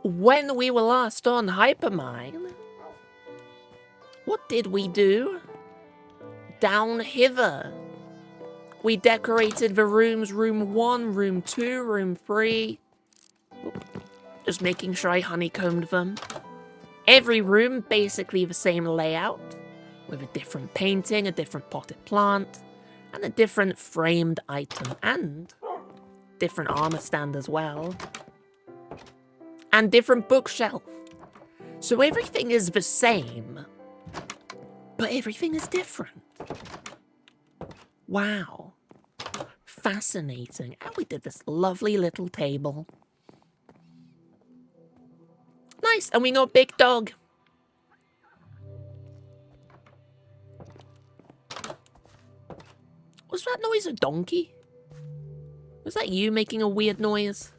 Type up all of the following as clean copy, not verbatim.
when we were last on Hypermine, what did we do? Down hither. We decorated the rooms, room 1, room 2, room 3. Just making sure I honeycombed them. Every room basically the same layout, with a different painting, a different potted plant, and a different framed item, and different armor stand as well. And different bookshelf. So everything is the same, but everything is different. Wow. Fascinating. And we did this lovely little table. Nice, and we got Big Dog. Was that noise a donkey? Was that you making a weird noise?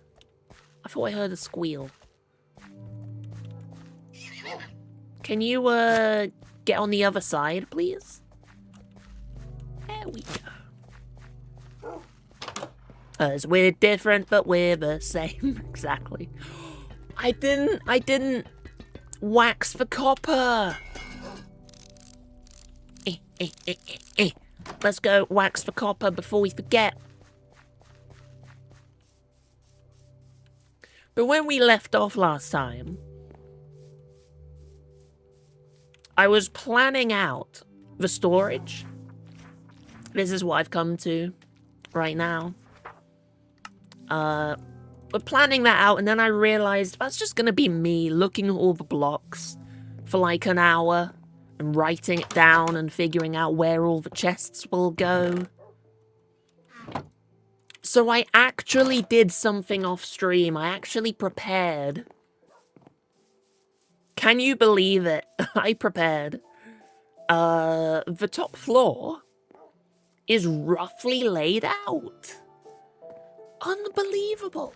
I thought I heard a squeal. Can you, get on the other side, please? There we go. As we're different, but we're the same. Exactly. I didn't wax the copper. Let's go wax the copper before we forget. But when we left off last time, I was planning out the storage. This is what I've come to right now. We're planning that out, and then I realized that's just gonna be me looking at all the blocks for like an hour and writing it down and figuring out where all the chests will go. So I actually did something off stream. I actually prepared. Can you believe it? I prepared. The top floor is roughly laid out. Unbelievable.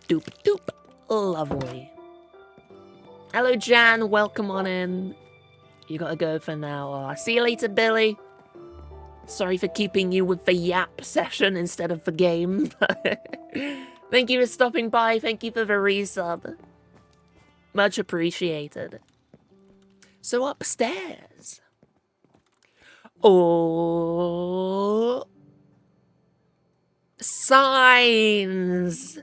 Doop doop. Lovely. Hello, Jan. Welcome on in. You gotta go for now. See you later, Billy. Sorry for keeping you with the yap session instead of the game. Thank you for stopping by. Thank you for the resub. Much appreciated. So upstairs. Oh. Signs.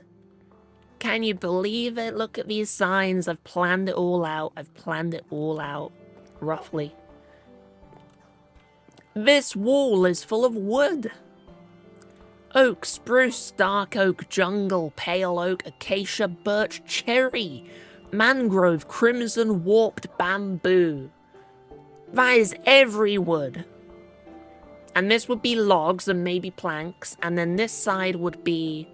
Can you believe it? Look at these signs. I've planned it all out. Roughly. This wall is full of wood. Oak, spruce, dark oak, jungle, pale oak, acacia, birch, cherry, mangrove, crimson, warped bamboo. That is every wood. And this would be logs and maybe planks, and then this side would be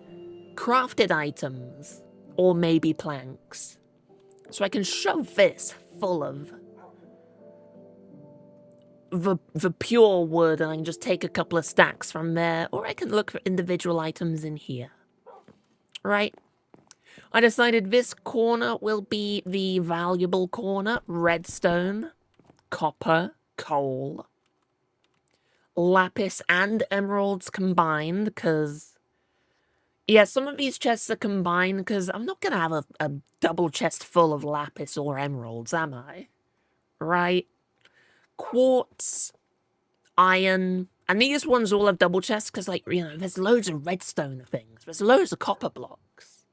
crafted items, or maybe planks. So I can shove this full of the pure wood, and I can just take a couple of stacks from there, or I can look for individual items in here. Right? I decided this corner will be the valuable corner. Redstone, copper, coal, lapis and emeralds combined, because yeah, some of these chests are combined, because I'm not going to have a double chest full of lapis or emeralds, am I? Right? Quartz, iron, and these ones all have double chests, because, like, you know, there's loads of redstone things. There's loads of copper blocks.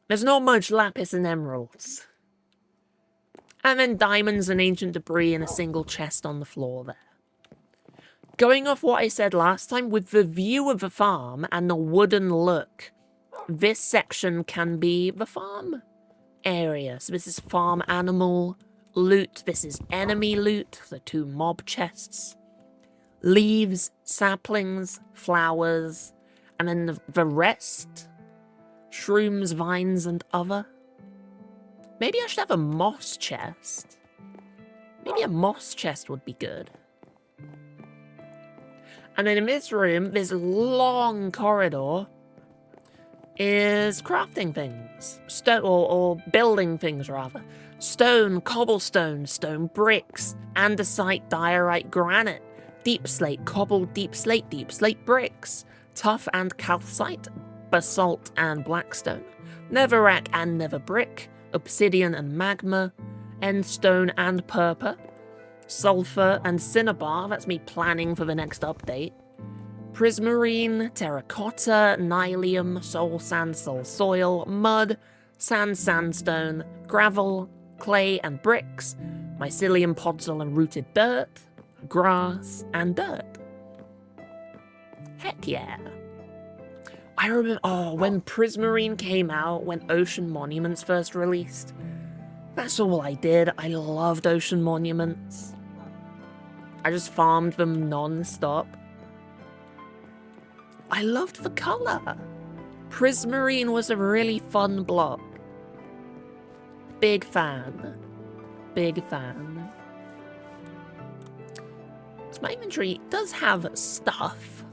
There's not much lapis and emeralds. And then diamonds and ancient debris in a single chest on the floor there. Going off what I said last time, with the view of the farm and the wooden look, this section can be the farm area. So this is farm animal loot. This is enemy loot, the 2 mob chests. Leaves, saplings, flowers, and then the rest. Shrooms, vines, and other. Maybe I should have a moss chest. Maybe a moss chest would be good. And then in this room, this long corridor is crafting things. Or building things, rather. Stone, cobblestone, stone bricks, andesite, diorite, granite, deep slate, cobbled deep slate bricks, tough and calcite, basalt and blackstone, netherrack and nether brick, obsidian and magma, endstone and purple, sulfur and cinnabar, that's me planning for the next update, prismarine, terracotta, nylium, soul sand, soul soil, mud, sandstone, gravel, clay and bricks, mycelium, podzol and rooted dirt, grass and dirt. Heck yeah. I remember, when Prismarine came out, when Ocean Monuments first released, that's all I did. I loved Ocean Monuments. I just farmed them non-stop. I loved the colour. Prismarine was a really fun block. Big fan. Big fan. So my inventory does have stuff.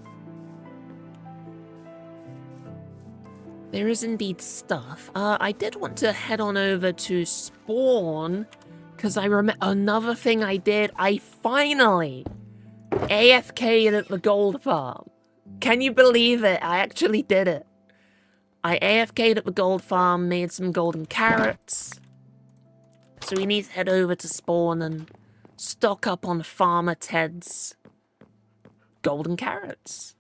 There is indeed stuff. I did want to head on over to spawn, because I remember another thing I did. I finally AFK'd at the gold farm. Can you believe it? I actually did it. I AFK'd at the gold farm, made some golden carrots. So we need to head over to spawn and stock up on Farmer Ted's golden carrots.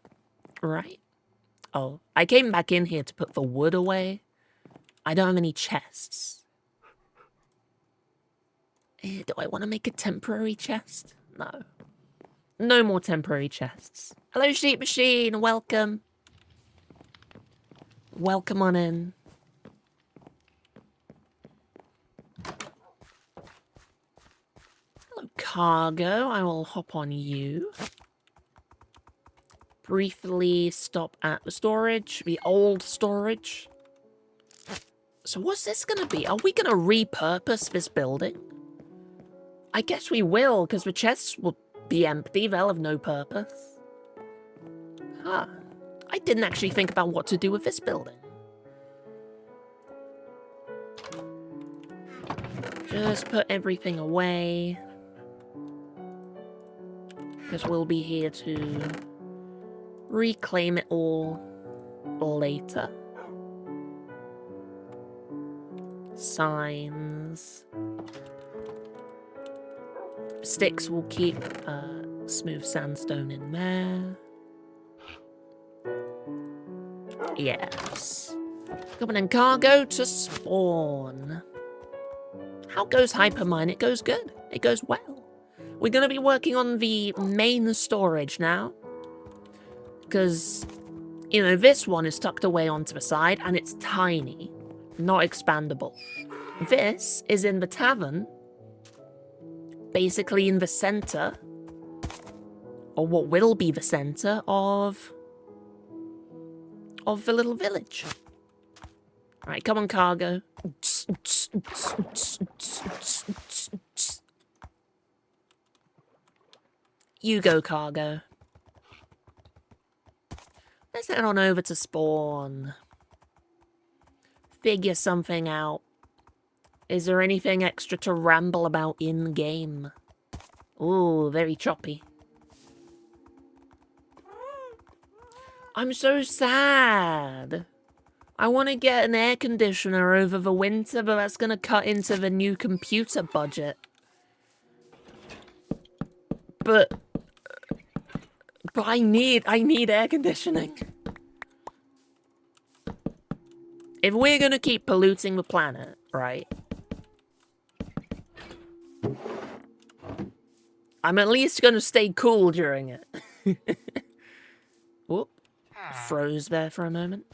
Right? Oh, I came back in here to put the wood away. I don't have any chests. Do I want to make a temporary chest? No. No more temporary chests. Hello, Sheep Machine. Welcome. Welcome on in. Hello, cargo. I will hop on you. Briefly stop at the storage, the old storage. So what's this gonna be? Are we gonna repurpose this building? I guess we will, because the chests will be empty, they'll have no purpose. Huh. I didn't actually think about what to do with this building. Just put everything away. Because we'll be here to reclaim it all later. Signs. Sticks will keep smooth sandstone in there. Yes. Coming in cargo to spawn. How goes Hypermine? It goes good. It goes well. We're going to be working on the main storage now. Because, you know, this one is tucked away onto the side, and it's tiny, not expandable. This is in the tavern, basically in the center, or what will be the center of the little village. Right, come on, cargo. You go, cargo. Let's head on over to spawn. Figure something out. Is there anything extra to ramble about in-game? Ooh, very choppy. I'm so sad. I want to get an air conditioner over the winter, but that's going to cut into the new computer budget. But I need air conditioning. If we're going to keep polluting the planet, right? I'm at least going to stay cool during it. Whoop. Froze there for a moment.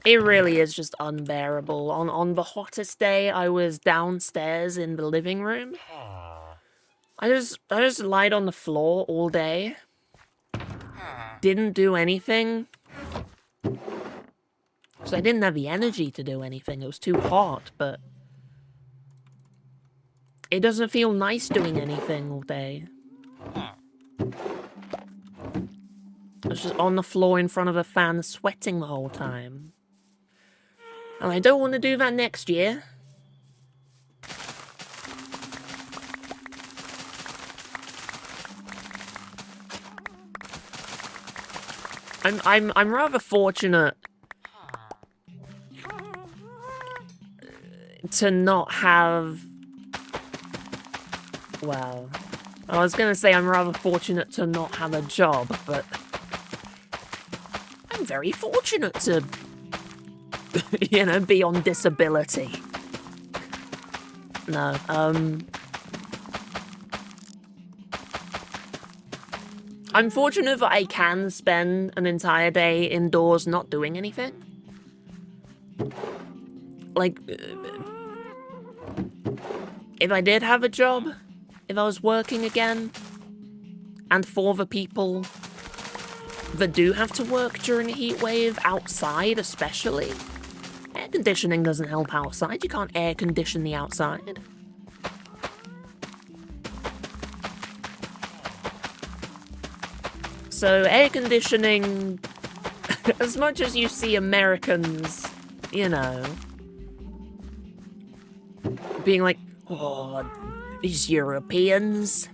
It really is just unbearable. On the hottest day, I was downstairs in the living room. I just lied on the floor all day. Didn't do anything. So I didn't have the energy to do anything. It was too hot, but it doesn't feel nice doing anything all day. I was just on the floor in front of a fan sweating the whole time. And I don't want to do that next year. I'm rather fortunate to not have... Well, I was gonna say I'm rather fortunate to not have a job, but I'm very fortunate to, you know, be on disability. No, I'm fortunate that I can spend an entire day indoors not doing anything. Like, if I did have a job, if I was working again, and for the people that do have to work during a heat wave, outside especially, air conditioning doesn't help outside. You can't air condition the outside. So air conditioning, as much as you see Americans, you know, being like, oh, these Europeans,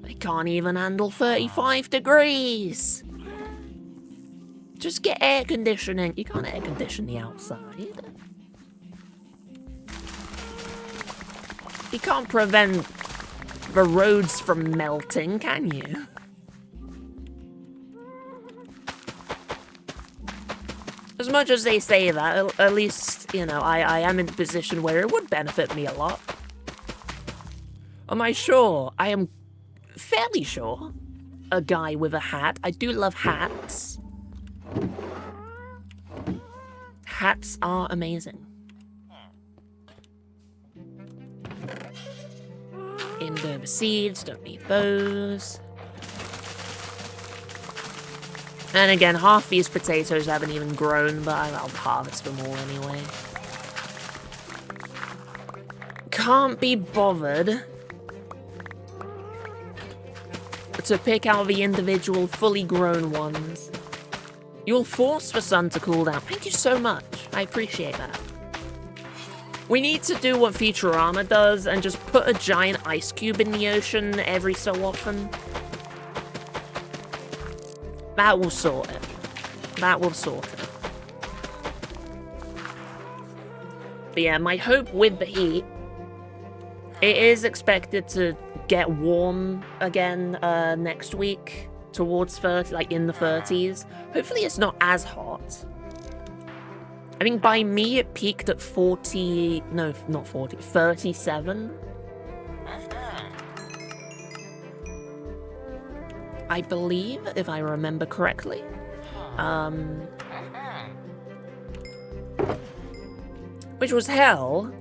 they can't even handle 35 degrees. Just get air conditioning. You can't air condition the outside. You can't prevent the roads from melting, can you? As much as they say that, at least, you know, I am in a position where it would benefit me a lot. Am I sure? I am fairly sure. A guy with a hat. I do love hats. Hats are amazing. Indoor seeds, don't need those. And again, half these potatoes haven't even grown, but I'll harvest them all anyway. Can't be bothered to pick out the individual fully grown ones. You'll force the sun to cool down. Thank you so much. I appreciate that. We need to do what Futurama does and just put a giant ice cube in the ocean every so often. That will sort it. That will sort it. But yeah, my hope with the heat, it is expected to get warm again next week, towards 30, like in the 30s. Hopefully it's not as hot. I think by me it peaked at 40, no, not 40, 37. I believe, if I remember correctly. Which was hell,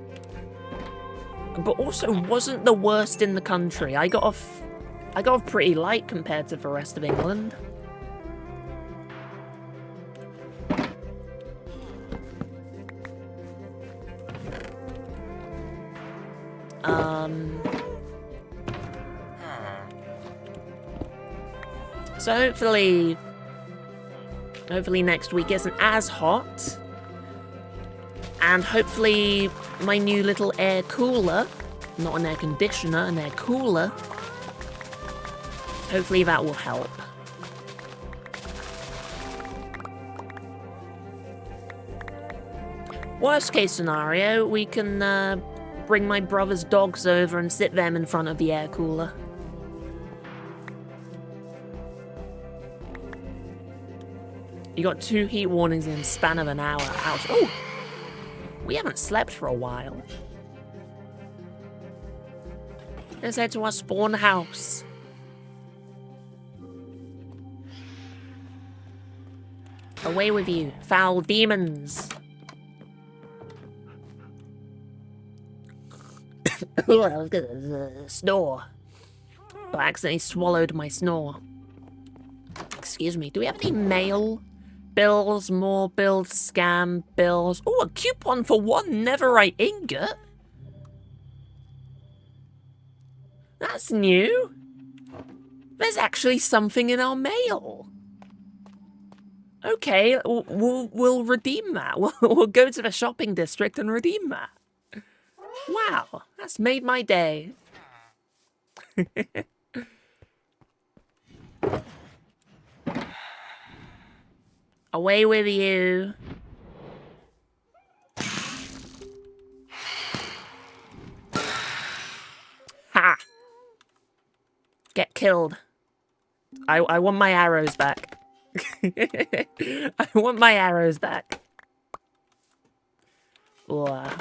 but also wasn't the worst in the country. I got off pretty light compared to the rest of England. So hopefully next week isn't as hot. And hopefully my new little air cooler, not an air conditioner, an air cooler, hopefully that will help. Worst case scenario, we can bring my brother's dogs over and sit them in front of the air cooler. You got 2 heat warnings in the span of an hour. Ouch. Oh! We haven't slept for a while. Let's head to our spawn house. Away with you, foul demons. I was gonna snore. But I accidentally swallowed my snore. Excuse me, do we have any mail? Bills, more bills, scam, bills. Oh, a coupon for 1 netherite ingot? That's new. There's actually something in our mail. Okay, we'll redeem that. We'll go to the shopping district and redeem that. Wow, that's made my day. Away with you. Ha! Get killed. I want my arrows back. I want my arrows back. Ugh.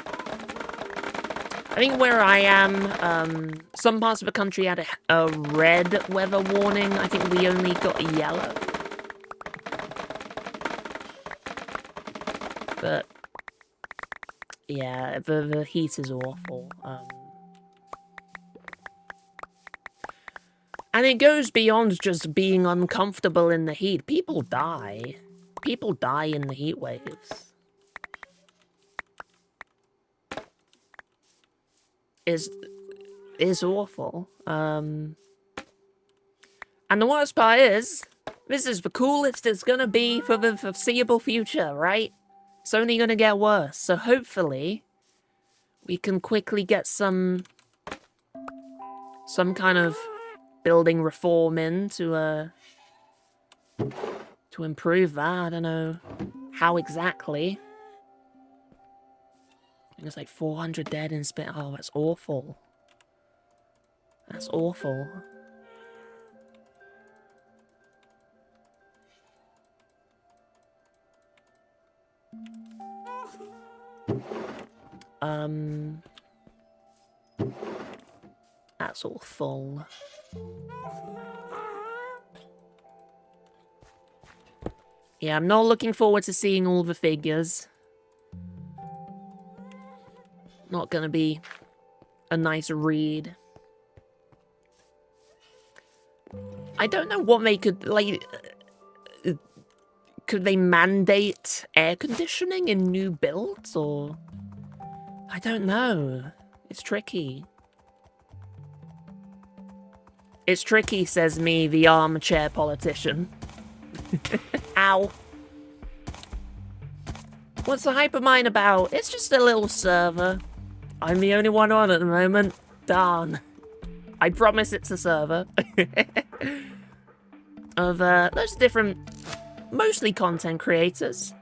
I think where I am, some parts of the country had a red weather warning. I think we only got a yellow. But yeah, the heat is awful. And it goes beyond just being uncomfortable in the heat. People die. People die in the heat waves. Is awful. And the worst part is, this is the coolest it's gonna be for the foreseeable future, right? It's only gonna get worse. So hopefully, we can quickly get some kind of building reform in to improve that. I don't know how exactly. I think it's like 400 dead in Spit. Oh, that's awful. That's awful. That's awful. Yeah, I'm not looking forward to seeing all the figures. Not gonna be a nice read. I don't know what they could, like... Could they mandate air conditioning in new builds, or... I don't know. It's tricky. It's tricky, says me, the armchair politician. Ow. What's the Hypermine about? It's just a little server. I'm the only one on at the moment. Darn. I promise it's a server. Of, loads of different, mostly content creators.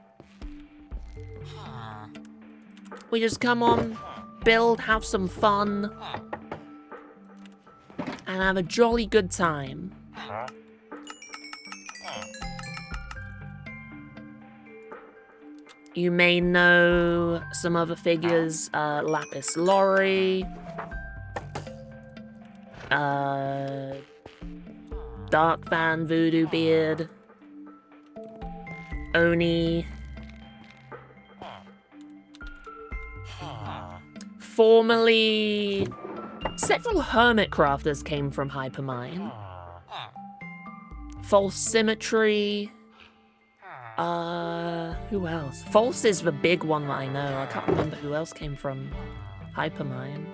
We just come on, build, have some fun, and have a jolly good time. You may know some other figures, Lapis Lori, Dark Fan, Voodoo Beard, Oni, formerly, several Hermit Crafters came from Hypermine, False Symmetry, who else? False is the big one that I know. I can't remember who else came from Hypermine.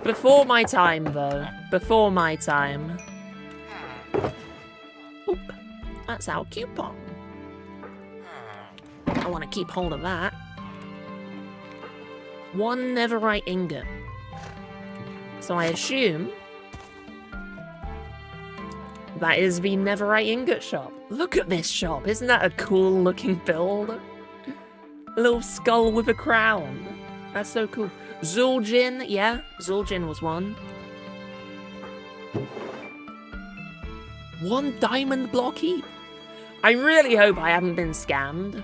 Before my time, though. Before my time. Oop. That's our coupon. I want to keep hold of that. 1 netherite ingot. So I assume that is the netherite ingot shop. Look at this shop. Isn't that a cool looking build? A little skull with a crown. That's so cool. Zul'jin, yeah. Zul'jin was one. 1 diamond block heap. I really hope I haven't been scammed.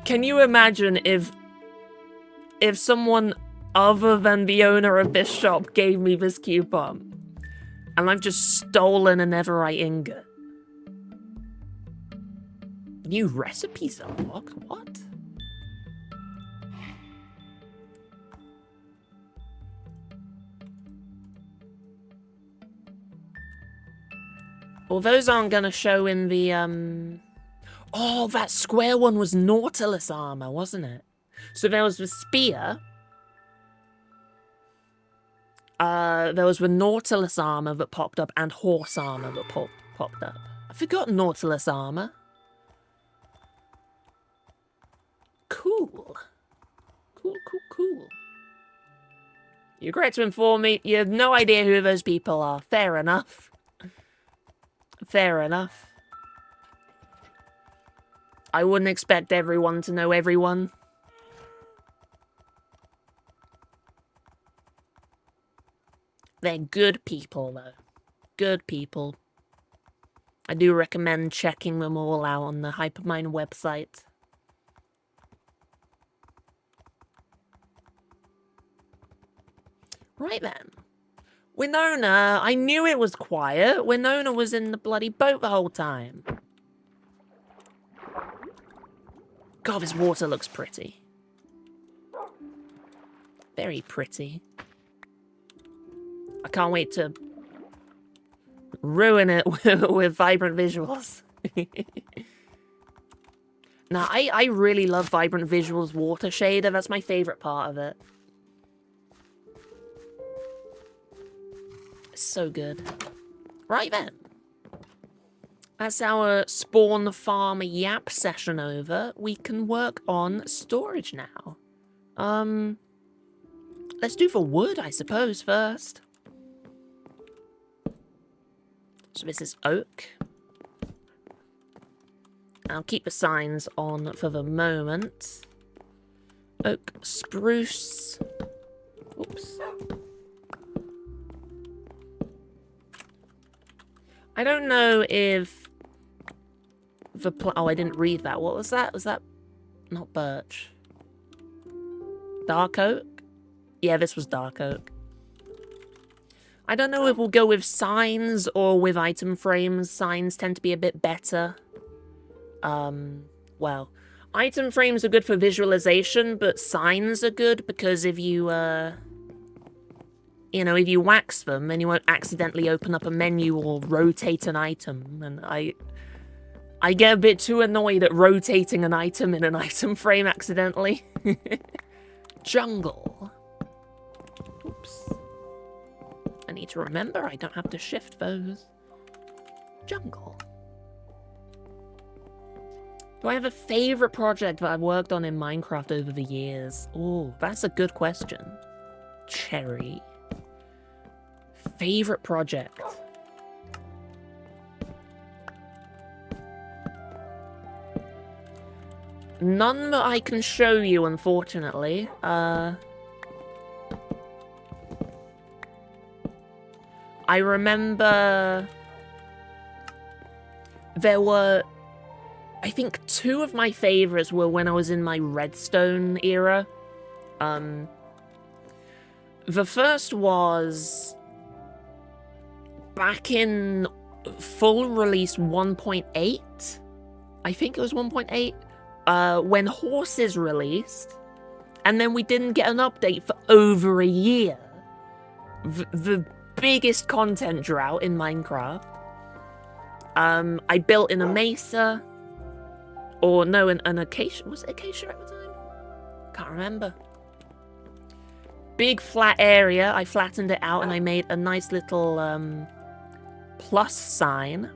Can you imagine if someone other than the owner of this shop gave me this coupon and I've just stolen a netherite ingot? New recipes unlocked? What? Well, those aren't gonna show in the, Oh, that square one was Nautilus armor, wasn't it? So there was the spear. There was the Nautilus armor that popped up and horse armor that popped up. I forgot Nautilus armor. Cool. Cool. You regret to inform me you have no idea who those people are. Fair enough. Fair enough. I wouldn't expect everyone to know everyone. They're good people, though. Good people. I do recommend checking them all out on the Hypermine website. Right then. Winona, I knew it was quiet. Winona was in the bloody boat the whole time. God, this water looks pretty. Very pretty. I can't wait to ruin it with vibrant visuals. Now, I really love Vibrant Visuals Water Shader. That's my favorite part of it. It's so good. Right then. That's our spawn farm yap session over. We can work on storage now. Let's do for wood, I suppose, first. So this is oak. I'll keep the signs on for the moment. Oak, spruce. Oops. I don't know if the oh, I didn't read that. What was that? Was that not birch? Dark oak? Yeah, this was dark oak. I don't know if we'll go with signs or with item frames. Signs tend to be a bit better. Well, item frames are good for visualization, but signs are good because if you, you know, if you wax them, then you won't accidentally open up a menu or rotate an item. And I get a bit too annoyed at rotating an item in an item frame accidentally. Jungle. Oops. I need to remember I don't have to shift those. Jungle. Do I have a favorite project that I've worked on in Minecraft over the years? Oh, that's a good question. Cherry. Favorite project. None that I can show you, unfortunately. I remember there were, I think 2 of my favorites were when I was in my Redstone era. The first was back in full release 1.8. I think it was 1.8. When Horses released, and then we didn't get an update for over a year. The biggest content drought in Minecraft. I built in a mesa, or no, an acacia. Was it acacia at the time? Can't remember. Big flat area. I flattened it out and I made a nice little plus sign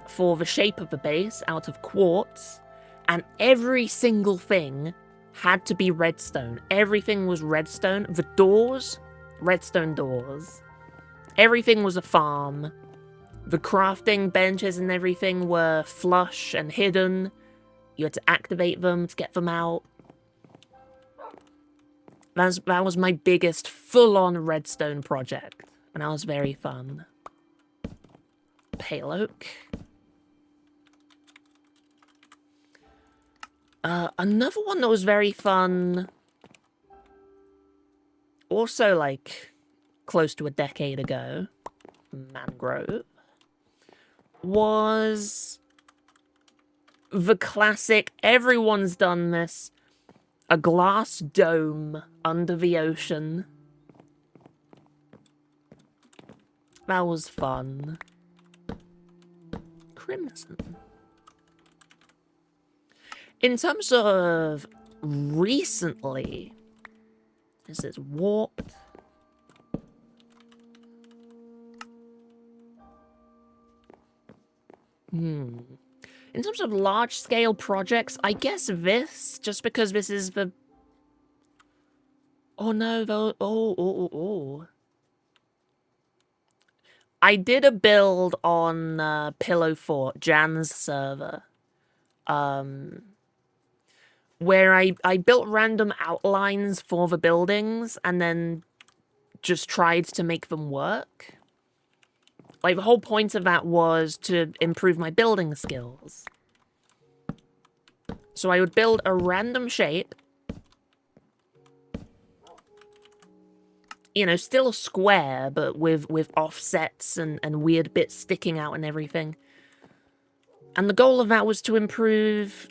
for the shape of the base out of quartz, and every single thing had to be redstone. Everything was redstone. The doors, redstone doors. Everything was a farm. The crafting benches and everything were flush and hidden. You had to activate them to get them out. That was my biggest full-on redstone project, and that was very fun. Pale oak. Another one that was very fun, also like close to a decade ago, mangrove, was the classic, everyone's done this, a glass dome under the ocean. That was fun. Crimson. In terms of recently, this is warped. In terms of large-scale projects, I guess this, just because this is the... Oh no, though... Oh. I did a build on Pillow Fort, Jan's server. Where I built random outlines for the buildings and then just tried to make them work. Like, the whole point of that was to improve my building skills. So I would build a random shape. You know, still square, but with offsets and weird bits sticking out and everything. And the goal of that was to improve...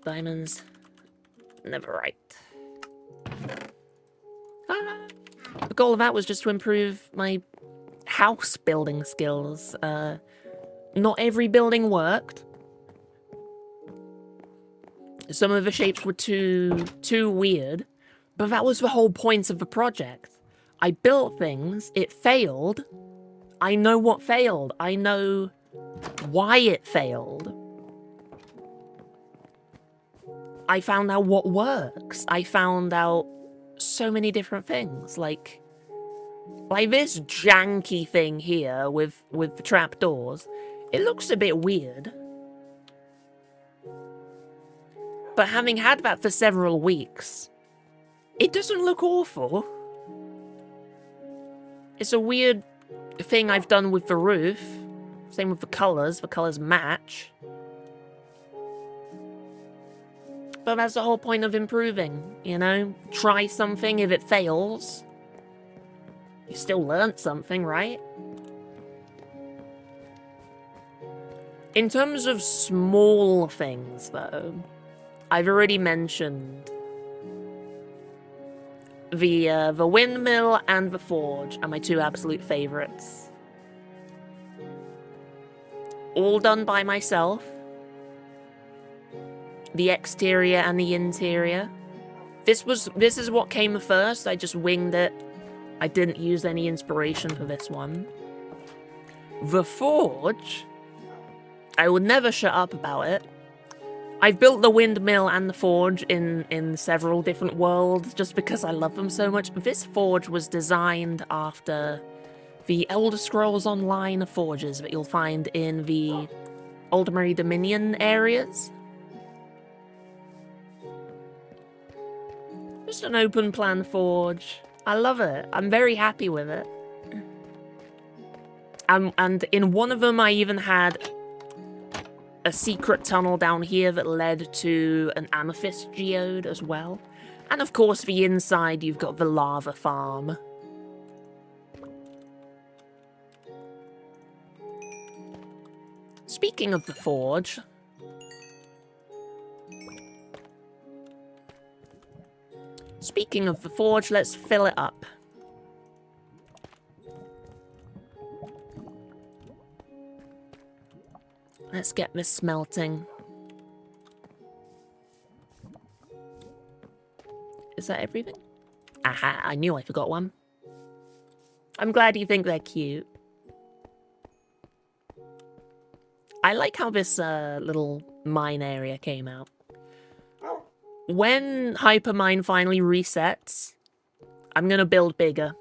Diamonds. Never right. The goal of that was just to improve my house building skills. Not every building worked. Some of the shapes were too weird, but that was the whole point of the project. I built things, it failed. I know what failed. I know why it failed. I found out what works. I found out so many different things, like this janky thing here with the trapdoors. It looks a bit weird. But having had that for several weeks, it doesn't look awful. It's a weird thing I've done with the roof. Same with the colours match. But that's the whole point of improving, you know? Try something, if it fails, you still learned something, right? In terms of small things, though, I've already mentioned the windmill and the forge are my two absolute favourites. All done by myself. The exterior and the interior. This is what came first. I just winged it. I didn't use any inspiration for this one. The forge, I would never shut up about it. I've built the windmill and the forge in several different worlds just because I love them so much. This forge was designed after the Elder Scrolls Online forges that you'll find in the Aldmeri Dominion areas. Just an open plan forge. I love it. I'm very happy with it. And in one of them I even had a secret tunnel down here that led to an amethyst geode as well. And of course the inside you've got the lava farm. Speaking of the forge... Speaking of the forge, let's fill it up. Let's get this smelting. Is that everything? Aha, I knew I forgot one. I'm glad you think they're cute. I like how this little mine area came out. When Hypermine finally resets, I'm gonna build bigger.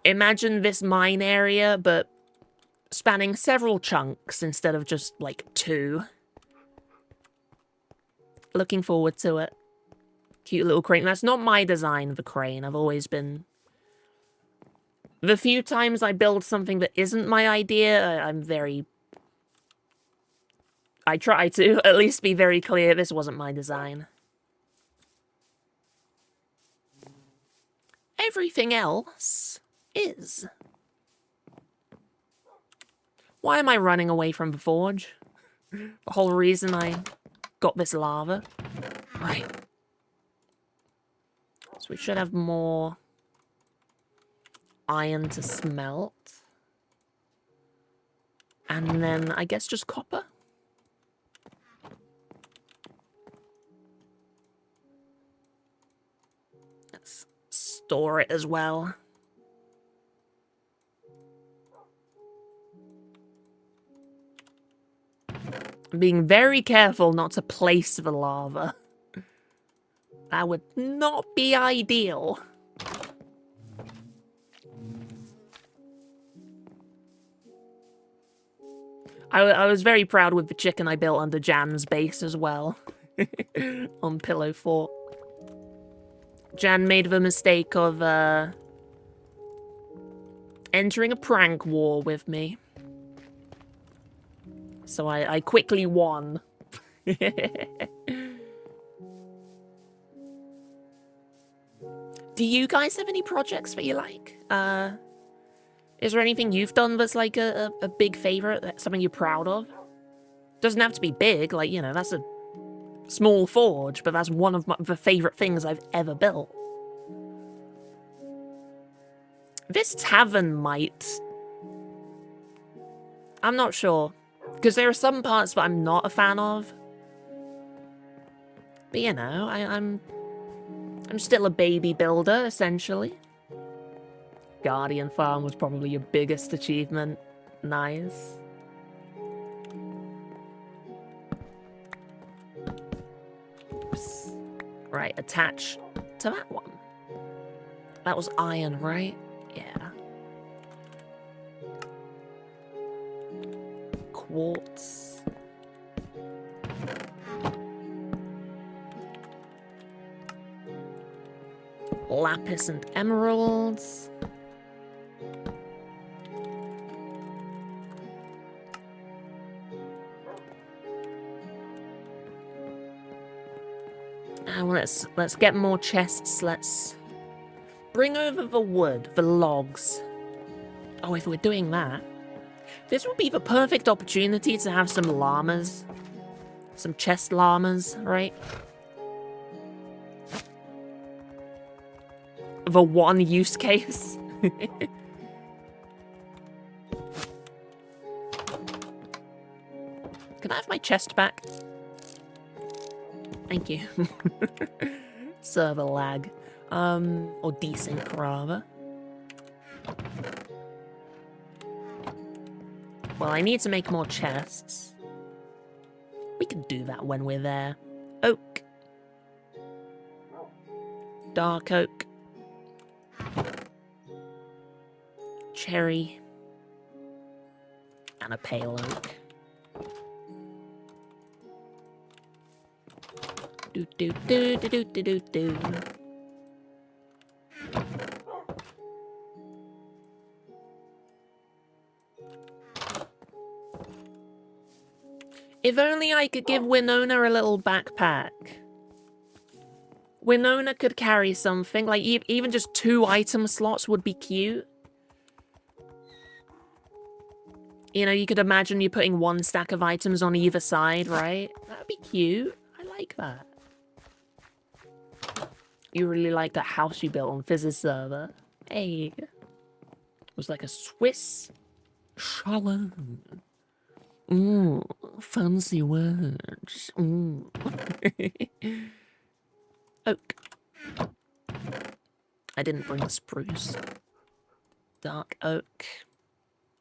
Imagine this mine area, but spanning several chunks instead of just, like, 2. Looking forward to it. Cute little crane. That's not my design of a crane. I've always been... The few times I build something that isn't my idea, I'm very... I try to at least be very clear this wasn't my design. Everything else is. Why am I running away from the forge? The whole reason I got this lava. Right. So we should have more iron to smelt. And then I guess just copper. Let's store it as well. I'm being very careful not to place the lava. That would not be ideal. I was very proud with the chicken I built under Jan's base as well. On Pillow Fort. Jan made the mistake of entering a prank war with me. So I quickly won. Do you guys have any projects that you like? Is there anything you've done that's like a big favorite? Something you're proud of? Doesn't have to be big, like, you know, that's a small forge, but that's one of the favorite things I've ever built. This tavern might... I'm not sure. Because there are some parts that I'm not a fan of. But, you know, I'm still a baby builder, essentially. Guardian Farm was probably your biggest achievement. Nice. Oops. Right, attach to that one. That was iron, right? Yeah. Quartz. Lapis and emeralds. And let's get more chests. Let's bring over the wood, the logs. Oh, if we're doing that, this would be the perfect opportunity to have some llamas. Some chest llamas, right? The one use case. Can I have my chest back? Thank you. Server lag. Or desync, rather. Well, I need to make more chests. We can do that when we're there. Oak. Dark oak. Cherry. And a pale oak. Do do do do do do do do. If only I could give Winona a little backpack. Winona could carry something, like even just 2 item slots would be cute. You know, you could imagine you putting 1 stack of items on either side, right? That'd be cute. I like that. You really like that house you built on Fizz's server. Hey. It was like a Swiss chalet. Ooh, fancy words. Ooh. Oak. I didn't bring spruce. Dark oak.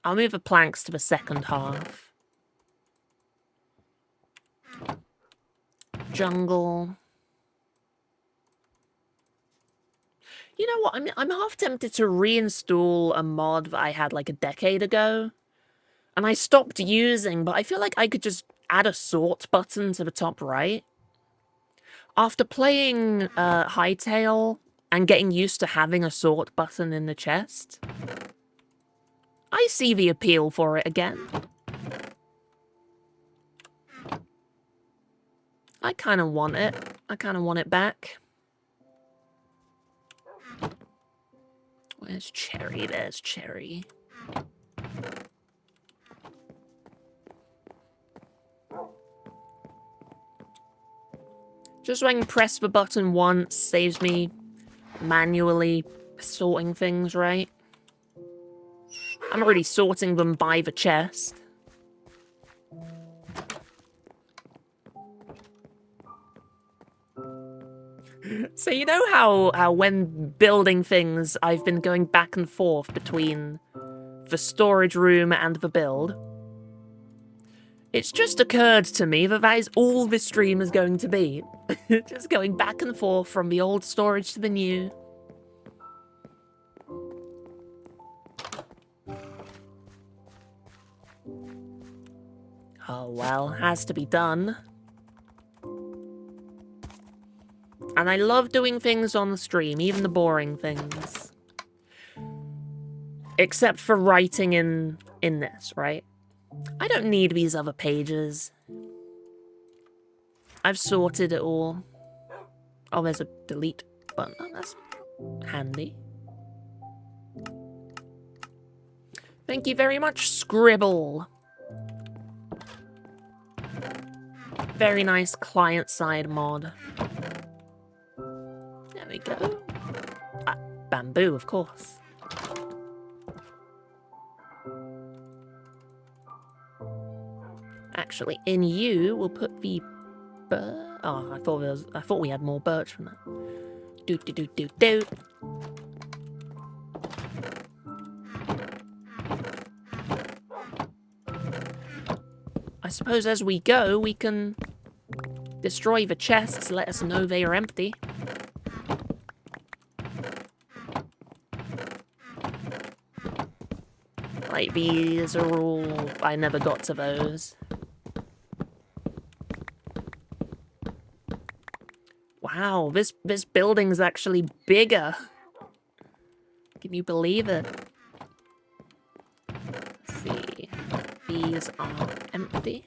I'll move the planks to the second half. Jungle. You know what? I'm half tempted to reinstall a mod that I had like a decade ago. And I stopped using, but I feel like I could just add a sort button to the top right. After playing Hytale and getting used to having a sort button in the chest, I see the appeal for it again. I kind of want it. I kind of want it back. Where's Cherry? There's Cherry. Just so I can press the button once saves me manually sorting things, right? I'm already sorting them by the chest. So you know how when building things, I've been going back and forth between the storage room and the build? It's just occurred to me that that is all this stream is going to be. Just going back and forth from the old storage to the new. Oh well, has to be done. And I love doing things on the stream, even the boring things. Except for writing in this, right? I don't need these other pages. I've sorted it all. Oh, there's a delete button. Oh, that's handy. Thank you very much, Scribble. Very nice client-side mod. There we go. Ah, bamboo, of course. Actually, in you, we'll put the oh, I thought we had more birch from that. Do. I suppose as we go, we can destroy the chests, let us know they are empty. Like, these are all... I never got to those. Wow, this building's actually bigger. Can you believe it? Let's see. These are empty.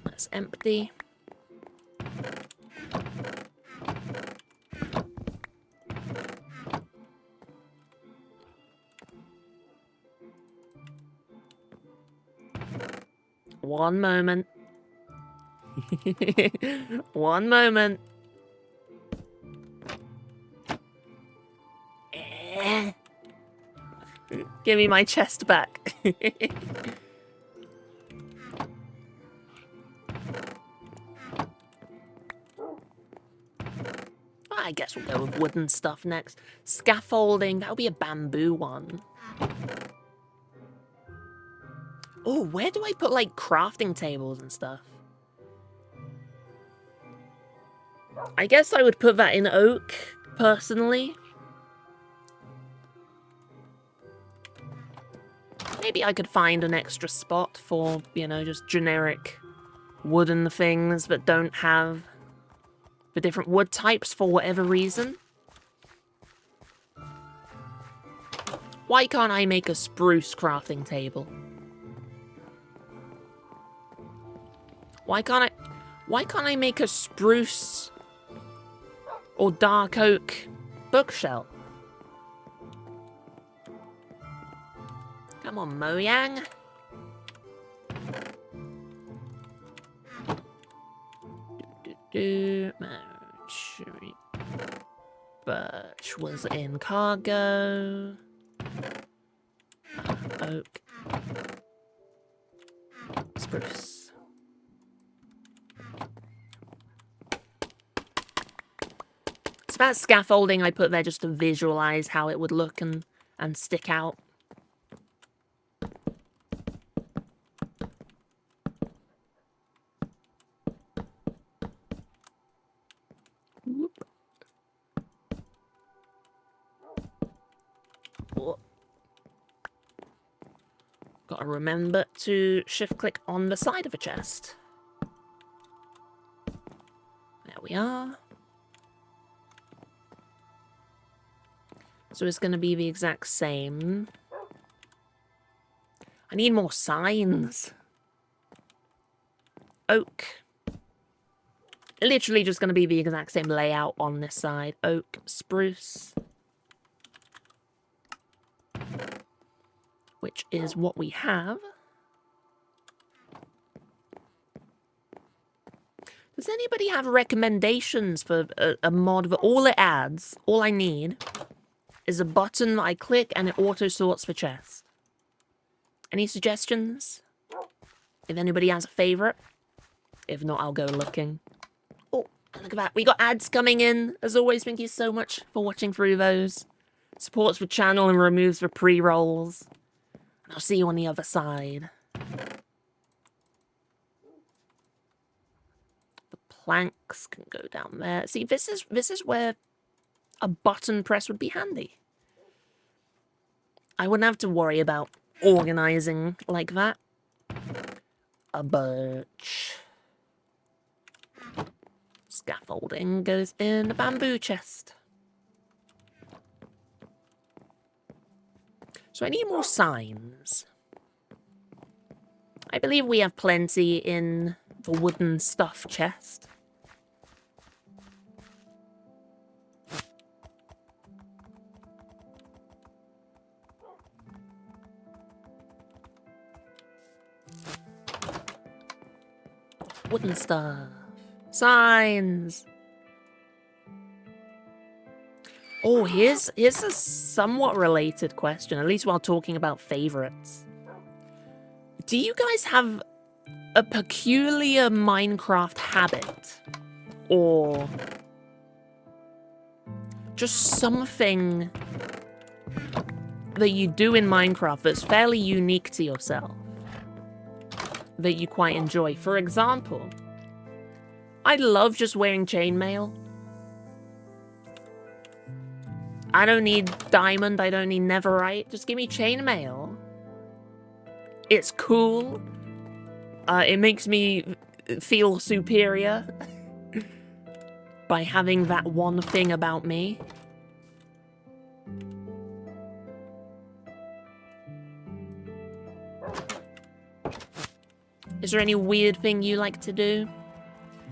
That's empty. One moment. One moment. Give me my chest back. I guess we'll go with wooden stuff next. Scaffolding, that'll be a bamboo one. Oh, where do I put, like, crafting tables and stuff? I guess I would put that in oak, personally. Maybe I could find an extra spot for, you know, just generic wooden things that don't have the different wood types for whatever reason. Why can't I make a spruce crafting table? Why can't I make a spruce or dark oak bookshelf? Come on, Mojang. Birch was in cargo. Oak. Spruce. It's that scaffolding I put there just to visualize how it would look and stick out. Whoop. Oh. Gotta remember to shift click on the side of a chest. There we are. So it's going to be the exact same. I need more signs. Oak. Literally just going to be the exact same layout on this side. Oak, spruce. Which is what we have. Does anybody have recommendations for a mod that all it adds, all I need, is a button that I click and it auto-sorts for chest? Any suggestions? If anybody has a favourite? If not, I'll go looking. Oh, look at that. We got ads coming in. As always, thank you so much for watching through those. Supports the channel and removes the pre-rolls. I'll see you on the other side. The planks can go down there. See, this is where a button press would be handy. I wouldn't have to worry about organizing like that. A birch. Scaffolding goes in a bamboo chest. So I need more signs. I believe we have plenty in the wooden stuff chest. Wooden stuff. Signs. Oh, here's a somewhat related question, at least while talking about favorites. Do you guys have a peculiar Minecraft habit? Or just something that you do in Minecraft that's fairly unique to yourself, that you quite enjoy? For example, I love just wearing chainmail. I don't need diamond, I don't need netherite, just give me chainmail. It's cool. It makes me feel superior by having that one thing about me. Is there any weird thing you like to do?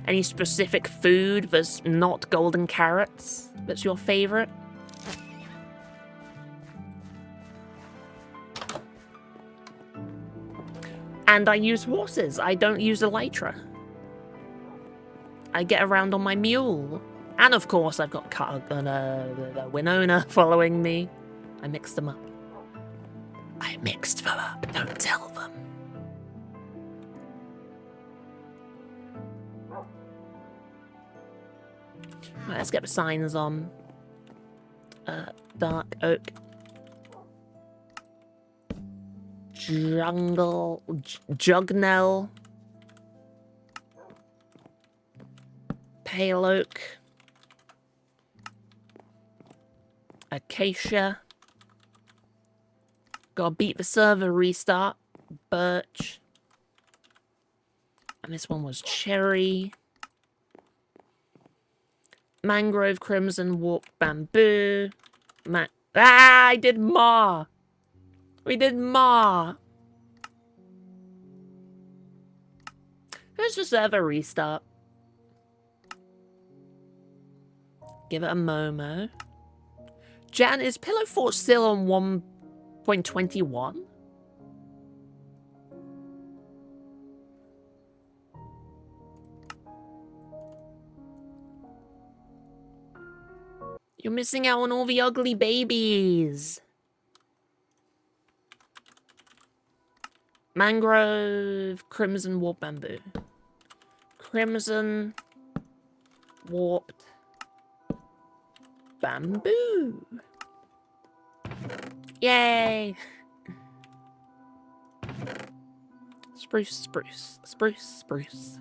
Any specific food that's not golden carrots that's your favorite? And I use horses. I don't use elytra. I get around on my mule. And of course, I've got Winona following me. I mixed them up. I mixed them up. Don't tell them. Right, let's get the signs on. Dark oak. Jungle, Jugnell, Pale Oak, Acacia, gotta beat the server restart, Birch, and this one was Cherry, Mangrove, Crimson, Warp, Bamboo, I did more! We did more. Let's just have a restart. Give it a Momo. Jan, is Pillow Fort still on 1.21? You're missing out on all the ugly babies. Mangrove, Crimson, Warped Bamboo. Crimson, Warped Bamboo. Yay! Spruce, spruce, spruce, spruce.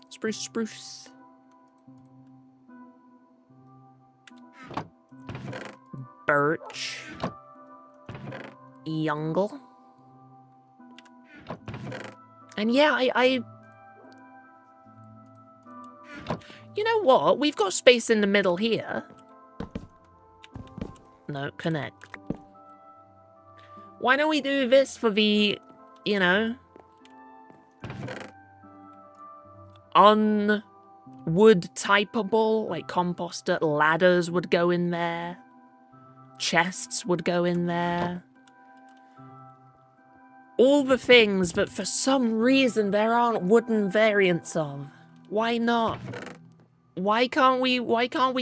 Spruce, spruce. Birch. Youngle. And yeah, you know what? We've got space in the middle here. No, connect. Why don't we do this for the, you know, unwood typeable, like composter, ladders would go in there. Chests would go in there. All the things, but for some reason there aren't wooden variants of. Why not? Why can't we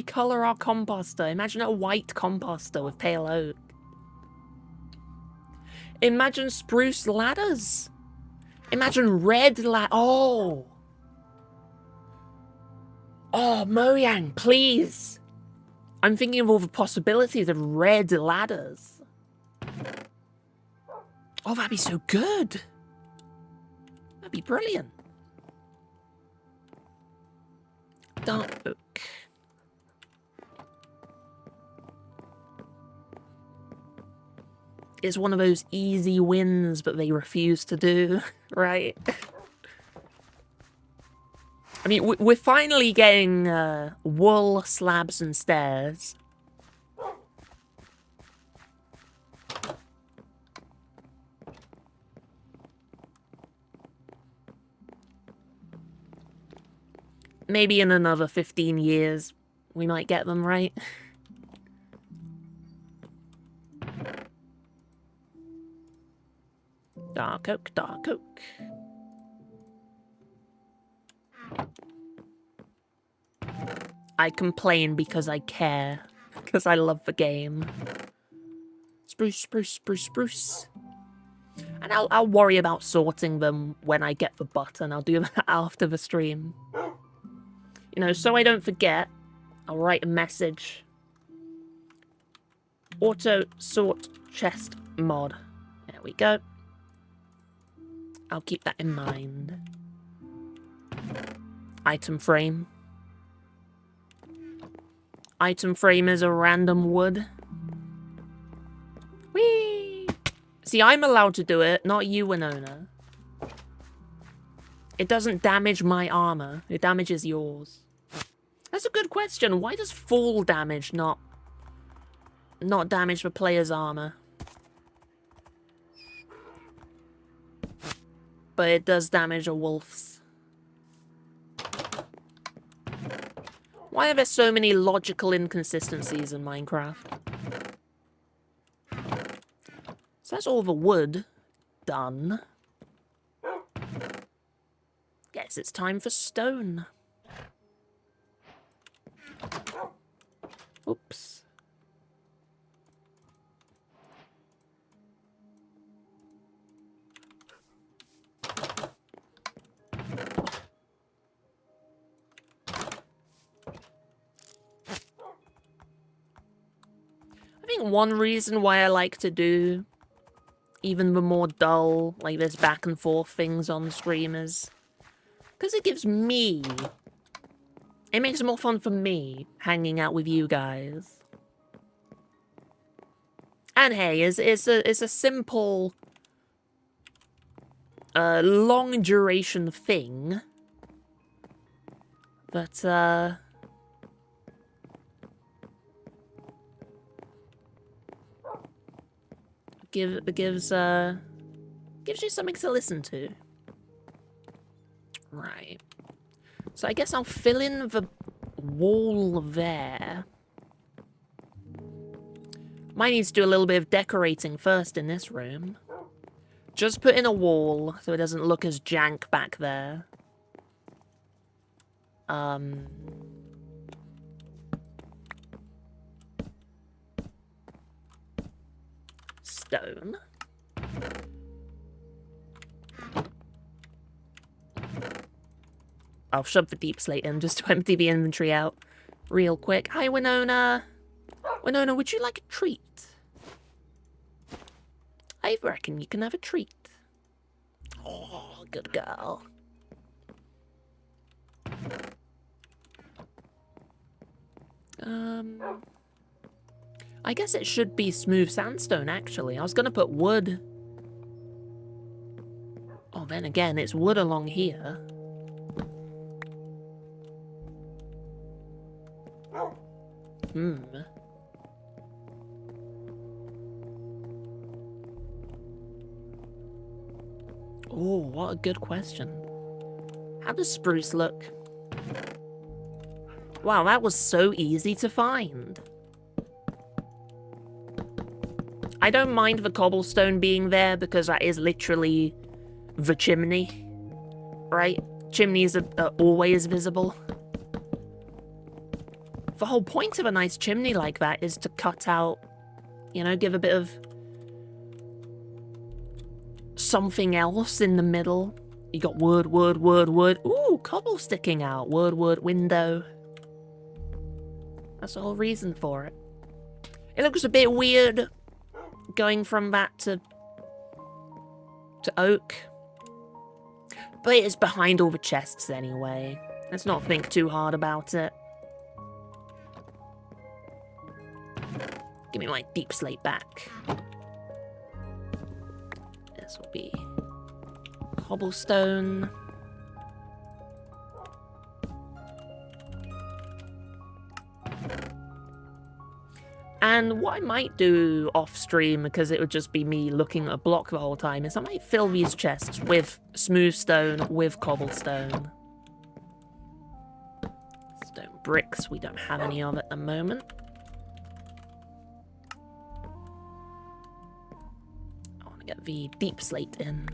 color our composter? Imagine a white composter with pale oak. Imagine spruce ladders. Imagine red Oh! Oh, Mojang, please. I'm thinking of all the possibilities of red ladders. Oh, that'd be so good. That'd be brilliant. Dark oak. It's one of those easy wins, but they refuse to do, right? I mean, we're finally getting wool, slabs, and stairs. Maybe in another 15 years, we might get them, right? Dark oak, dark oak. I complain because I care. Because I love the game. Spruce, spruce, spruce, spruce. And I'll worry about sorting them when I get the button. I'll do that after the stream. You know, so I don't forget, I'll write a message. Auto sort chest mod. There we go. I'll keep that in mind. Item frame. Item frame is a random wood. Whee! See, I'm allowed to do it, not you, Winona. It doesn't damage my armor. It damages yours. That's a good question. Why does fall damage not damage the player's armor? But it does damage a wolf's. Why are there so many logical inconsistencies in Minecraft? So that's all the wood done. Guess it's time for stone. Oops. I think one reason why I like to do even the more dull, like this back and forth things on stream is because it gives me... It makes it more fun for me, hanging out with you guys. And hey, it's a simple, long duration thing. But, gives you something to listen to. Right. So I guess I'll fill in the wall there. Might need to do a little bit of decorating first in this room. Just put in a wall so it doesn't look as jank back there. Stone. I'll shove the deep slate in just to empty the inventory out real quick. Hi, Winona. Winona, would you like a treat? I reckon you can have a treat. Oh, good girl. I guess it should be smooth sandstone, actually. I was gonna put wood. Oh, then again, it's wood along here. Oh, what a good question. How does spruce look? Wow, that was so easy to find. I don't mind the cobblestone being there because that is literally the chimney, right? Chimneys are always visible. The whole point of a nice chimney like that is to cut out, you know, give a bit of something else in the middle. You got wood, wood, wood, wood. Ooh, cobble sticking out. Wood, wood, window. That's the whole reason for it. It looks a bit weird going from that to oak. But it is behind all the chests anyway. Let's not think too hard about it. Give me my deep slate back. This will be cobblestone. And what I might do off stream, because it would just be me looking at a block the whole time, is I might fill these chests with smooth stone, with cobblestone. Stone bricks, we don't have any of at the moment. I want to get the deep slate in.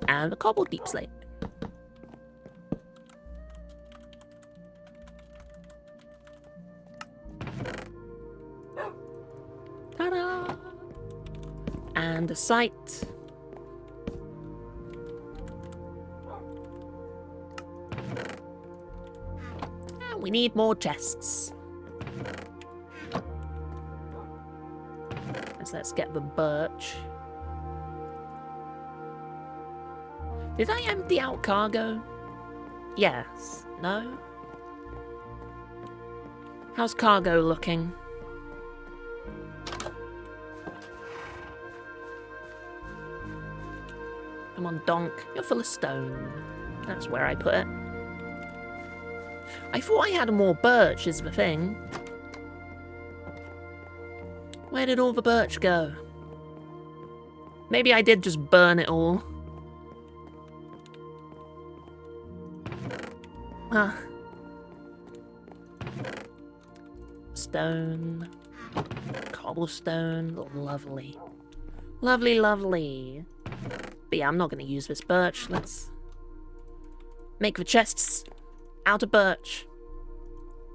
And the cobble deep slate. Ta-da! And a sight. And we need more chests. So let's get the birch. Did I empty out cargo? Yes. No? How's cargo looking? Come on, donk. You're full of stone. That's where I put it. I thought I had more birch is the thing. Where did all the birch go? Maybe I did just burn it all. Ah. Stone. Cobblestone. Lovely. Lovely, lovely. But yeah, I'm not going to use this birch. Let's make the chests out of birch.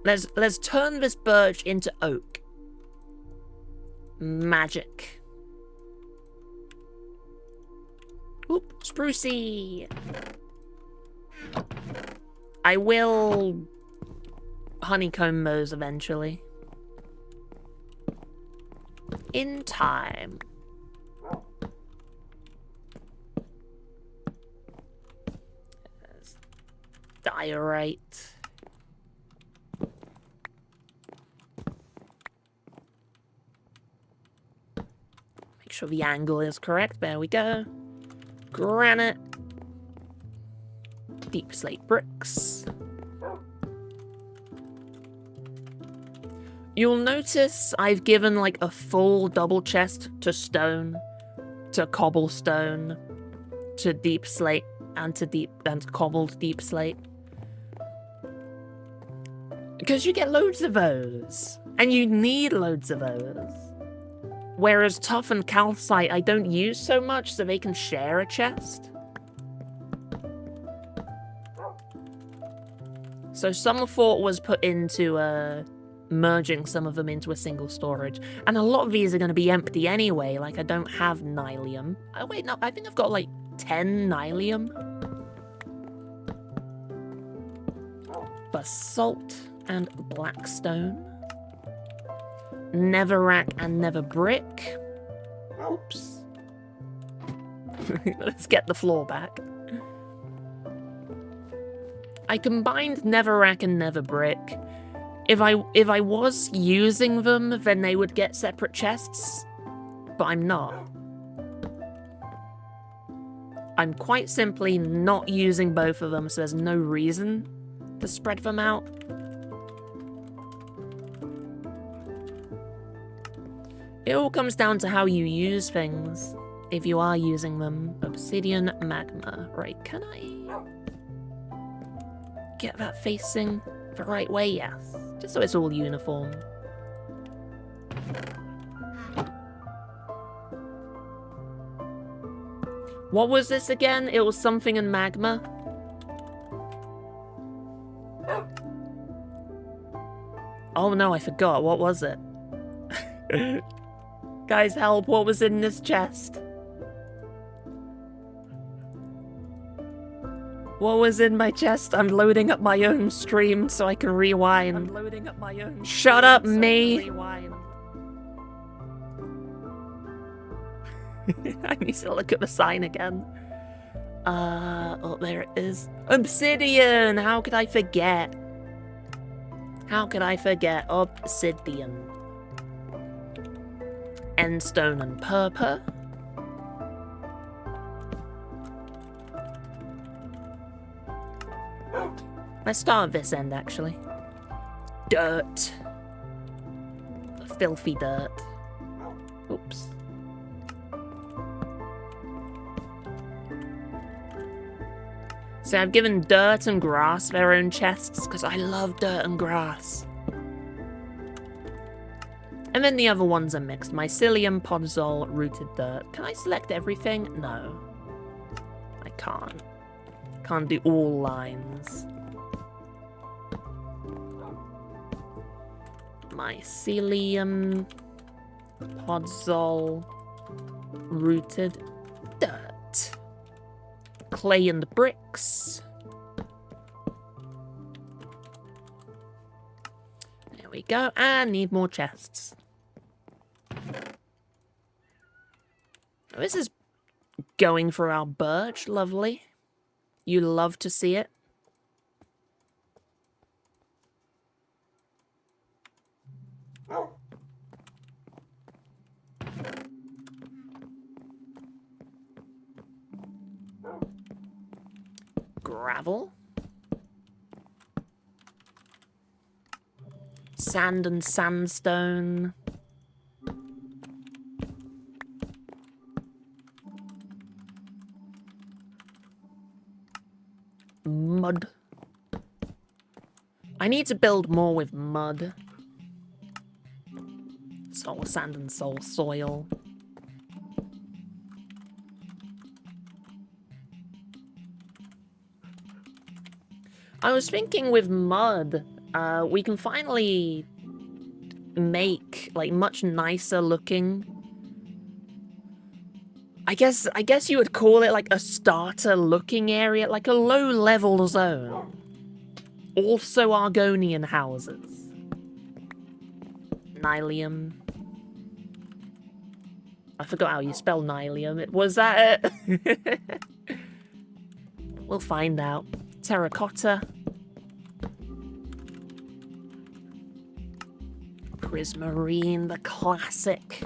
Let's turn this birch into oak. Magic. Oop, sprucey. I will honeycomb those eventually. In time. There's diorite. Make sure the angle is correct. There we go. Granite. Deep slate bricks. You'll notice I've given like a full double chest to stone, to cobblestone, to deep slate, and to cobbled deep slate. Because you get loads of those. And you need loads of those. Whereas tuff and calcite I don't use so much, so they can share a chest. So some thought was put into merging some of them into a single storage. And a lot of these are going to be empty anyway. Like, I don't have nylium. Oh, wait, no. I think I've got, like, 10 nylium. Basalt and blackstone. Netherrack and nether brick. Oops. Let's get the floor back. I combined netherrack and nether brick. If I was using them, then they would get separate chests, but I'm not. I'm quite simply not using both of them, so there's no reason to spread them out. It all comes down to how you use things, if you are using them. Obsidian magma. Right, can I get that facing the right way? Yes. Just so it's all uniform. What was this again? It was something in magma? Oh no, I forgot. What was it? Guys, help. What was in this chest? What was in my chest? I'm loading up my own stream so I can rewind. I'm loading up my own. Shut up, me. I need to look at the sign again. Oh, there it is. Obsidian! How could I forget? How could I forget obsidian? Endstone and purple. Let's start at this end, actually. Dirt. Filthy dirt. Oops. So I've given dirt and grass their own chests, because I love dirt and grass. And then the other ones are mixed. Mycelium, podzol, rooted dirt. Can I select everything? No. I can't. Can't do all lines. Mycelium, podzol, rooted dirt. Clay and bricks. There we go. And need more chests. This is going for our birch. Lovely. You love to see it. Gravel. Sand and sandstone. Mud. I need to build more with mud. Soul sand and soul soil. I was thinking with mud, we can finally make like much nicer looking. I guess you would call it like a starter looking area, like a low level zone. Also Argonian houses. Nylium. I forgot how you spell Nylium. Was that it? We'll find out. Terracotta. Prismarine, the classic.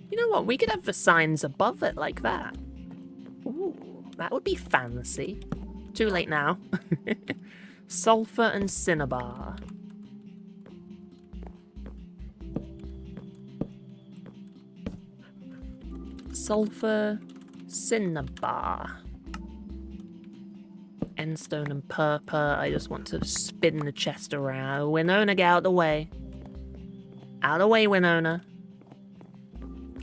You know what? We could have the signs above it like that. Ooh, that would be fancy. Too late now. Sulfur and cinnabar. Sulfur, cinnabar. Endstone and purple. I just want to spin the chest around. Winona, get out of the way. Out of the way, Winona.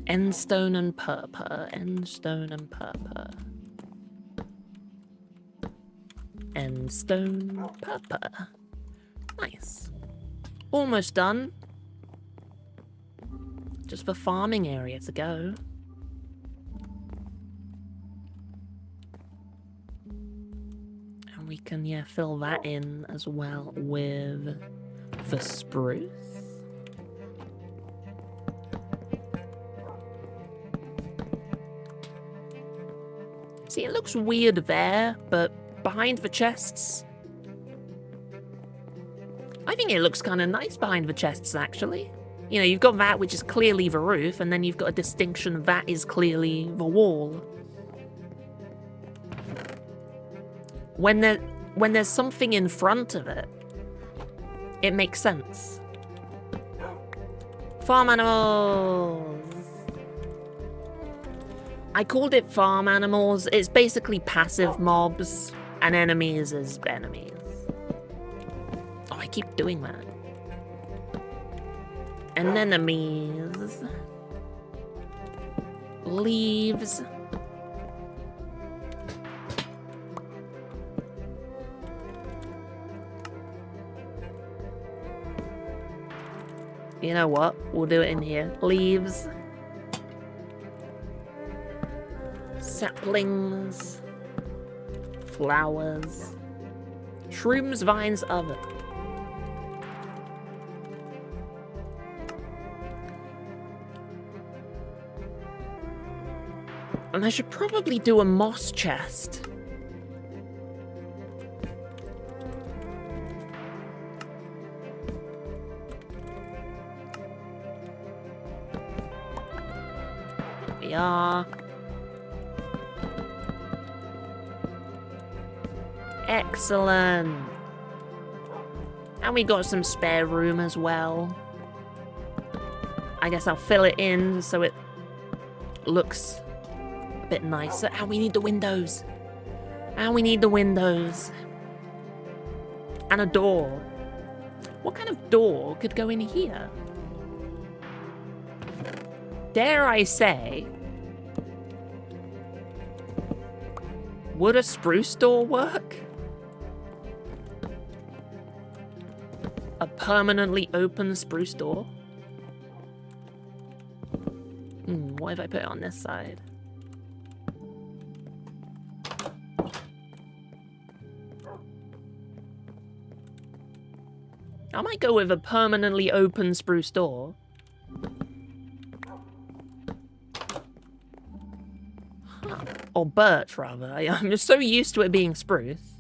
Endstone and purple. Endstone and purple. Endstone, purple. Nice. Almost done. Just the farming area to go. And we can, yeah, fill that in as well with the spruce. See, it looks weird there, but behind the chests, I think it looks kind of nice behind the chests, actually. You know, you've got that, which is clearly the roof, and then you've got a distinction that is clearly the wall. When there's something in front of it, it makes sense. Farm animals. I called it farm animals. It's basically passive mobs, and enemies is enemies. Oh, I keep doing that. And enemies. Leaves. You know what? We'll do it in here. Leaves. Saplings. Flowers. Shrooms, vines, oven. And I should probably do a moss chest. Here we are. Excellent. And we got some spare room as well. I guess I'll fill it in so it looks a bit nicer. And we need the windows. And we need the windows. And a door. What kind of door could go in here? Dare I say, would a spruce door work? A permanently open spruce door? What if I put it on this side? I might go with a permanently open spruce door. Huh. Or birch, rather. I'm just so used to it being spruce.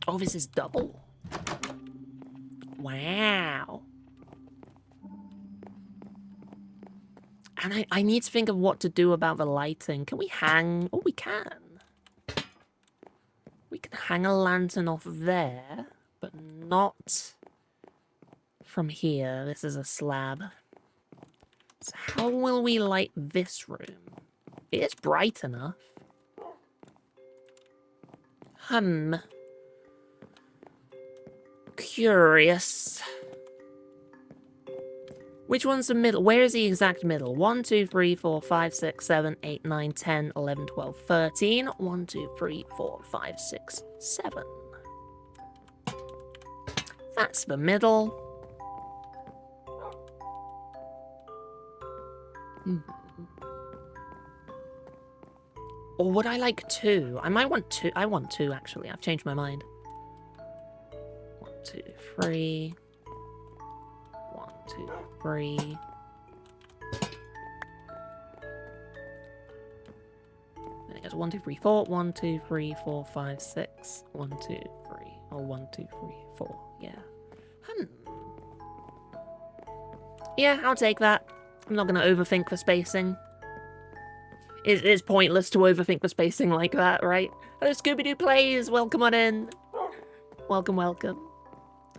Oh, this is double. Wow. And I need to think of what to do about the lighting. Can we hang? Oh, we can. We can hang a lantern off there, but not from here. This is a slab. So how will we light this room? It is bright enough. Curious. Which one's the middle? Where is the exact middle? 1, 2, 3, 4, 5, 6, 7, 8, 9, 10, 11, 12, 13. 1, 2, 3, 4, 5, 6, 7. That's the middle. Or would I like 2? I might want 2. I want 2, actually. I've changed my mind. 1, 2, 3. 1, 2, 3. Then it goes 1, 2, 3, 4. 1, 2, 3, 4, 5, 6. 1, 2, 3. Or 1, 2, 3, 4. Yeah. Yeah, I'll take that. I'm not going to overthink the spacing. It's pointless to overthink the spacing like that, right? Hello, Scooby-Doo Plays! Welcome on in. Welcome, welcome.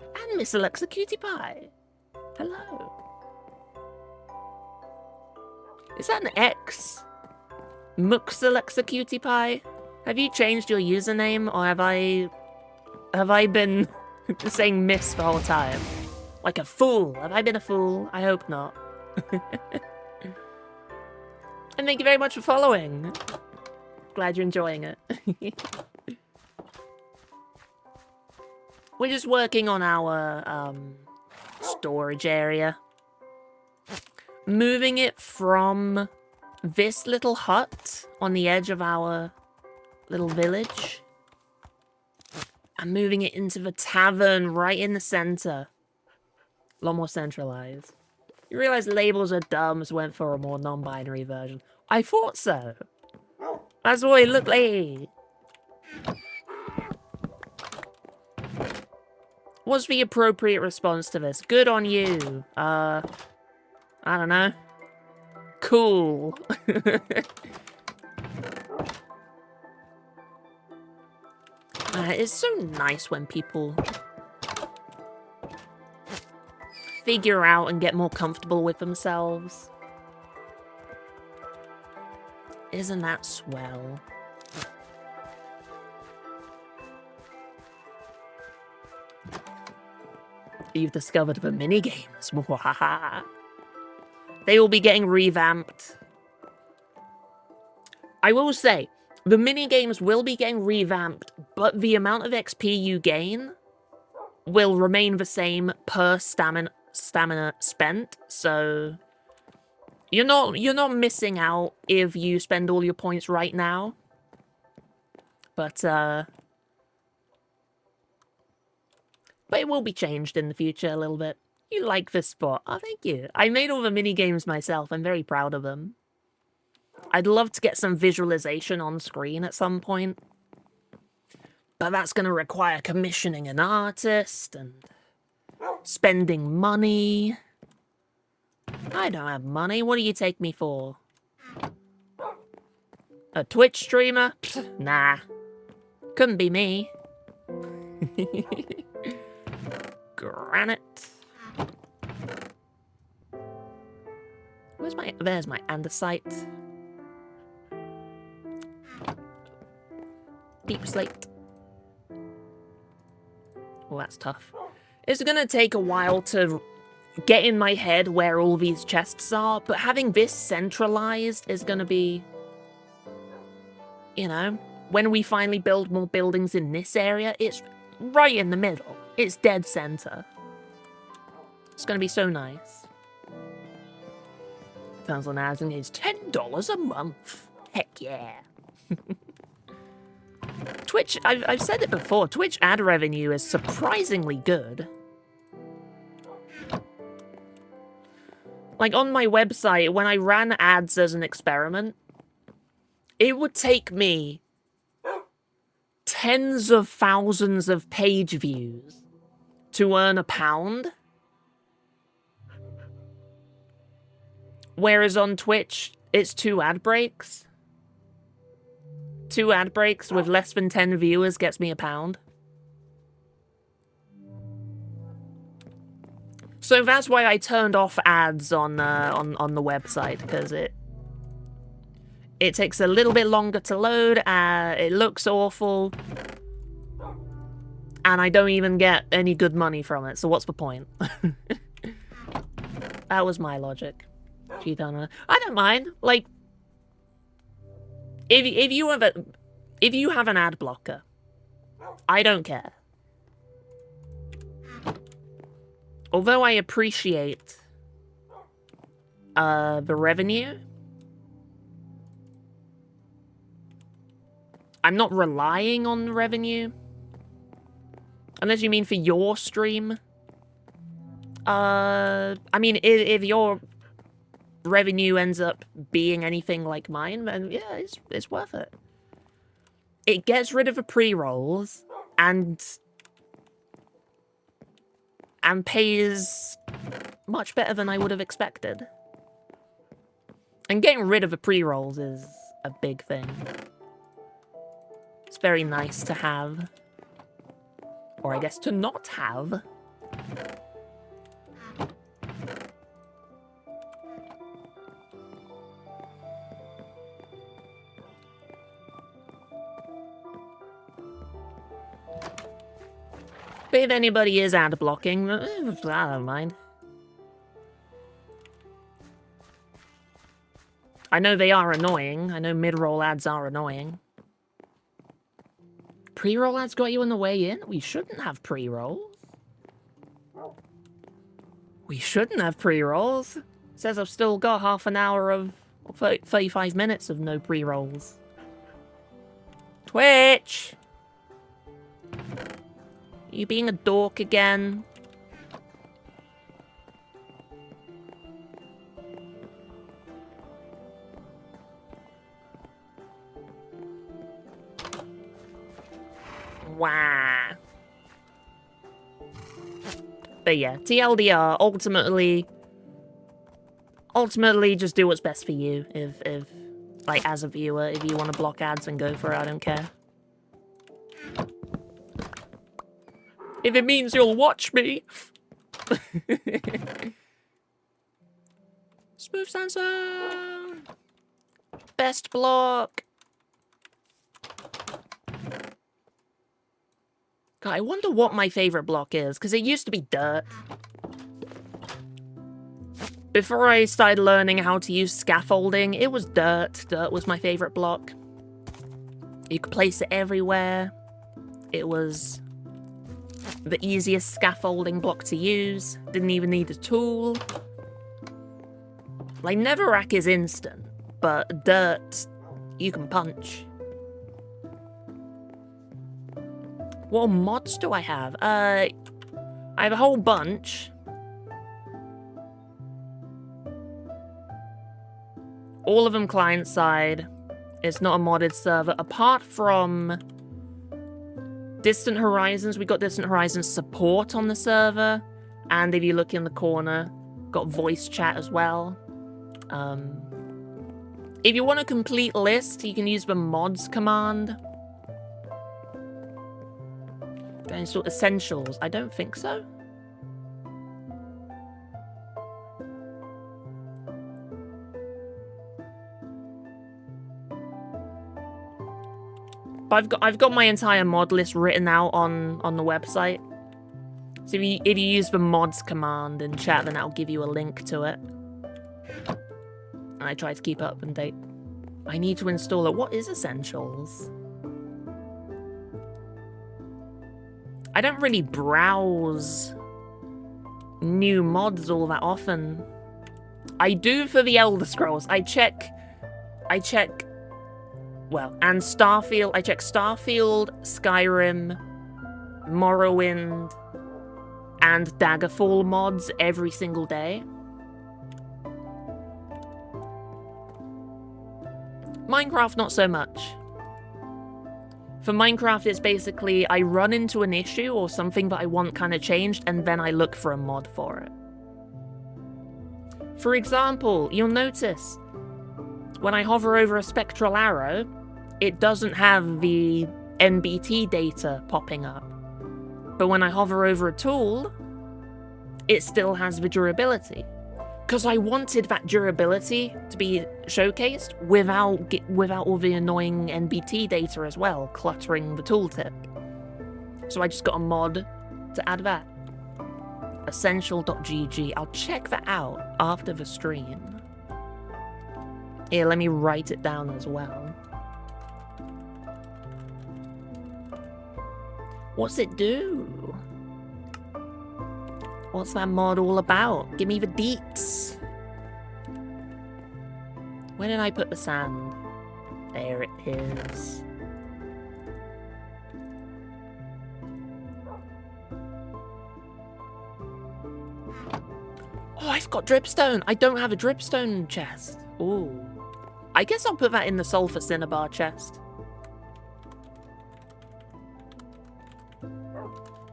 And Miss Alexa Cutie Pie. Hello. Is that an X? Mux Alexa Cutie Pie? Have you changed your username, or have I been saying Miss the whole time? Like a fool. Have I been a fool? I hope not. And thank you very much for following. Glad you're enjoying it. We're just working on our storage area. Moving it from this little hut on the edge of our little village. And moving it into the tavern right in the center. A lot more centralized. You realize labels are dumb, so went for a more non-binary version. I thought so. That's what it looked like. What's the appropriate response to this? Good on you. I don't know. Cool. It's so nice when people figure out and get more comfortable with themselves. Isn't that swell? You've discovered the minigames. They will be getting revamped. I will say, the minigames will be getting revamped, but the amount of XP you gain will remain the same per stamina spent, so You're not missing out if you spend all your points right now. But it will be changed in the future a little bit. You like this spot. Oh, thank you. I made all the mini-games myself. I'm very proud of them. I'd love to get some visualization on screen at some point. But that's going to require commissioning an artist and spending money. I don't have money. What do you take me for? A Twitch streamer? Pfft, nah. Couldn't be me. Granite. Where's my... There's my andesite. Deep slate. Well, that's tough. It's gonna take a while to get in my head where all these chests are, but having this centralized is gonna be... You know, when we finally build more buildings in this area, it's right in the middle. It's dead center. It's gonna be so nice. Sounds like housing is $10 a month. Heck yeah. Twitch, I've said it before, Twitch ad revenue is surprisingly good. Like, on my website, when I ran ads as an experiment, it would take me tens of thousands of page views to earn £1. Whereas on Twitch, it's 2 ad breaks. 2 ad breaks with less than 10 viewers gets me £1. So that's why I turned off ads on the website, because it takes a little bit longer to load, it looks awful, and I don't even get any good money from it, so what's the point? That was my logic. I don't mind. Like, if you have an ad blocker, I don't care. Although I appreciate the revenue, I'm not relying on the revenue. Unless you mean for your stream. I mean, if your revenue ends up being anything like mine, then yeah, it's worth it. It gets rid of the pre-rolls and pays much better than I would have expected. And getting rid of the pre-rolls is a big thing. It's very nice to have. Or I guess to not have. But if anybody is ad blocking, I don't mind. I know they are annoying. I know mid-roll ads are annoying. Pre-roll ads got you on the way in? We shouldn't have pre-rolls. We shouldn't have pre-rolls. It says I've still got half an hour of... 35 minutes of no pre-rolls. Twitch! You being a dork again? Wow. But yeah, TLDR, ultimately just do what's best for you. If like, as a viewer, if you want to block ads, then go for it, I don't care. If it means you'll watch me. Smooth sandstone. Best block. God, I wonder what my favorite block is, because it used to be dirt. Before I started learning how to use scaffolding, it was dirt. Dirt was my favorite block. You could place it everywhere. It was the easiest scaffolding block to use. Didn't even need a tool. Like, Netherrack is instant, but dirt, you can punch. What mods do I have? I have a whole bunch. All of them client-side. It's not a modded server. Apart from Distant Horizons, we got Distant Horizons support on the server. And if you look in the corner, got voice chat as well. If you want a complete list, you can use the mods command. Do I install essentials? I don't think so. But I've got my entire mod list written out on the website. So if you use the mods command in chat, then that'll give you a link to it. And I try to keep up and date. I need to install it. What is essentials? I don't really browse new mods all that often. I do for the Elder Scrolls. I check, well, and Starfield. I check Starfield, Skyrim, Morrowind, and Daggerfall mods every single day. Minecraft, not so much. For Minecraft, it's basically I run into an issue or something that I want kind of changed, and then I look for a mod for it. For example, you'll notice when I hover over a spectral arrow, it doesn't have the NBT data popping up. But when I hover over a tool, it still has the durability. Because I wanted that durability to be showcased without all the annoying NBT data as well, cluttering the tooltip. So I just got a mod to add that. Essential.gg. I'll check that out after the stream. Here, let me write it down as well. What's it do? What's that mod all about? Give me the deets. Where did I put the sand? There it is. Oh, I've got dripstone. I don't have a dripstone chest. Ooh. I guess I'll put that in the sulfur cinnabar chest.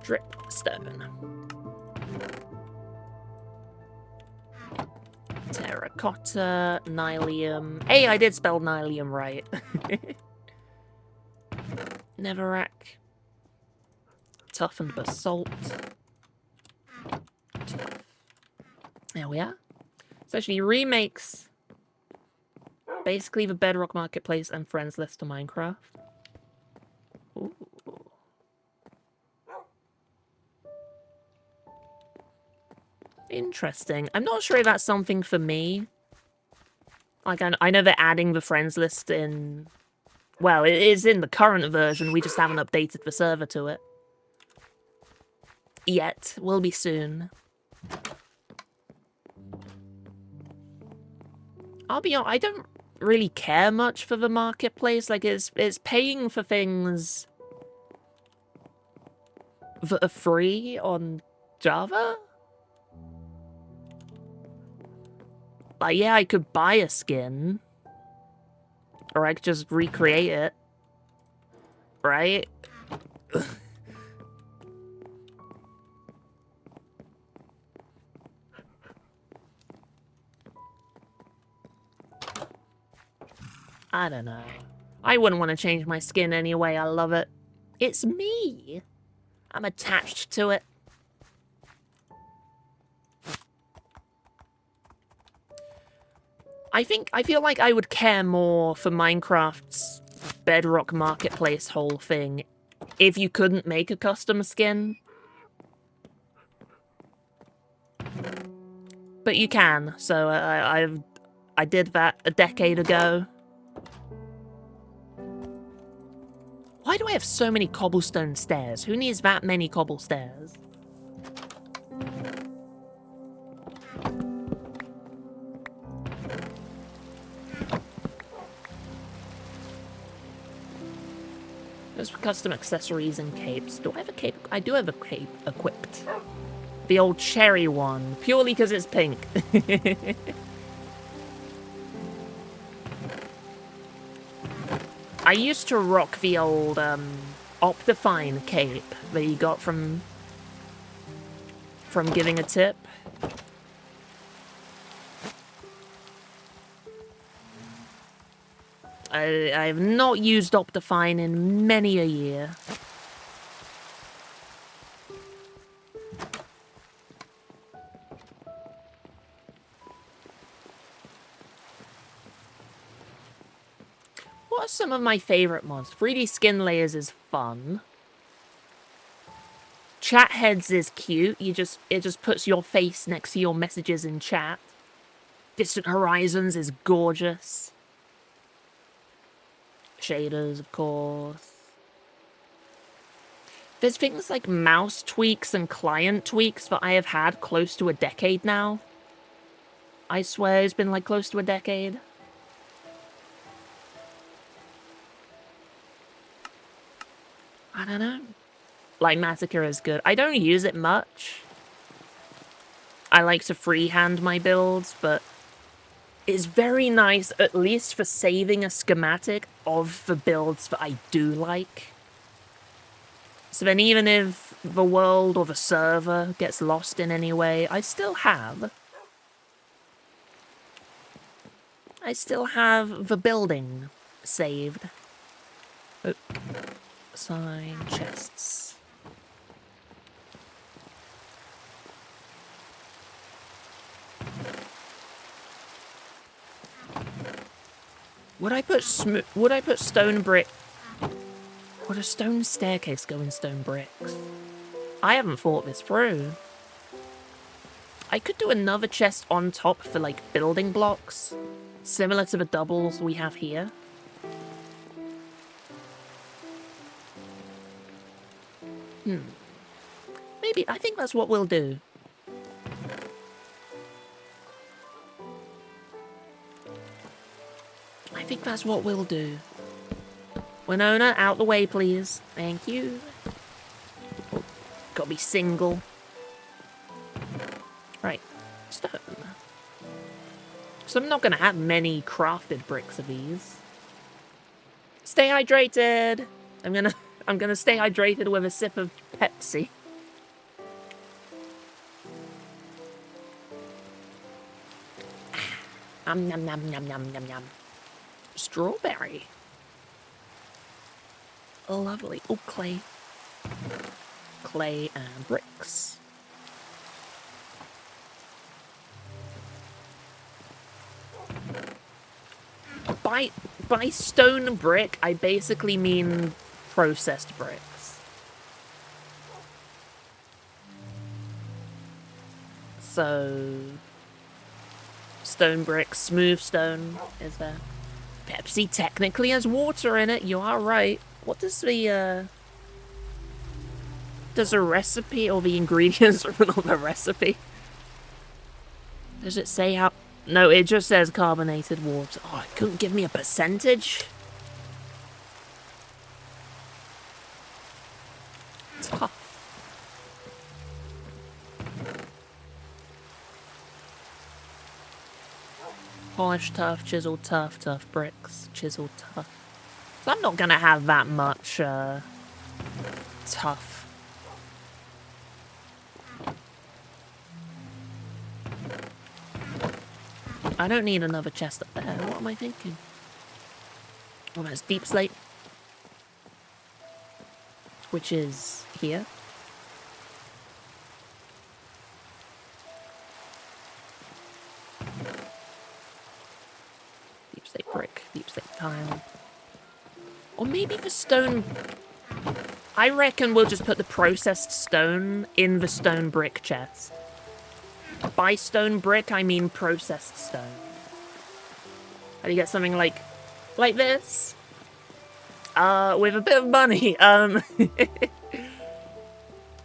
Dripstone. Terracotta, nylium. Hey, I did spell nylium right. Netherrack. Toughened basalt. There we are. So actually remakes basically the Bedrock Marketplace and friends list to Minecraft. Ooh. Interesting. I'm not sure if that's something for me. Like, I know they're adding the friends list in... Well, it is in the current version. We just haven't updated the server to it. Yet. Will be soon. I'll be honest, I don't really care much for the marketplace. Like, it's paying for things that are free on Java. Like, yeah, I could buy a skin. Or I could just recreate it. Right? I don't know. I wouldn't want to change my skin anyway. I love it. It's me. I'm attached to it. I feel like I would care more for Minecraft's Bedrock Marketplace whole thing if you couldn't make a custom skin. But you can, so I did that a decade ago. Why do I have so many cobblestone stairs? Who needs that many cobble stairs? Just custom accessories and capes. Do I have a cape? I do have a cape equipped. The old cherry one, purely because it's pink. I used to rock the old Optifine cape that you got from giving a tip. I have not used Optifine in many a year. What are some of my favorite mods? 3D skin layers is fun. Chat heads is cute. It just puts your face next to your messages in chat. Distant Horizons is gorgeous. Shaders, of course. There's things like mouse tweaks and client tweaks that I have had close to a decade now. I swear it's been like close to a decade. I don't know. Like, Massacre is good. I don't use it much. I like to freehand my builds, but it's very nice, at least for saving a schematic of the builds that I do like. So then even if the world or the server gets lost in any way, I still have the building saved. Oh. Sign chests. Would I put stone brick? Would a stone staircase go in stone bricks? I haven't thought this through. I could do another chest on top for like building blocks, similar to the doubles we have here. Maybe, I think that's what we'll do. I think that's what we'll do. Winona, out the way, please. Thank you. Oh, gotta be single. Right, stone. So I'm not gonna have many crafted bricks of these. Stay hydrated! I'm gonna stay hydrated with a sip of Pepsi. Nom nom nom nom nom nom nom. Strawberry. Lovely. Oh, clay. Clay and bricks. By stone brick, I basically mean processed bricks. So, stone brick, smooth stone is there. Pepsi technically has water in it, you are right. What does the, does a recipe or the ingredients or not the recipe? Does it say how? No, it just says carbonated water. Oh, it couldn't give me a percentage? Tough. Polished tough, chiseled tough, tough bricks, chiseled tough. So I'm not gonna have that much, tough. I don't need another chest up there. What am I thinking? Oh, that's deep slate. Which is here. Deep slate brick, deep slate tile. Or maybe the stone... I reckon we'll just put the processed stone in the stone brick chest. By stone brick, I mean processed stone. How do you get something like this? With a bit of money.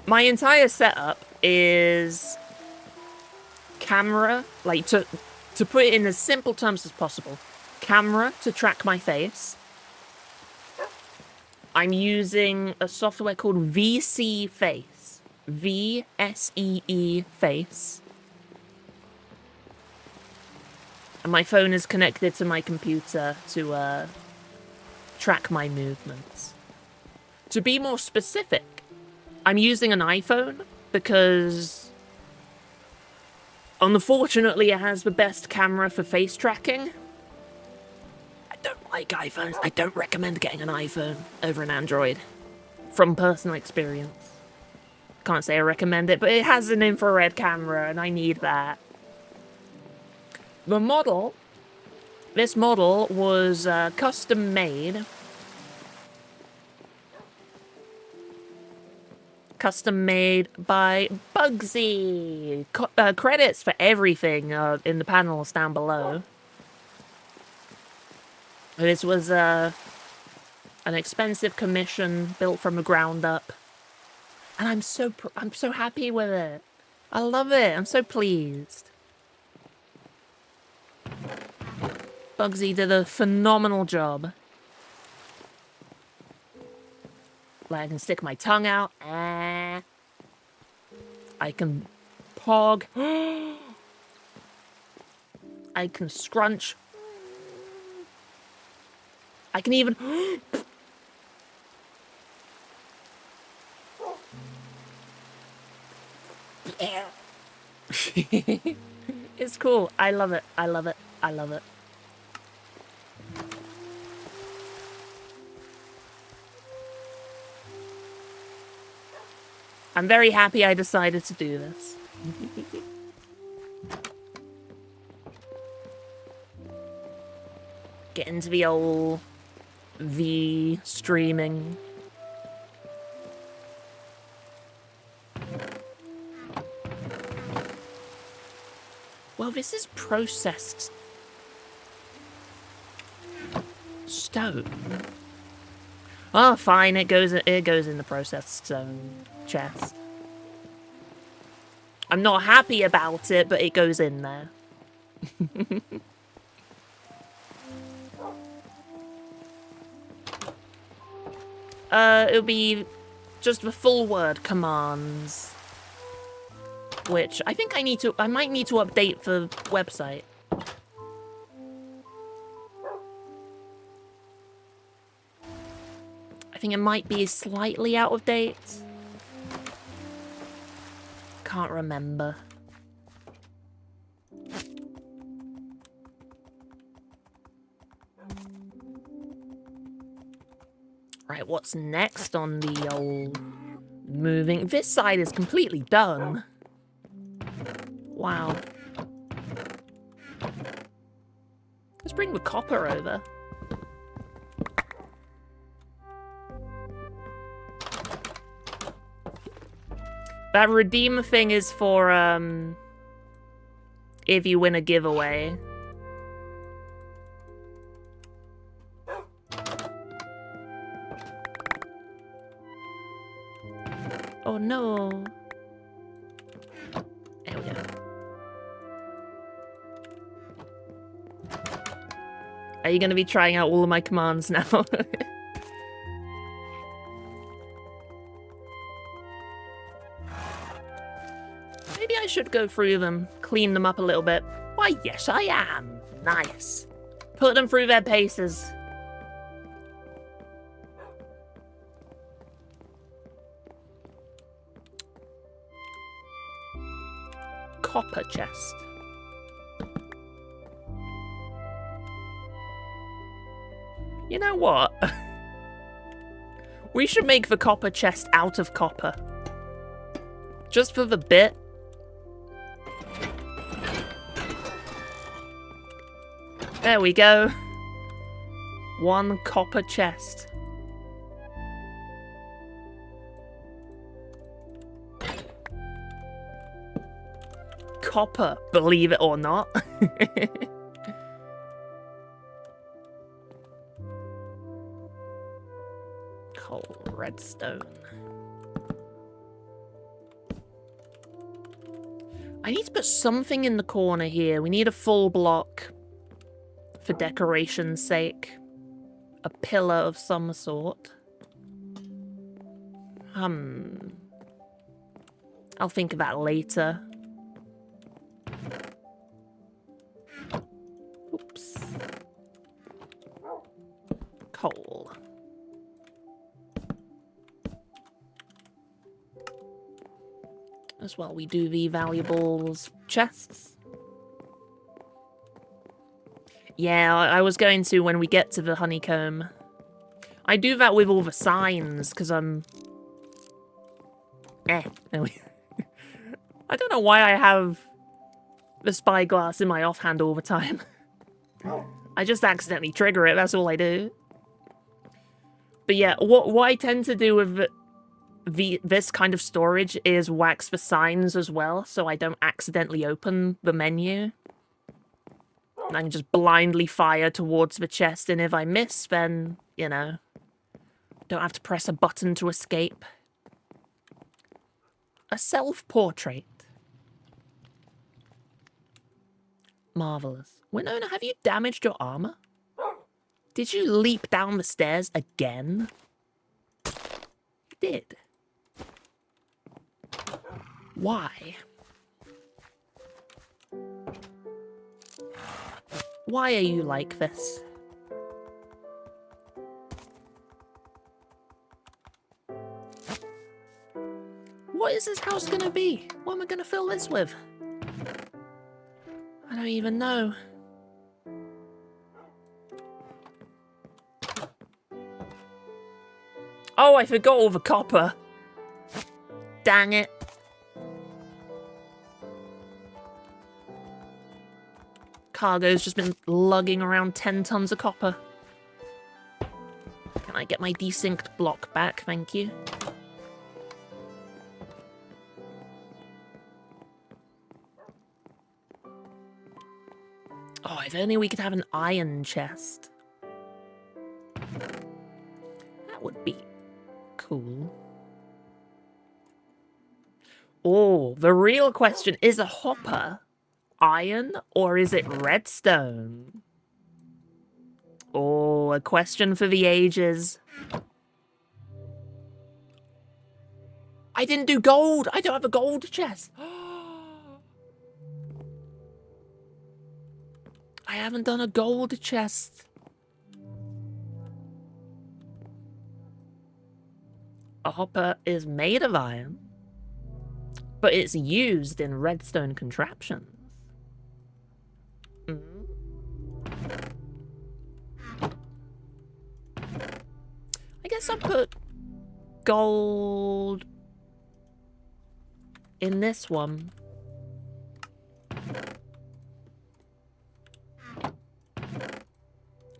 My entire setup is camera, like to put it in as simple terms as possible. Camera to track my face. I'm using a software called VC Face. VSEE Face. And my phone is connected to my computer to track my movements. To be more specific, I'm using an iPhone because unfortunately it has the best camera for face tracking. I don't like iPhones. I don't recommend getting an iPhone over an Android. From personal experience. Can't say I recommend it, but it has an infrared camera and I need that. The model, this model was custom made. Custom made by Bugsy. Credits for everything in the panels down below. This was an expensive commission built from the ground up, and I'm so happy with it. I love it. I'm so pleased. Bugsy did a phenomenal job. Like, I can stick my tongue out. I can pog. I can scrunch. I can even... It's cool. I love it. I love it. I love it. I'm very happy I decided to do this. Get into the old V streaming. Well, this is processed stone. Oh, fine. It goes in the processed stone chest. I'm not happy about it, but it goes in there. It'll be just the full word commands, which I think I might need to update the website. I think it might be slightly out of date. Can't remember. Right, what's next on the old moving? This side is completely done. Wow. Let's bring the copper over. That redeem thing is for, if you win a giveaway. Oh no. There we go. Are you going to be trying out all of my commands now? Maybe I should go through them, clean them up a little bit. Why, yes, I am. Nice. Put them through their paces. Copper chest. You know what? We should make the copper chest out of copper. Just for the bit. There we go. One copper chest. Copper, believe it or not. Coal, redstone. I need to put something in the corner here. We need a full block for decoration's sake. A pillar of some sort. I'll think of that later. Oops. Coal. As well, we do the valuables chests. Yeah, I was going to when we get to the honeycomb. I do that with all the signs, because I'm... I don't know why I have the spyglass in my offhand all the time. I just accidentally trigger it, that's all I do. But yeah, what I tend to do with this kind of storage is wax the signs as well, so I don't accidentally open the menu. And I can just blindly fire towards the chest, and if I miss, then, you know, don't have to press a button to escape. A self-portrait. Marvelous. Winona, have you damaged your armor? Did you leap down the stairs again? You did. Why? Why are you like this? What is this house gonna be? What am I gonna fill this with? I don't even know. Oh, I forgot all the copper. Dang it. Cargo's just been lugging around 10 tons of copper. Can I get my desynced block back? Thank you. Oh, if only we could have an iron chest. That would be cool. Oh, the real question is a hopper iron or is it redstone? Oh, a question for the ages. I didn't do gold. I don't have a gold chest. I haven't done a gold chest. A hopper is made of iron, but it's used in redstone contraptions. I guess I'll put gold in this one.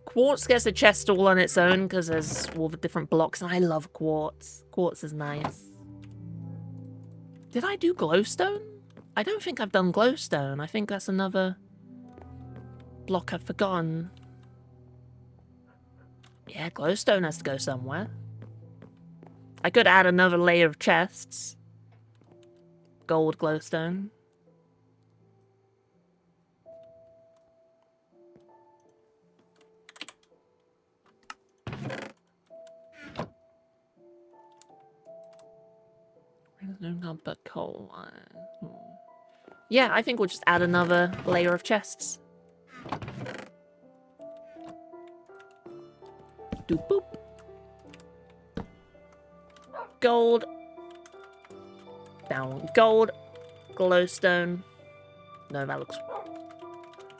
Quartz gets a chest all on its own because there's all the different blocks, and I love quartz. Quartz is nice. Did I do glowstone? I don't think I've done glowstone. I think that's another block I've forgotten. Yeah, glowstone has to go somewhere. I could add another layer of chests. Gold glowstone. But coal. Yeah, I think we'll just add another layer of chests. Doop boop. Gold. Down. Gold. Glowstone. No, that looks...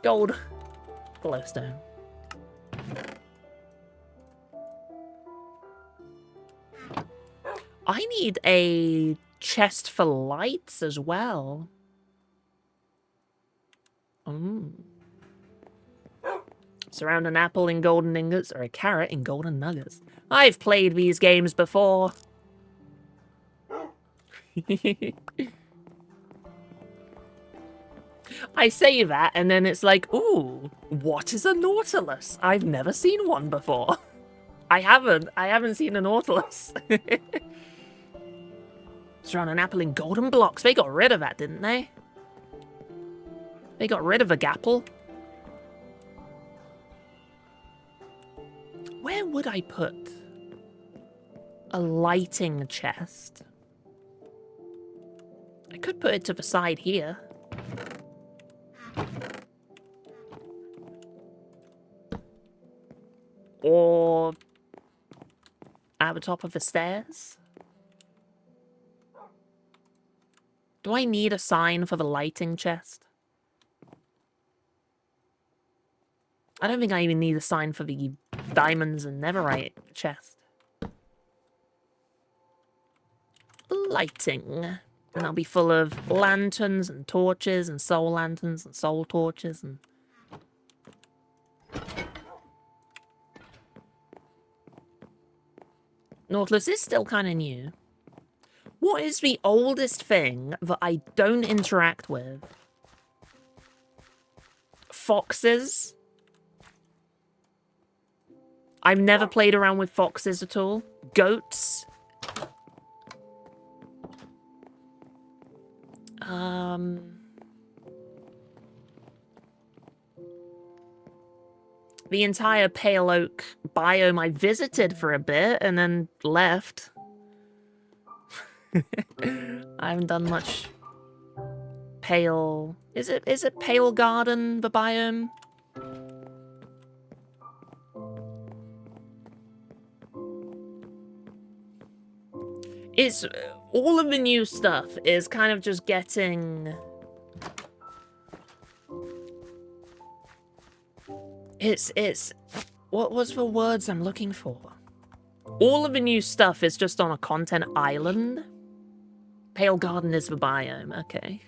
Gold. Glowstone. I need a chest for lights as well. Surround an apple in golden ingots or a carrot in golden nuggets. I've played these games before. I say that and then it's like, ooh, what is a nautilus? I've never seen one before. I haven't seen a nautilus. Surround an apple in golden blocks. They got rid of that, didn't they? They got rid of a gapple. Where would I put a lighting chest. I could put it to the side here. Or at the top of the stairs. Do I need a sign for the lighting chest? I don't think I even need a sign for the diamonds and netherite chest. Lighting. And I'll be full of lanterns and torches and soul lanterns and soul torches and... Nautilus is still kind of new. What is the oldest thing that I don't interact with? Foxes? I've never played around with foxes at all. Goats? The entire Pale Oak biome I visited for a bit and then left. I haven't done much Pale... Is it Pale Garden, the biome? It's... all of the new stuff is kind of just getting... It's... What was the words I'm looking for? All of the new stuff is just on a content island. Pale Garden is the biome, okay.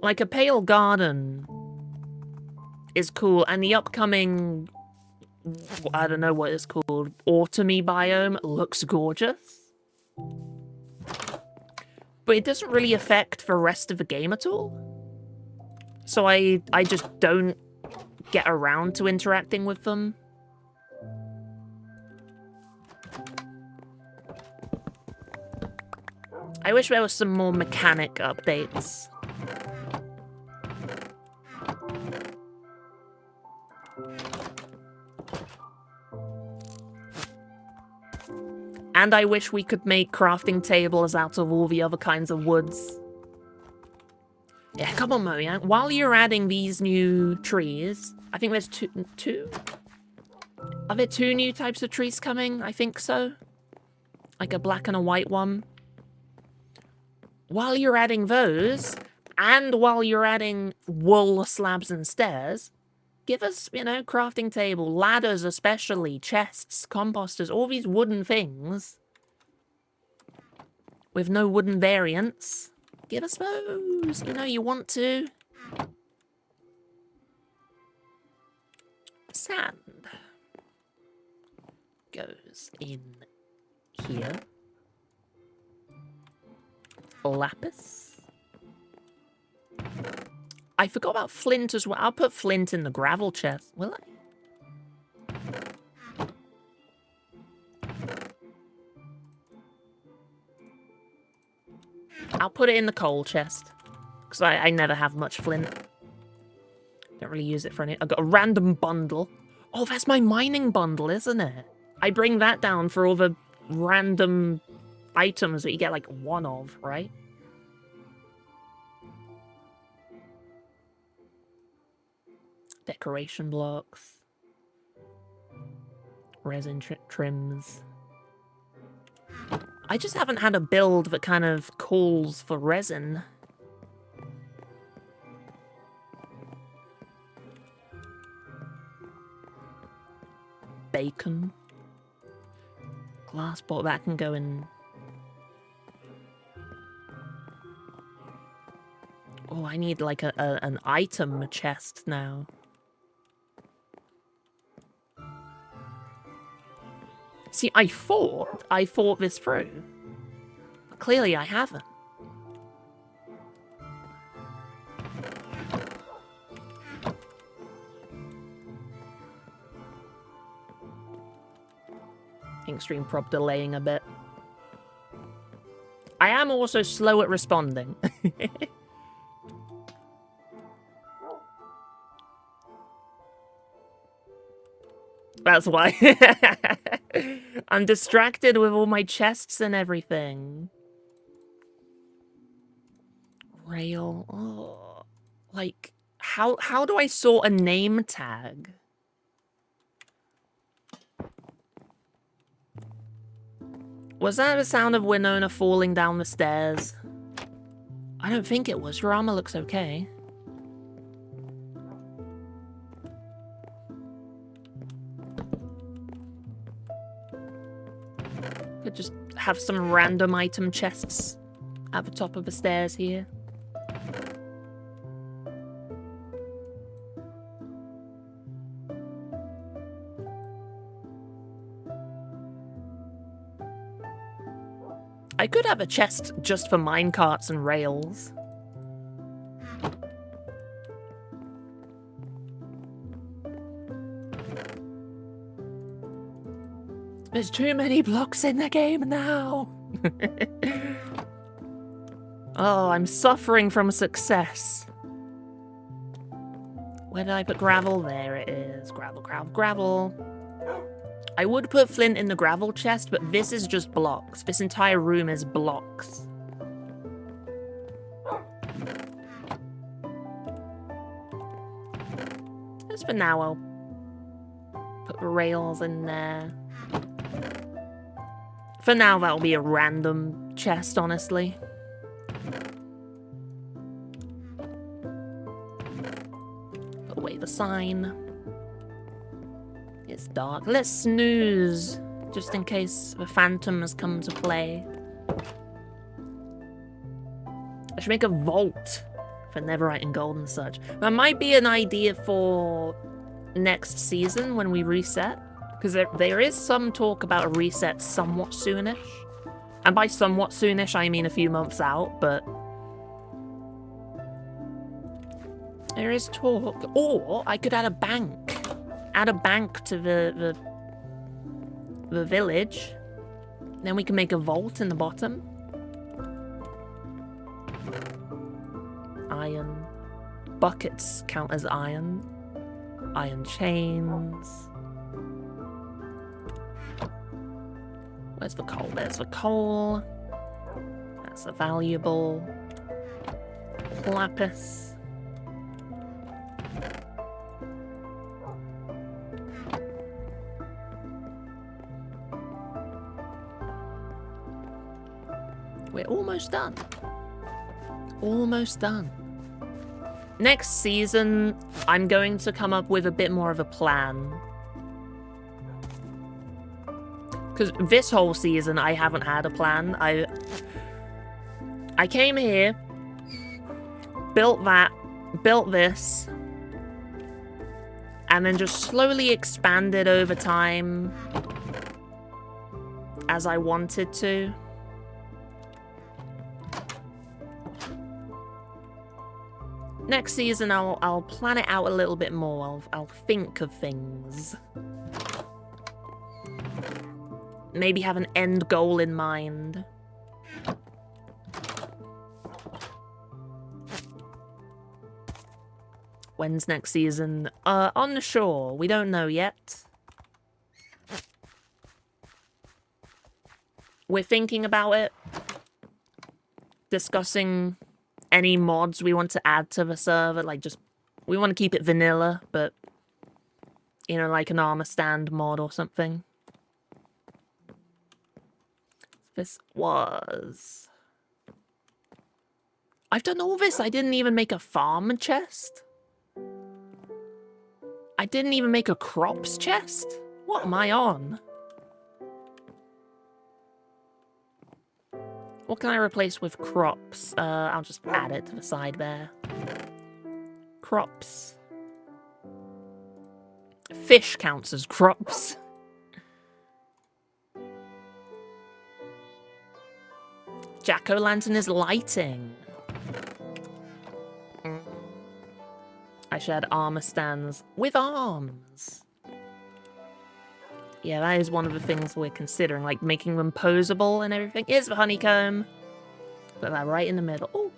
Like, a Pale Garden is cool, and the upcoming... I don't know what it's called. Autumny biome looks gorgeous. But it doesn't really affect the rest of the game at all. So I just don't get around to interacting with them. I wish there was some more mechanic updates. And I wish we could make crafting tables out of all the other kinds of woods. Yeah, come on, Moyan. While you're adding these new trees, I think there's two? Are there two new types of trees coming? I think so. Like a black and a white one. While you're adding those, and while you're adding wool slabs and stairs, give us, you know, crafting table, ladders especially, chests, composters, all these wooden things. With no wooden variants. Give us those, you know, you want to. Sand goes in here. Lapis. I forgot about flint as well. I'll put flint in the gravel chest, will I? I'll put it in the coal chest. Because I never have much flint. Don't really use it for any... I've got a random bundle. Oh, that's my mining bundle, isn't it? I bring that down for all the random items that you get, like, one of, right? Decoration blocks. Resin trims. I just haven't had a build that kind of calls for resin. Bacon. Glass bottle, that can go in... Oh, I need like an item chest now. See, I thought this through. But clearly I haven't. Stream prop delaying a bit. I am also slow at responding. That's why. I'm distracted with all my chests and everything. Rail. Oh, like, how do I sort a name tag? Was that the sound of Winona falling down the stairs? I don't think it was. Your armor looks okay. Could just have some random item chests at the top of the stairs here. I could have a chest just for minecarts and rails. There's too many blocks in the game now. Oh, I'm suffering from success. Where did I put gravel? There it is. Gravel, gravel, gravel. I would put flint in the gravel chest, but this is just blocks. This entire room is blocks. Just for now, I'll put rails in there. For now, that'll be a random chest, honestly. Put away the sign. It's dark. Let's snooze, just in case the phantom has come to play. I should make a vault for Neverite and Gold and such. That might be an idea for next season when we reset. Because there is some talk about a reset somewhat soonish. And by somewhat soonish, I mean a few months out, but... there is talk. Or I could add a bank. Add a bank to the village. Then we can make a vault in the bottom. Iron. Buckets count as iron. Iron chains. Where's the coal? There's the coal. That's a valuable. Lapis. We're almost done. Almost done. Next season, I'm going to come up with a bit more of a plan. Because this whole season, I haven't had a plan. I came here, built that, built this, and then just slowly expanded over time as I wanted to. Next season, I'll plan it out a little bit more. I'll think of things. Maybe have an end goal in mind. When's next season? Unsure. We don't know yet. We're thinking about it. Discussing any mods we want to add to the server. Like, just... we want to keep it vanilla, but... you know, like an armor stand mod or something. This was... I've done all this. I didn't even make a farm chest. I didn't even make a crops chest. What am I on? What can I replace with crops? I'll just add it to the side there. Crops. Fish counts as crops. Jack-o'-lantern is lighting. I should add armor stands with arms. Yeah, that is one of the things we're considering, like making them posable and everything. Here's the honeycomb. Put that right in the middle. Oh,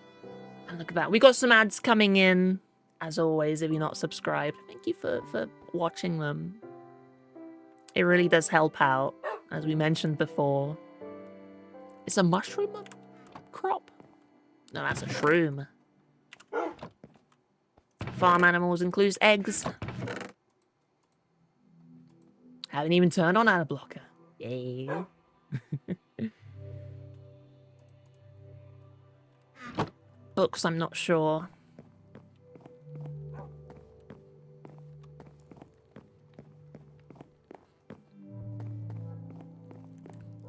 and look at that. We got some ads coming in, as always, if you're not subscribed. Thank you for watching them. It really does help out, as we mentioned before. It's a mushroom crop? No, that's a shroom. Farm animals includes eggs. Haven't even turned on ad blocker. Yay. Books, I'm not sure.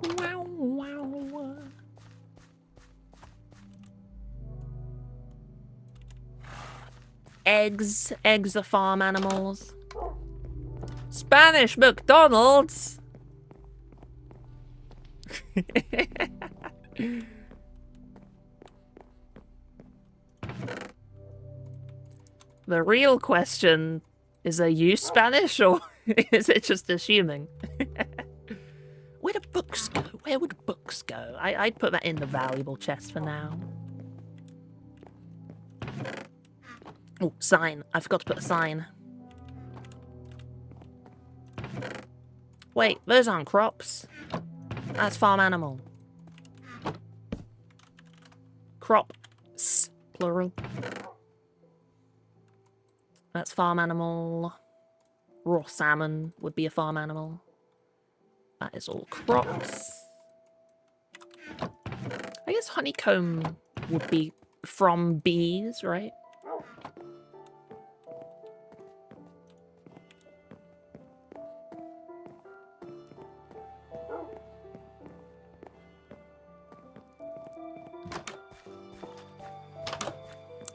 Wow, wow. Eggs. Eggs are farm animals. Spanish McDonald's! The real question is, are you Spanish or is it just assuming? Where do books go? Where would books go? I'd put that in the valuable chest for now. Oh, sign. I forgot to put a sign. Wait, those aren't crops. That's farm animal. Crops, plural. That's farm animal. Raw salmon would be a farm animal. That is all crops. I guess honeycomb would be from bees, right?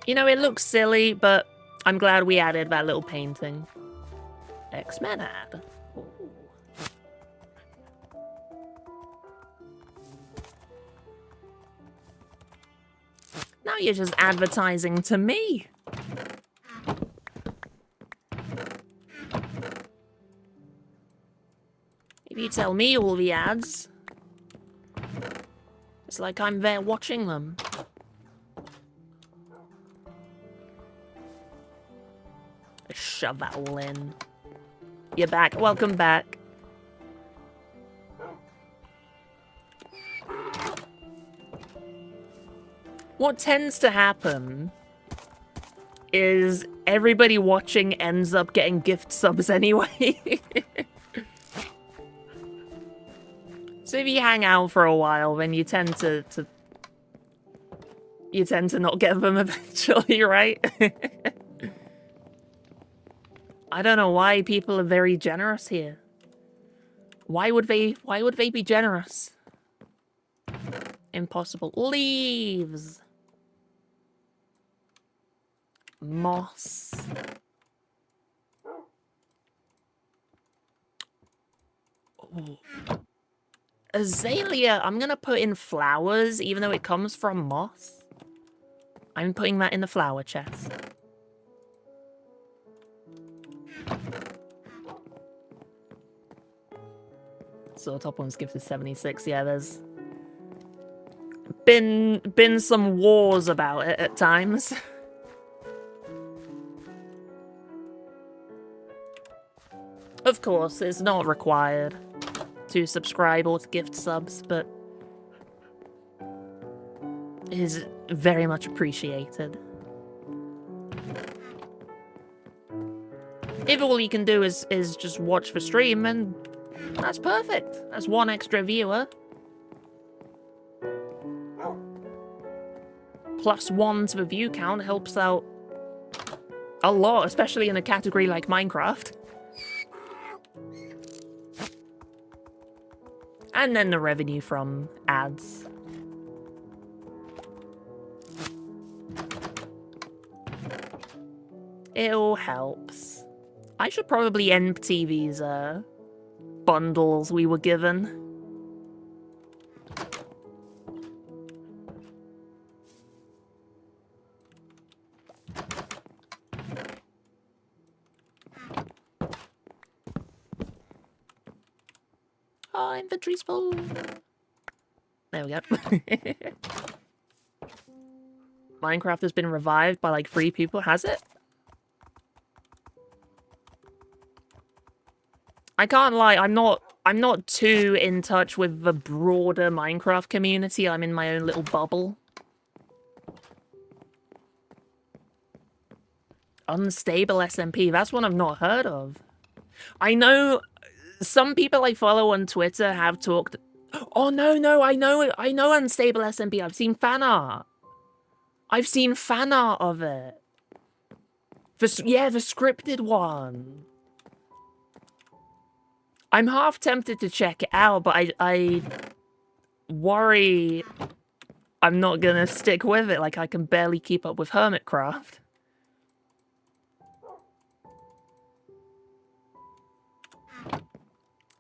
You know, it looks silly, but I'm glad we added that little painting. X-Men ad. Ooh. Now you're just advertising to me. If you tell me all the ads, it's like I'm there watching them. Shove that all in. You're back. Welcome back. What tends to happen is everybody watching ends up getting gift subs anyway. So if you hang out for a while, then you tend to not get them eventually, right? I don't know why people are very generous here. Why would they be generous? Impossible. Leaves. Moss. Ooh. Azalea, I'm gonna put in flowers, even though it comes from moss. I'm putting that in the flower chest. So top one's gifted 76. Yeah, there's been some wars about it at times. Of course, it's not required to subscribe or to gift subs, but it is very much appreciated. If all you can do is just watch the stream, then that's perfect. That's one extra viewer. +1 to the view count helps out a lot, especially in a category like Minecraft. And then the revenue from ads. It all helps. I should probably empty these bundles we were given. Oh, inventory's full. There we go. Minecraft has been revived by like 3 people, has it? I can't lie, I'm not too in touch with the broader Minecraft community. I'm in my own little bubble. Unstable SMP, that's one I've not heard of. I know some people I follow on Twitter have talked... Oh, no, I know Unstable SMP. I've seen fan art. I've seen fan art of it. Yeah, the scripted one. I'm half tempted to check it out, but I worry I'm not gonna stick with it. Like, I can barely keep up with Hermitcraft.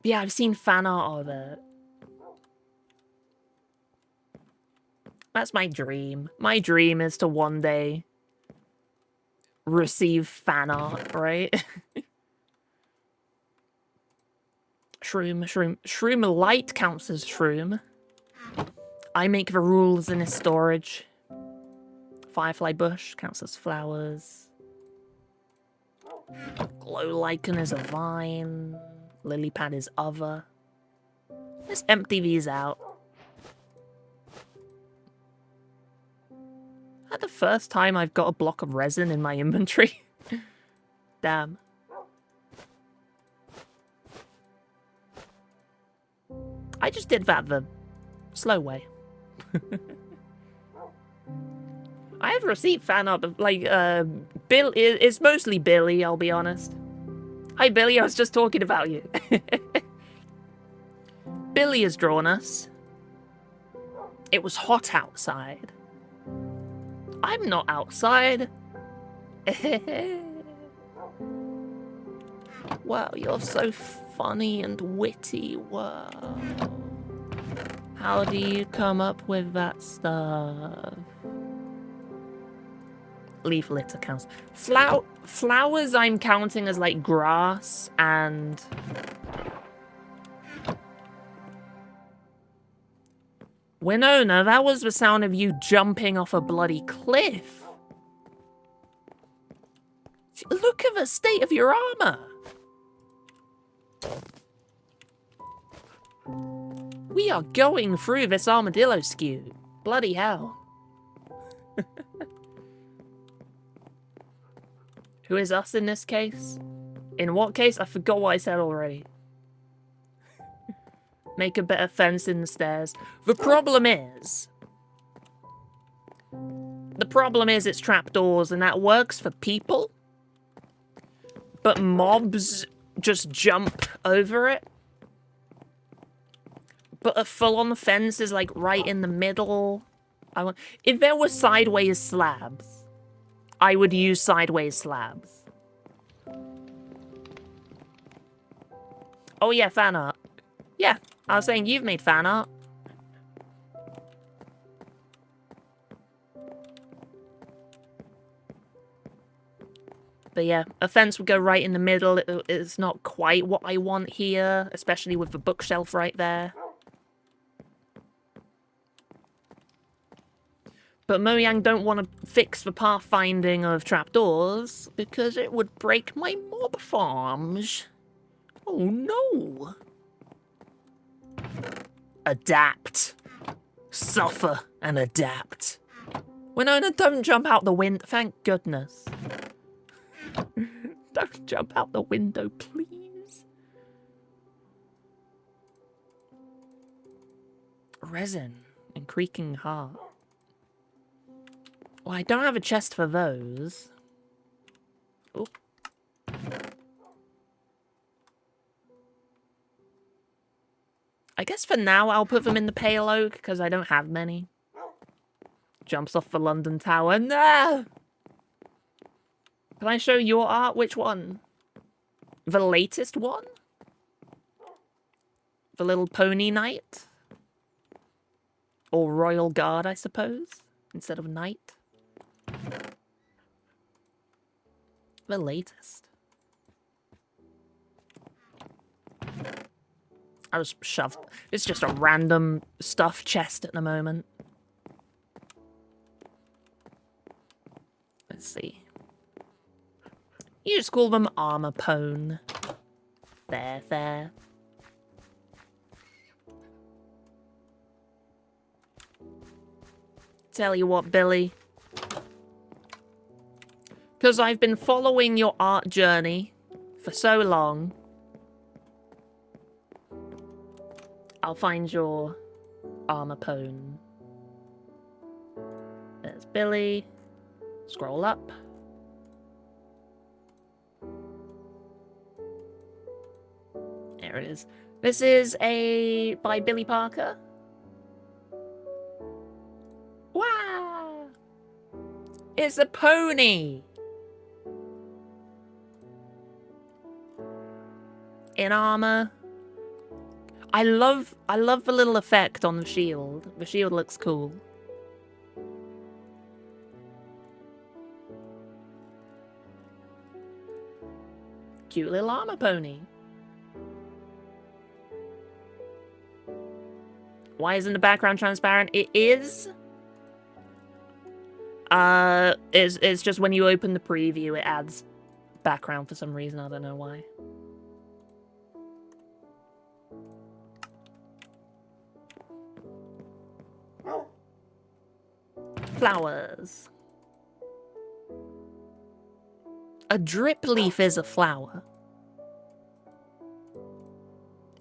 Yeah, I've seen fan art of it. That's my dream. My dream is to one day receive fan art, right? Shroom light counts as shroom. I make the rules in his storage. Firefly bush counts as flowers. Glow lichen is a vine. Lily pad is other. Let's empty these out. Is that the first time I've got a block of resin in my inventory? Damn. I just did that the slow way. I have received fan art of, like, Bill. It's mostly Billy, I'll be honest. Hi, Billy, I was just talking about you. Billy has drawn us. It was hot outside. I'm not outside. Wow, you're so funny and witty. Wow. How do you come up with that stuff? Leaf litter counts. Flowers I'm counting as, like, grass and... Winona, that was the sound of you jumping off a bloody cliff. Look at the state of your armor. We are going through this armadillo skew. Bloody hell. Who is us in this case? In what case? I forgot what I said already. Make a better fence in the stairs. The problem is it's trapdoors, and that works for people. But mobs just jump over it. But a full-on fence is, like, right in the middle. If there were sideways slabs, I would use sideways slabs. Oh yeah, fan art. Yeah, I was saying you've made fan art. But yeah, a fence would go right in the middle. It's not quite what I want here, especially with the bookshelf right there. But Mojang don't want to fix the pathfinding of trapdoors because it would break my mob farms. Oh no. Adapt. Suffer and adapt. Winona, don't jump out the window. Thank goodness. Don't jump out the window, please. Resin and creaking heart. Well, I don't have a chest for those. Oh. I guess for now I'll put them in the pale oak because I don't have many. Jumps off the London Tower. No! Can I show your art? Which one? The latest one? The little pony knight? Or royal guard, I suppose, instead of knight. The latest. I was shoved. It's just a random stuffed chest at the moment. Let's see. You just call them armor pone. Fair, fair. Tell you what, Billy. Because I've been following your art journey for so long, I'll find your armor pone. There's Billy. Scroll up. There it is. This is by Billy Parker. Wow! It's a pony! In armor. I love the little effect on the shield. The shield looks cool. Cute little armor pony. Why isn't the background transparent? It is. It's just when you open the preview, it adds background for some reason. I don't know why. Flowers. A drip leaf is a flower.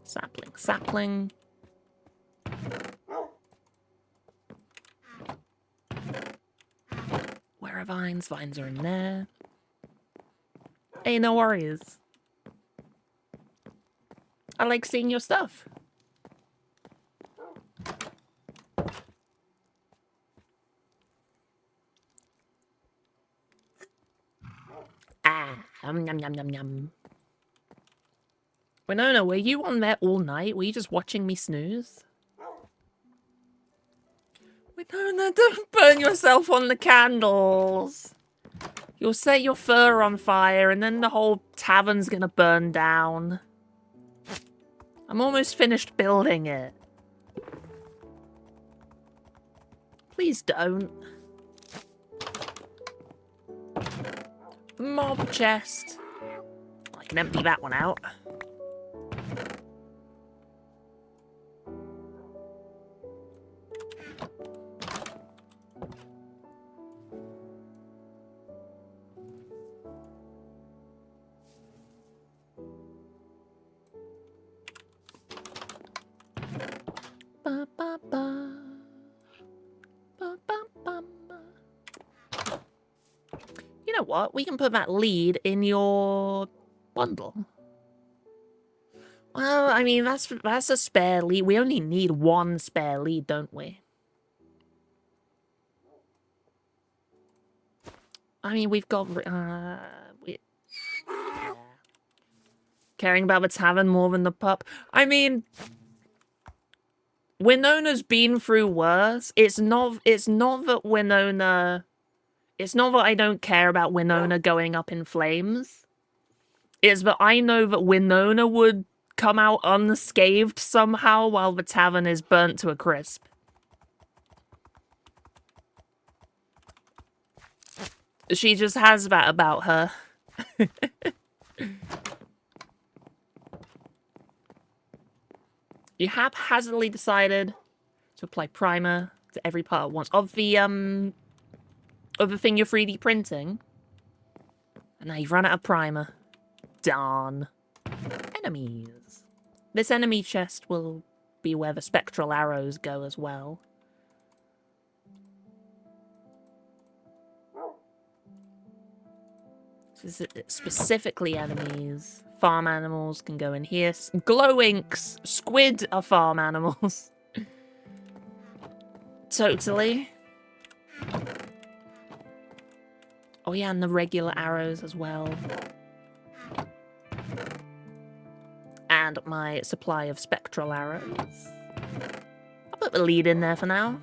Sapling, sapling. Where are vines? Vines are in there. Hey, no worries. I like seeing your stuff. Yum, yum, yum, yum, yum. Winona, were you on there all night? Were you just watching me snooze? Winona, don't burn yourself on the candles. You'll set your fur on fire and then the whole tavern's gonna burn down. I'm almost finished building it. Please don't. Mob chest. I can empty that one out. Ba, ba, ba. Ba, ba, ba, ba. You know what? We can put that lead in your bundle. Well, I mean, that's a spare lead. We only need one spare lead, don't we? I mean, we've got... Caring about the tavern more than the pup. I mean... Winona's been through worse. It's not that Winona... It's not that I don't care about Winona going up in flames. It's that I know that Winona would come out unscathed somehow while the tavern is burnt to a crisp. She just has that about her. You haphazardly decided to apply primer to every part at once of the thing you're 3D printing. And now you've run out of primer. Darn. Enemies. This enemy chest will be where the spectral arrows go as well. This is specifically enemies. Farm animals can go in here. Glowinks! Squid are farm animals. Totally. Oh yeah, and the regular arrows as well. And my supply of spectral arrows. I'll put the lead in there for now.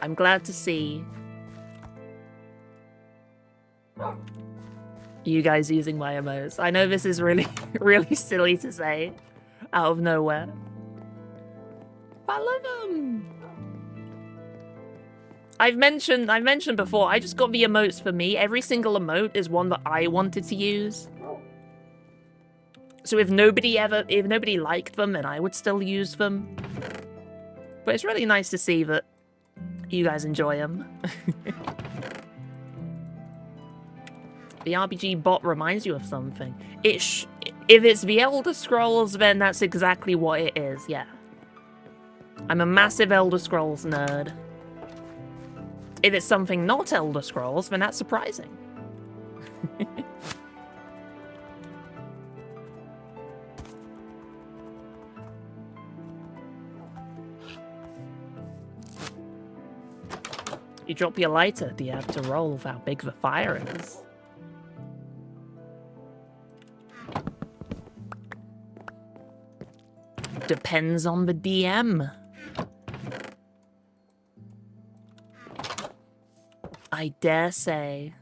I'm glad to see you guys using my emotes. I know this is really, really silly to say out of nowhere. I love them. I've mentioned before, I just got the emotes for me. Every single emote is one that I wanted to use. So if nobody liked them, then I would still use them. But it's really nice to see that you guys enjoy them. The RPG bot reminds you of something. If it's the Elder Scrolls, then that's exactly what it is, yeah. I'm a massive Elder Scrolls nerd. If it's something not Elder Scrolls, then that's surprising. You drop your lighter, do you have to roll with how big the fire is? Depends on the DM. I dare say.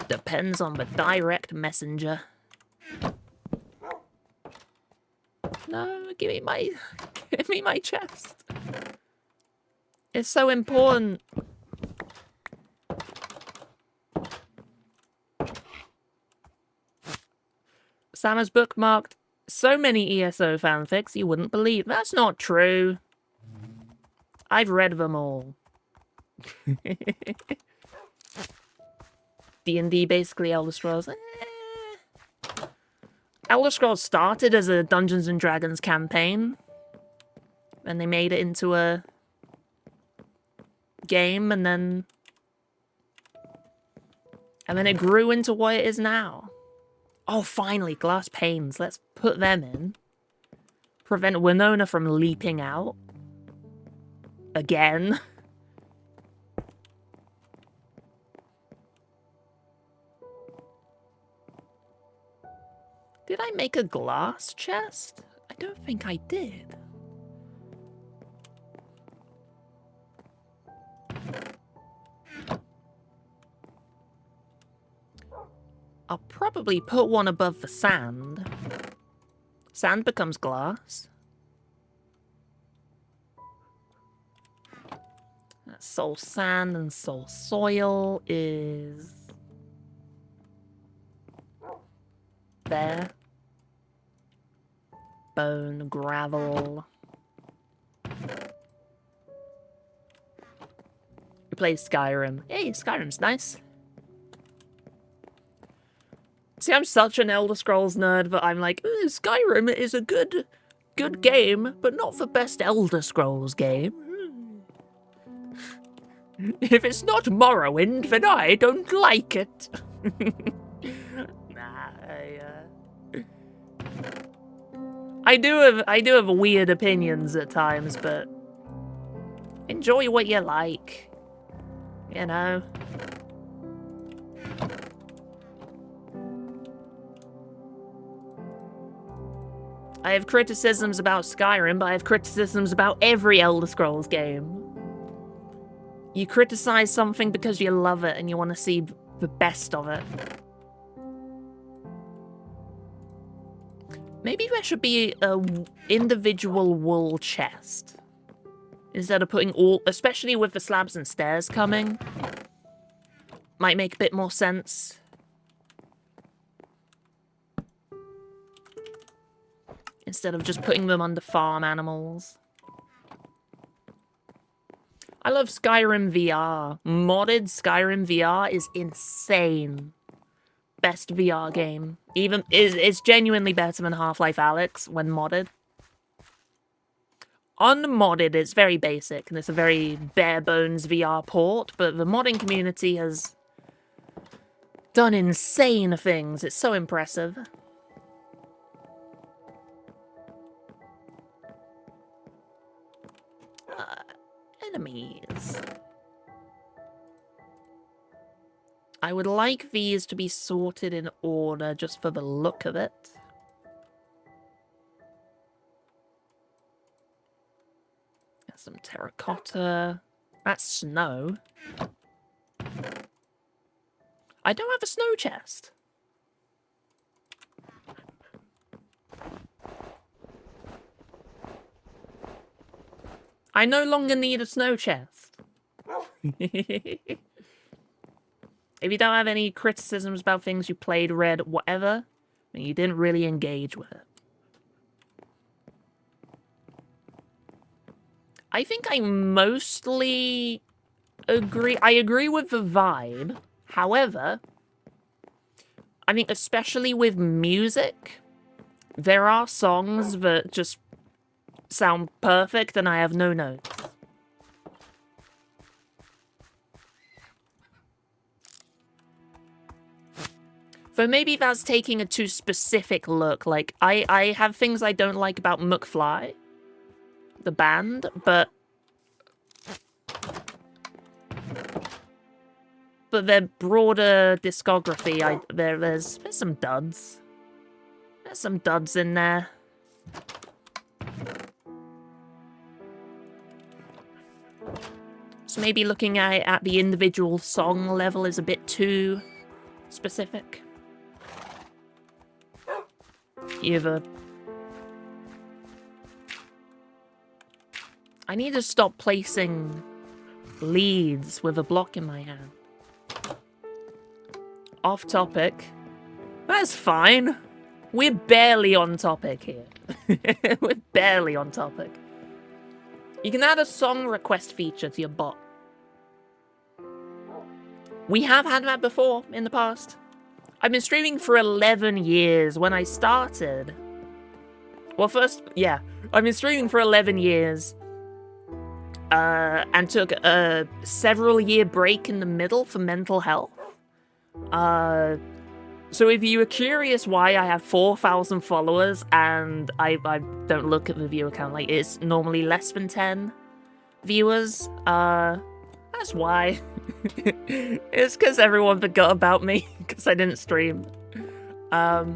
Depends on the direct messenger. No, give me my chest. It's so important. Sam has bookmarked so many ESO fanfics you wouldn't believe. That's not true. I've read them all. D&D basically Elder Scrolls. Elder Scrolls started as a Dungeons & Dragons campaign. And they made it into a game, and then it grew into what it is now. Oh, finally, glass panes. Let's put them in. Prevent Winona from leaping out. Again. Did I make a glass chest? I don't think I did. I'll probably put one above the sand. Sand becomes glass. Soul sand and soul soil is there. Bone, gravel. We play Skyrim. Hey, Skyrim's nice. See, I'm such an Elder Scrolls nerd that I'm like, Skyrim is a good game, but not the best Elder Scrolls game. If it's not Morrowind, then I don't like it. Nah, I do have weird opinions at times, but enjoy what you like, you know. I have criticisms about Skyrim, but I have criticisms about every Elder Scrolls game. You criticize something because you love it and you want to see the best of it. Maybe there should be an individual wool chest. Instead of putting all, especially with the slabs and stairs coming. Might make a bit more sense. Instead of just putting them under farm animals. I love Skyrim VR. Modded Skyrim VR is insane. Best VR game. Even it's genuinely better than Half-Life Alyx when modded. Unmodded, it's very basic, and it's a very bare-bones VR port, but the modding community has done insane things. It's so impressive. Enemies. I would like these to be sorted in order just for the look of it. There's some terracotta. That's snow. I don't have a snow chest. I no longer need a snow chest. If you don't have any criticisms about things you played, read, whatever, then you didn't really engage with it. I think I mostly agree. I agree with the vibe. However, I think especially with music, there are songs that just sound perfect and I have no notes. So maybe that's taking a too specific look. Like, I have things I don't like about McFly, the band, but their broader discography, there's some duds. There's some duds in there. So maybe looking at the individual song level is a bit too specific. I need to stop placing leads with a block in my hand. Off topic. That's fine. We're barely on topic here. We're barely on topic. You can add a song request feature to your bot. We have had that before in the past. I've been streaming for 11 years. When I started... Well, first, yeah. I've been streaming for 11 years. And took a several-year break in the middle for mental health. So if you were curious why I have 4,000 followers and I don't look at the viewer count, like it's normally less than 10 viewers, that's why. It's because everyone forgot about me because I didn't stream. But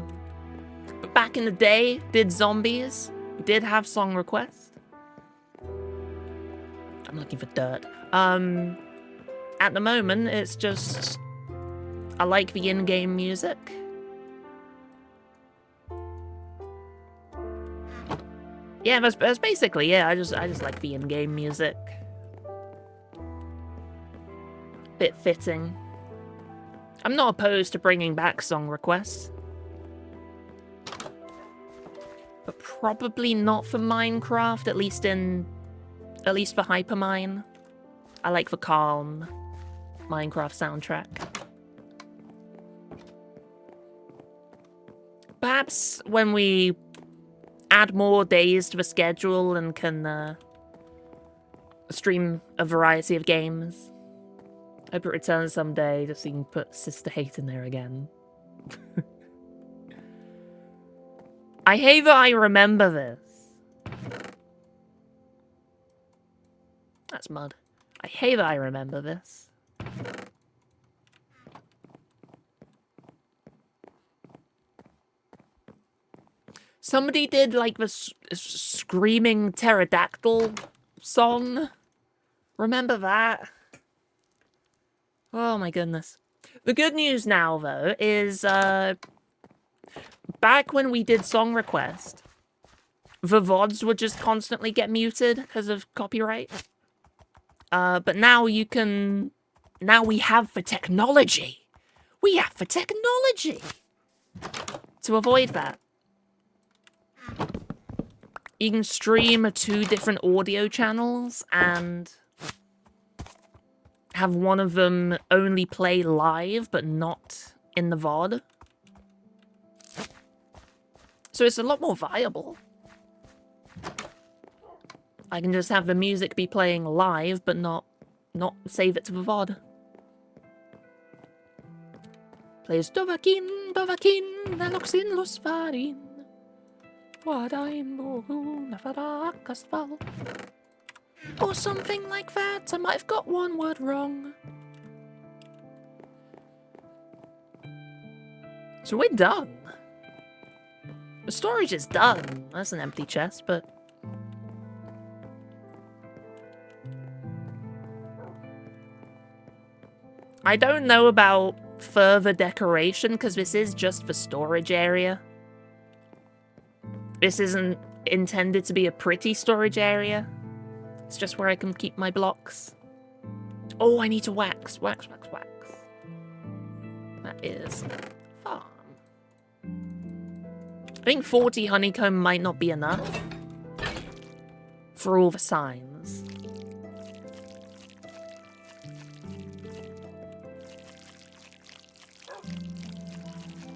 back in the day, did zombies, did have song requests. I'm looking for dirt. At the moment, it's just... I like the in-game music. Yeah, that's basically, yeah, I just like the in-game music. Bit fitting. I'm not opposed to bringing back song requests. But probably not for Minecraft, at least for Hypermine. I like the calm Minecraft soundtrack. Perhaps when we add more days to the schedule and can stream a variety of games. I hope it returns someday, just so you can put Sister Hate in there again. I hate that I remember this. That's mud. I hate that I remember this. Somebody did, like, the Screaming Pterodactyl song. Remember that? Oh my goodness. The good news now, though, is, back when we did song request, the VODs would just constantly get muted because of copyright. But now you can... Now we have the technology. We have the technology to avoid that. You can stream 2 different audio channels and have one of them only play live, but not in the VOD. So it's a lot more viable. I can just have the music be playing live, but not save it to the VOD. Plays Dovakin, Dovakin, Naloxin Losfarin. Or something like that. I might have got one word wrong. So we're done. The storage is done. That's an empty chest, but... I don't know about further decoration, because this is just the storage area. This isn't intended to be a pretty storage area. It's just where I can keep my blocks. Oh, I need to wax. Wax. That is farm. I think 40 honeycomb might not be enough for all the signs.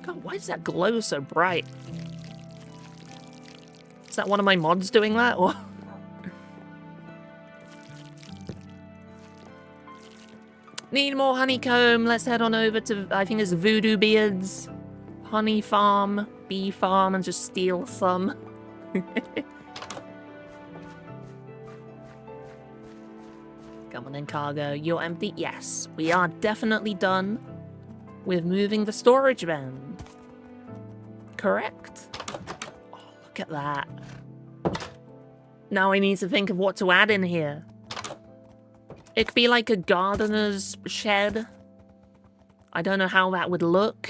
God, why does that glow so bright? Is that one of my mods doing that, or...? Need more honeycomb. Let's head on over to, I think it's Voodoo Beards. Honey farm, bee farm, and just steal some. Come on then, cargo. You're empty? Yes. We are definitely done with moving the storage bin. Correct? Oh, look at that. Now I need to think of what to add in here. It could be like a gardener's shed. I don't know how that would look.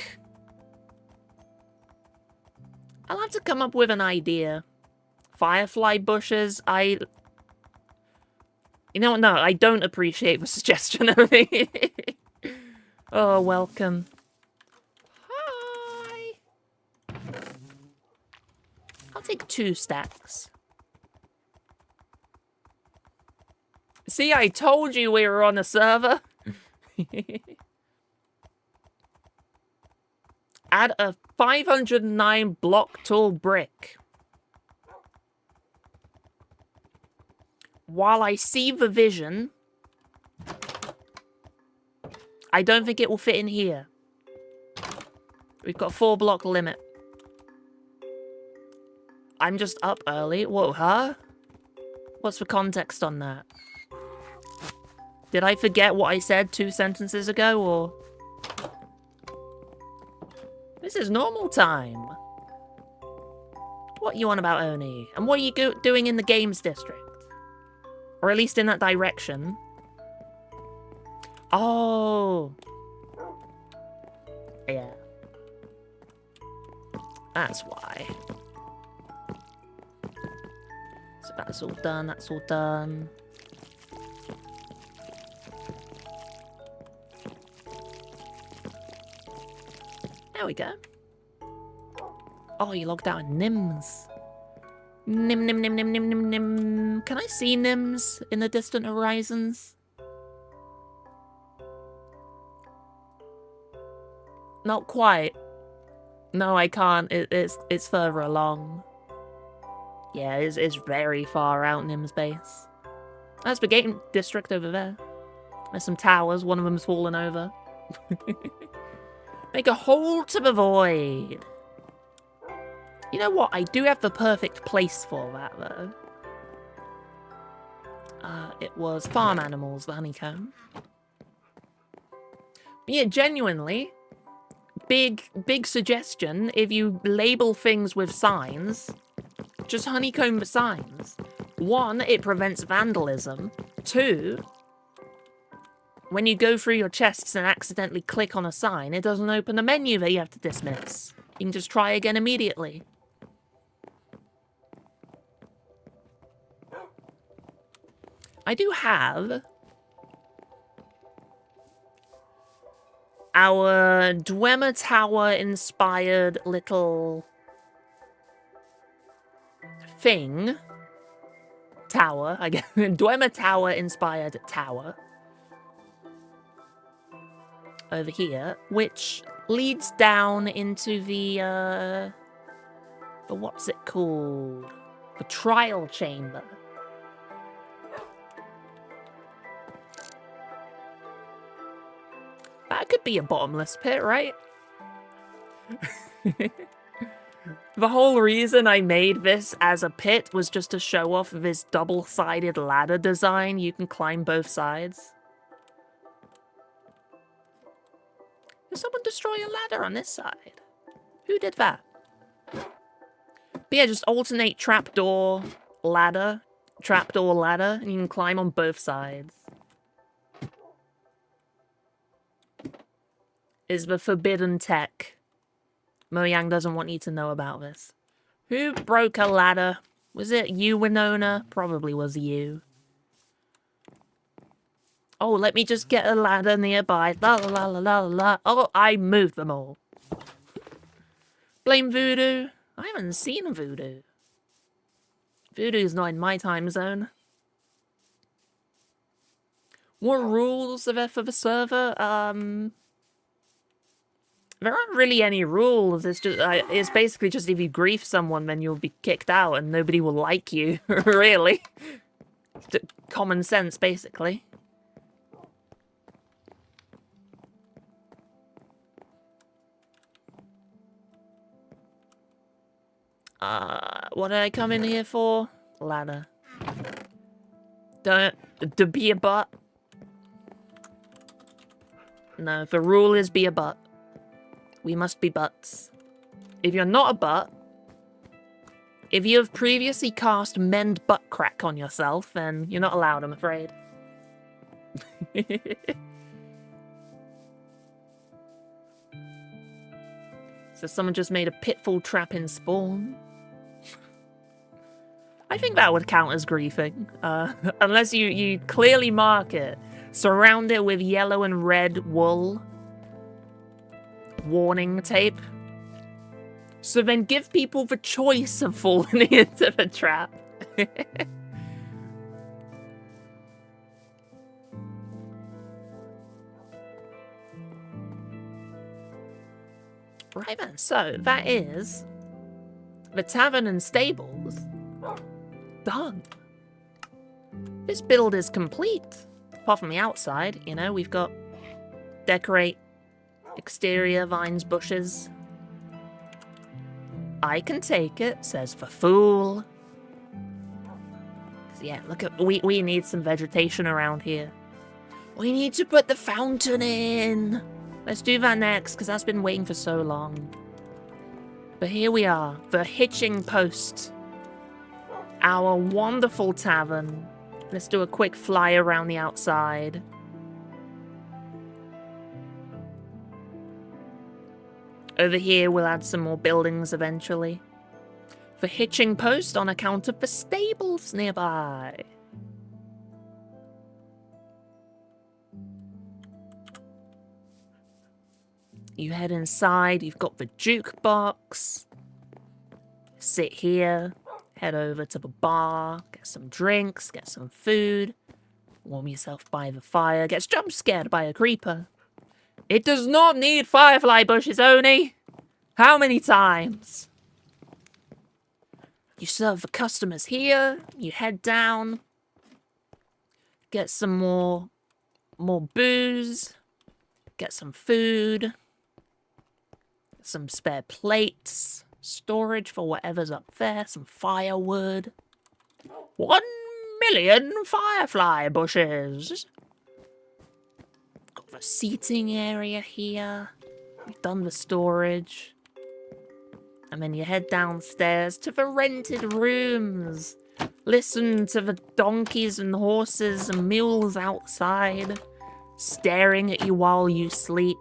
I'll have to come up with an idea. Firefly bushes, You know what? No, I don't appreciate the suggestion of it. Oh, welcome. Hi. I'll take 2 stacks. See, I told you we were on a server. Add a 509 block tall brick. While I see the vision, I don't think it will fit in here. We've got a 4 block limit. I'm just up early. Whoa, huh? What's the context on that? Did I forget what I said 2 sentences ago, or...? This is normal time. What you on about, Oni? And what are you doing in the games district? Or at least in that direction. Oh. Yeah. That's why. So that's all done, that's all done. There we go. Oh, you logged out Nims. Nim. Can I see Nims in the distant horizons? Not quite. No, I can't. It's further along. Yeah, it's very far out, Nim's base. That's the game district over there. There's some towers. One of them's fallen over. Make a hole to the void. You know what? I do have the perfect place for that, though. It was farm animals, the honeycomb. But yeah, genuinely, big suggestion. If you label things with signs, just honeycomb the signs. 1, it prevents vandalism. 2, when you go through your chests and accidentally click on a sign, it doesn't open the menu that you have to dismiss. You can just try again immediately. I do have our Dwemer Tower-inspired little thing. Tower, I guess. Dwemer Tower-inspired tower. Over here, which leads down into the what's it called? The trial chamber. That could be a bottomless pit, right? The whole reason I made this as a pit was just to show off this double-sided ladder design. You can climb both sides. Did someone destroy a ladder on this side? Who did that? But yeah, just alternate trapdoor, ladder, and you can climb on both sides. Is the forbidden tech. Mojang doesn't want you to know about this. Who broke a ladder? Was it you, Winona? Probably was you. Oh, let me just get a ladder nearby. La la la la la la. Oh, I moved them all. Blame Voodoo. I haven't seen Voodoo. Voodoo's not in my time zone. What rules are there for the server? There aren't really any rules. It's just, it's basically just if you grief someone, then you'll be kicked out and nobody will like you. Really, common sense, basically. What did I come in here for? Ladder. Don't to be a butt. No, the rule is be a butt. We must be butts. If you're not a butt, if you have previously cast Mend Butt Crack on yourself, then you're not allowed, I'm afraid. So someone just made a pitfall trap in spawn. I think that would count as griefing. Unless you clearly mark it. Surround it with yellow and red wool. Warning tape. So then give people the choice of falling into the trap. Right then, so that is the tavern and stables done. This build is complete. Apart from the outside, you know, we've got decorate exterior, vines, bushes. I can take it, says the fool. Yeah, look at, we need some vegetation around here. We need to put the fountain in. Let's do that next, because that's been waiting for so long. But here we are, the Hitching Post. Our wonderful tavern. Let's do a quick fly around the outside. Over here, we'll add some more buildings eventually. The Hitching Post on account of the stables nearby. You head inside, you've got the jukebox. Sit here, head over to the bar, get some drinks, get some food. Warm yourself by the fire, gets jump scared by a creeper. It does not need firefly bushes, Oni. How many times? You serve the customers here, you head down, get some more booze, get some food, some spare plates, storage for whatever's up there, some firewood. 1,000,000 firefly bushes. Got the seating area here. We've done the storage. And then you head downstairs to the rented rooms. Listen to the donkeys and horses and mules outside, staring at you while you sleep.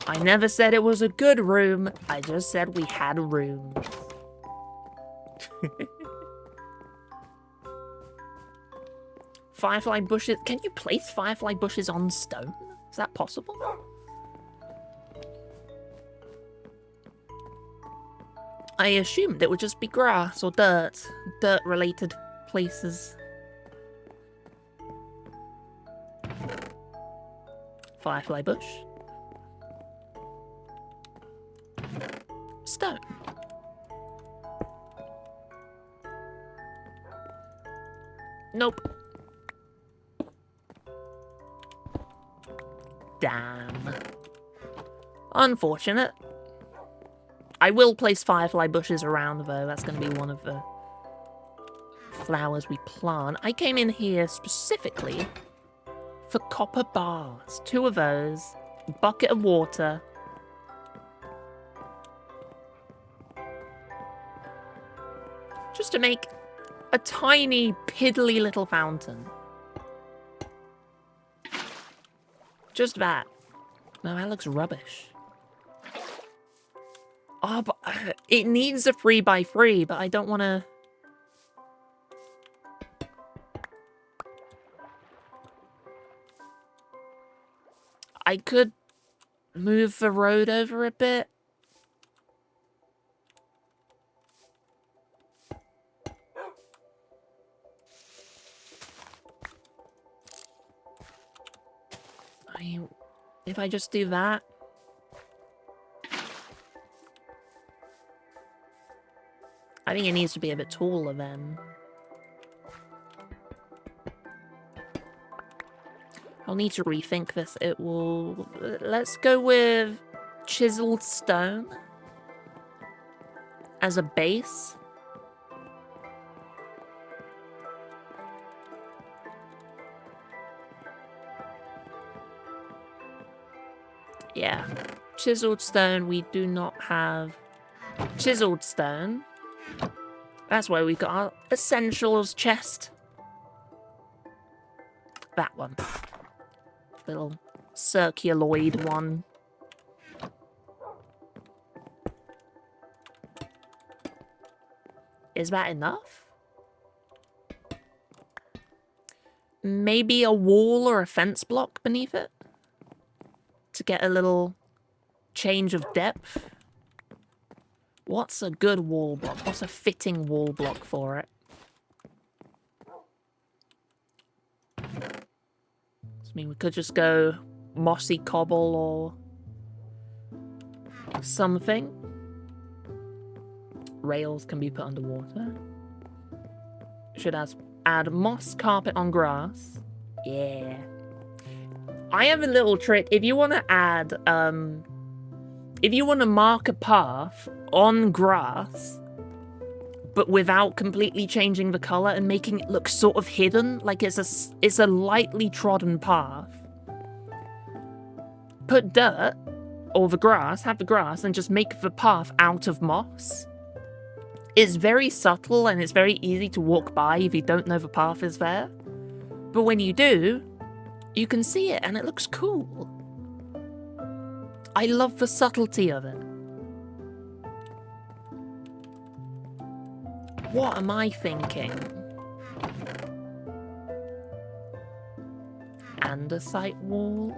I never said it was a good room, I just said we had rooms. Firefly bushes. Can you place firefly bushes on stone? Is that possible? I assumed it would just be grass or dirt-related places. Firefly bush. Stone. Nope. Damn. Unfortunate. I will place firefly bushes around, though. That's going to be one of the flowers we plant. I came in here specifically for copper bars. 2 of those. A bucket of water. Just to make a tiny, piddly little fountain. Just that. No, that looks rubbish. Oh, but it needs a 3x3, but I don't want to... I could move the road over a bit. If I just do that. I think it needs to be a bit taller then. I'll need to rethink this. It will... Let's go with chiseled stone as a base. Yeah. Chiseled stone. We do not have chiseled stone. That's why we got our essentials chest. That one. Little circuloid one. Is that enough? Maybe a wall or a fence block beneath it? To get a little change of depth? What's a good wall block? What's a fitting wall block for it? I mean, we could just go mossy cobble or something. Rails can be put underwater. Should add moss carpet on grass. Yeah. I have a little trick. If you want to add, if you want to mark a path on grass, but without completely changing the color and making it look sort of hidden, like it's a lightly trodden path. Put dirt, or the grass, have the grass, and just make the path out of moss. It's very subtle and it's very easy to walk by if you don't know the path is there. But when you do, you can see it and it looks cool. I love the subtlety of it. What am I thinking? Andesite wall?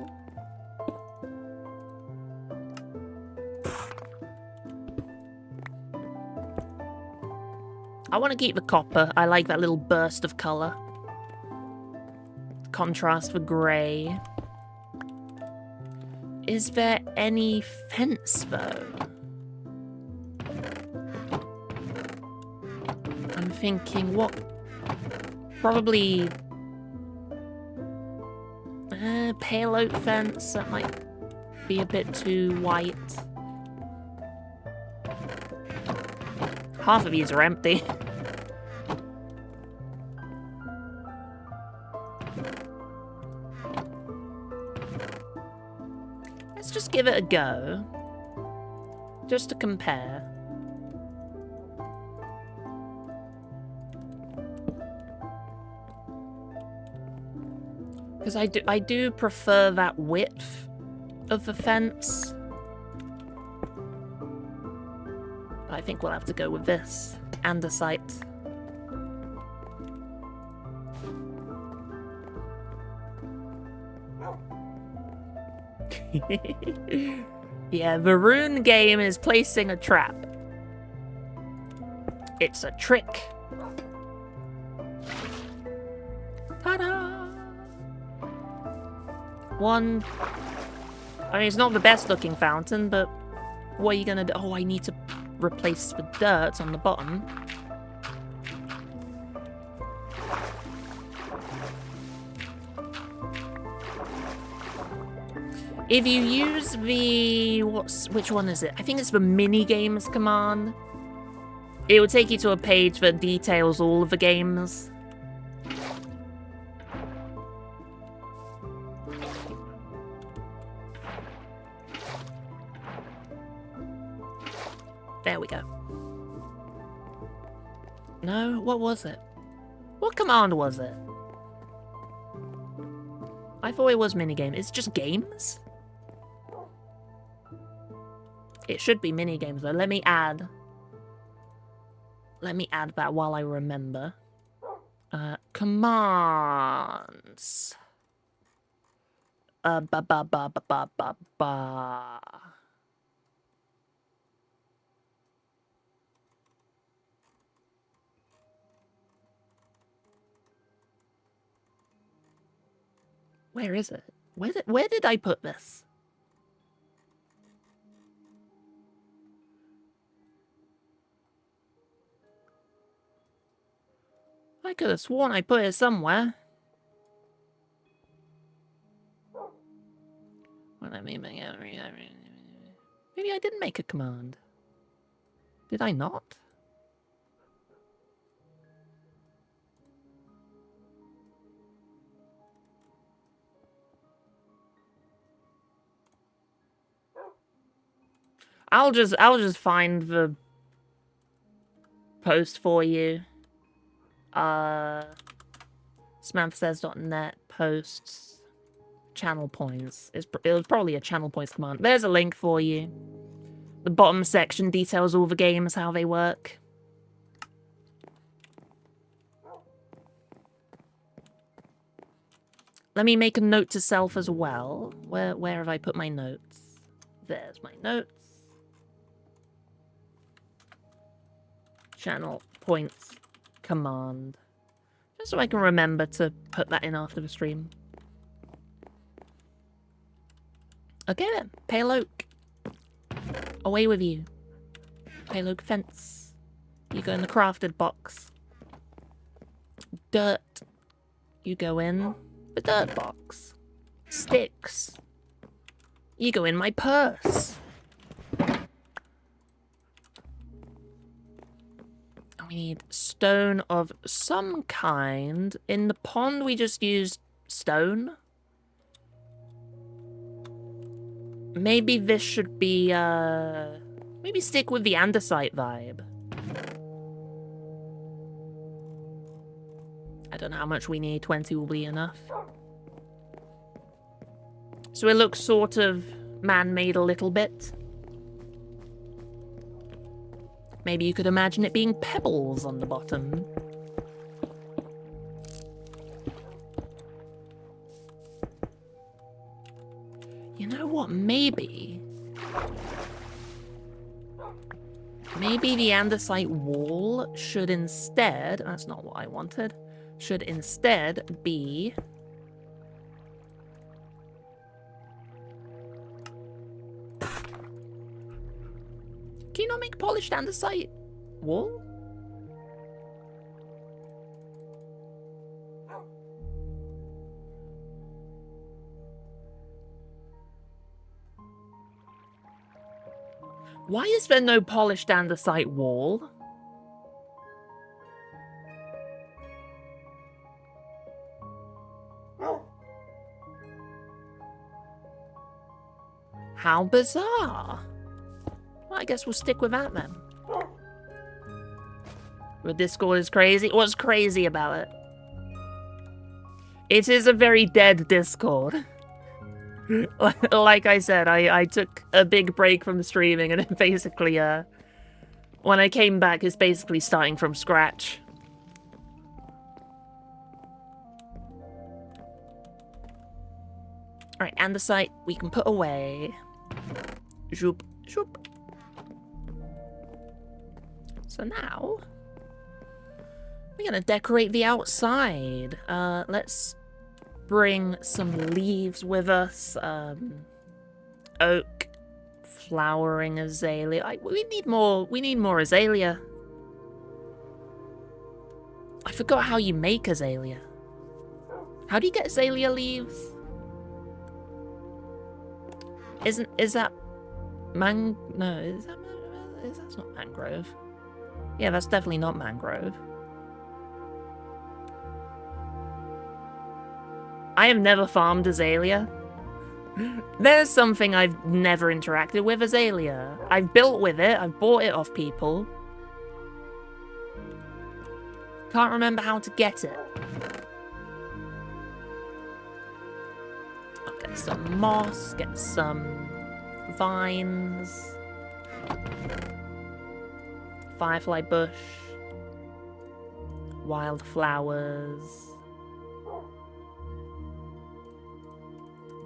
I want to keep the copper. I like that little burst of colour. Contrast for grey. Is there any fence, though? I'm thinking, what? Probably... pale oak fence. That might be a bit too white. Half of these are empty. Let's just give it a go. Just to compare. Because I do prefer that width of the fence. I think we'll have to go with this. Andesite. Yeah, the rune game is placing a trap. It's a trick. Ta-da! One. I mean, it's not the best looking fountain, but what are you gonna do? Oh, I need to replace the dirt on the bottom. If you use the... which one is it? I think it's the mini games command. It will take you to a page that details all of the games. There we go. No, what was it? What command was it? I thought it was minigame. It's just games? It should be minigames though. Let me add that while I remember. Commands. Ba ba ba ba ba ba ba. Where is it? Where did I put this? I could have sworn I put it somewhere. Well, maybe I didn't make a command. Did I not? I'll just find the post for you. Samanthasays.net posts channel points. It was probably a channel points command. There's a link for you. The bottom section details all the games, how they work. Let me make a note to self as well. Where have I put my notes? There's my notes. Channel points command. Just so I can remember to put that in after the stream. Okay then, Payloak. Away with you. Payloak fence. You go in the crafted box. Dirt. You go in the dirt box. Sticks. You go in my purse. We need stone of some kind. In the pond, we just used stone. Maybe this should be, maybe stick with the andesite vibe. I don't know how much we need. 20 will be enough. So it looks sort of man-made a little bit. Maybe you could imagine it being pebbles on the bottom. You know what? Maybe the andesite wall should instead... That's not what I wanted. Should instead be... Can you not make polished andesite wall? Why is there no polished andesite wall? How bizarre. Well, I guess we'll stick with that then. The Discord is crazy. What's crazy about it? It is a very dead Discord. Like I said, I took a big break from streaming, and it basically, when I came back, it's basically starting from scratch. Alright, andesite we can put away. Zoop, zoop. So now, we're gonna decorate the outside. Let's bring some leaves with us. Oak, flowering azalea. We need more azalea. I forgot how you make azalea. How do you get azalea leaves? Is that no, that's not mangrove. Yeah, that's definitely not mangrove. I have never farmed azalea. There's something I've never interacted with azalea. I've built with it, I've bought it off people. Can't remember how to get it. I'll get some moss, get some vines. Firefly bush. Wildflowers.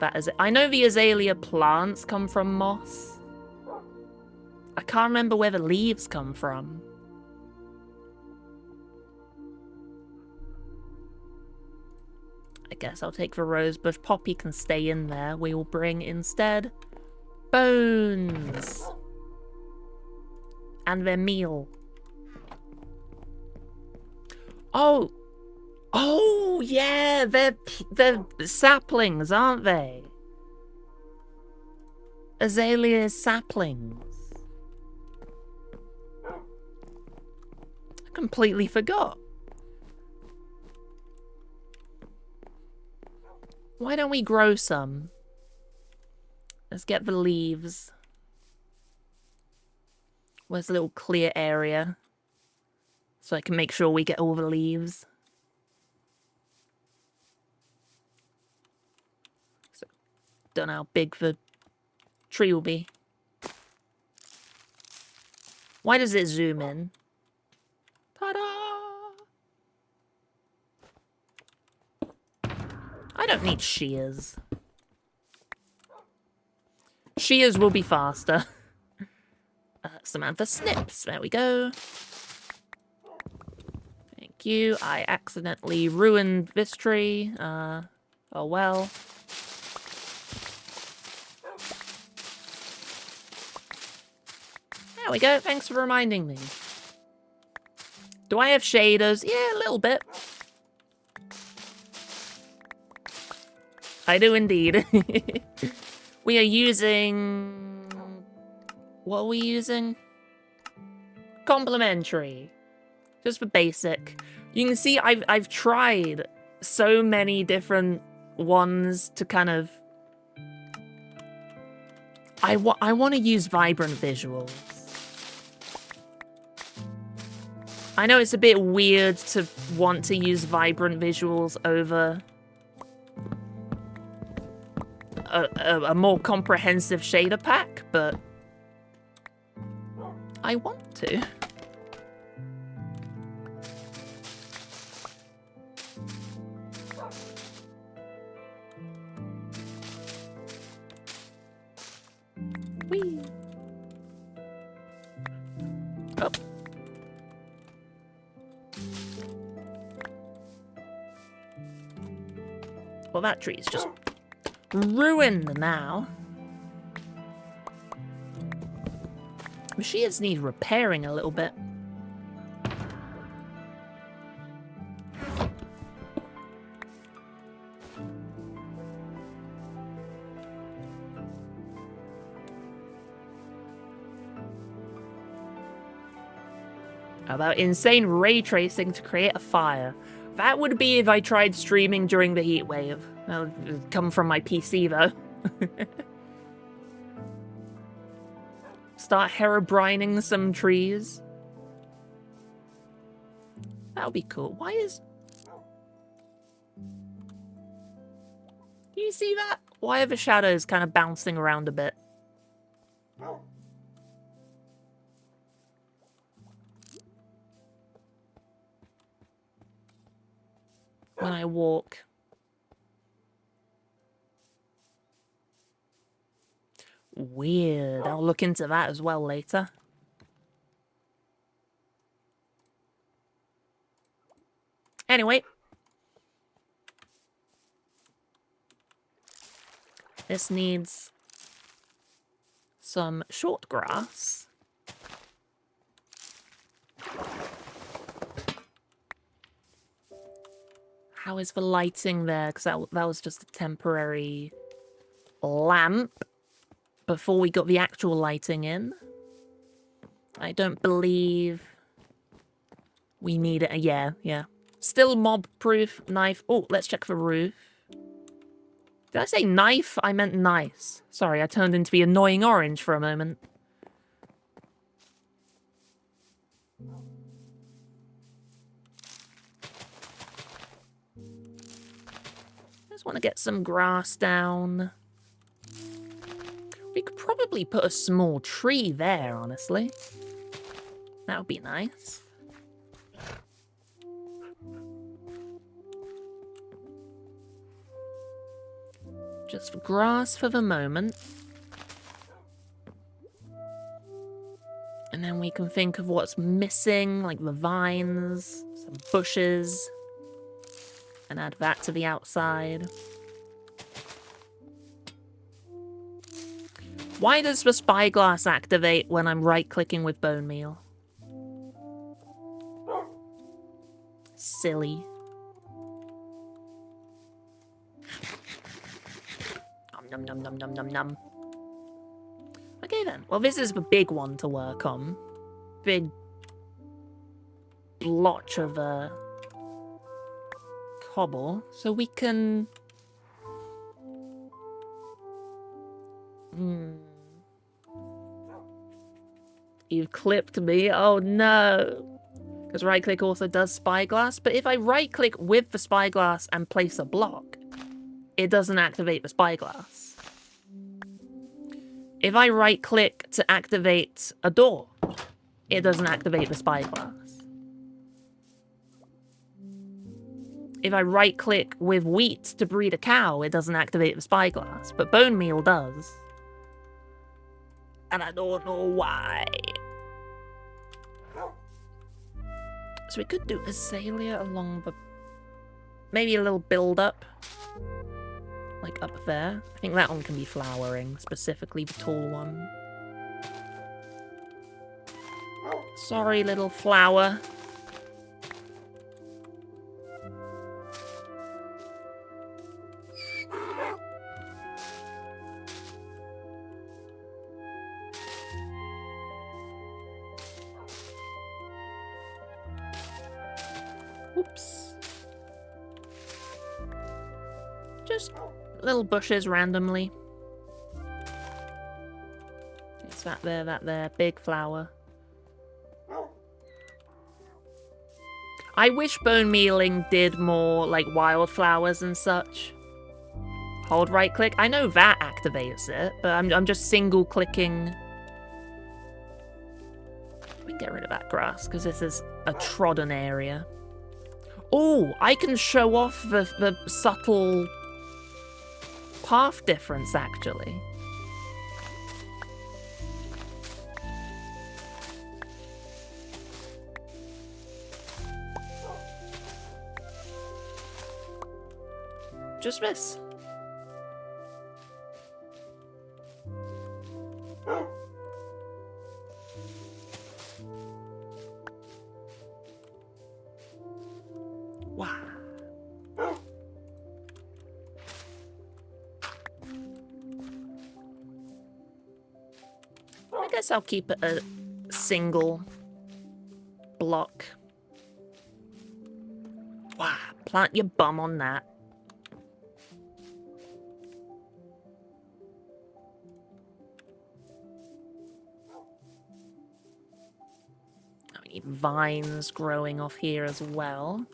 that is it. I know the azalea plants come from moss. I can't remember where the leaves come from. I guess I'll take the rosebush. Poppy can stay in there. We will bring instead bones. And their meal. Oh! Oh, yeah! They're saplings, aren't they? Azalea saplings. I completely forgot. Why don't we grow some? Let's get the leaves. Where's a little clear area? So I can make sure we get all the leaves. So, don't know how big the tree will be. Why does it zoom in? Ta-da! I don't need shears. Shears will be faster. Samantha snips. There we go. Thank you. I accidentally ruined this tree. Oh well. There we go. Thanks for reminding me. Do I have shaders? Yeah, a little bit. I do indeed. We are using... What are we using? Complementary. Just for basic. You can see I've tried so many different ones to kind of... I want to use vibrant visuals. I know it's a bit weird to want to use vibrant visuals over a more comprehensive shader pack, but I want to. Whee! Oh. Well, that tree is just ruined now. The shears need repairing a little bit. How about insane ray tracing to create a fire? That would be if I tried streaming during the heat wave. That would come from my PC though. Start herobrining some trees. That would be cool. Why is... Do you see that? Why are the shadows kind of bouncing around a bit? When I walk. Weird. I'll look into that as well later. Anyway. This needs some short grass. How is the lighting there? Because that was just a temporary lamp before we got the actual lighting in. I don't believe we need it. Yeah. Still mob-proof knife. Oh, let's check the roof. Did I say knife? I meant nice. Sorry, I turned into the annoying orange for a moment. Just want to get some grass down. We could probably put a small tree there, honestly. That would be nice. Just grass for the moment. And then we can think of what's missing, like the vines, some bushes, and add that to the outside. Why does the spyglass activate when I'm right-clicking with bone meal? Silly. Num num num num num num. Okay then. Well, this is the big one to work on. Big blotch of cobble, so we can. You've clipped me. Oh no. Because right click also does spyglass, but if I right click with the spyglass and place a block, it doesn't activate the spyglass. If I right click to activate a door, it doesn't activate the spyglass. If I right click with wheat to breed a cow, it doesn't activate the spyglass, but bone meal does. And I don't know why. So we could do azalea along the... Maybe a little build-up. Like up there. I think that one can be flowering, specifically the tall one. Sorry, little flower. Oops. Just little bushes randomly. It's that there, big flower. I wish bone mealing did more like wildflowers and such. Hold right click. I know that activates it, but I'm just single clicking. We can get rid of that grass because this is a trodden area. Oh, I can show off the subtle path difference, actually. Just this. Wow. I guess I'll keep it a single block. Wow, plant your bum on that. We need vines growing off here as well.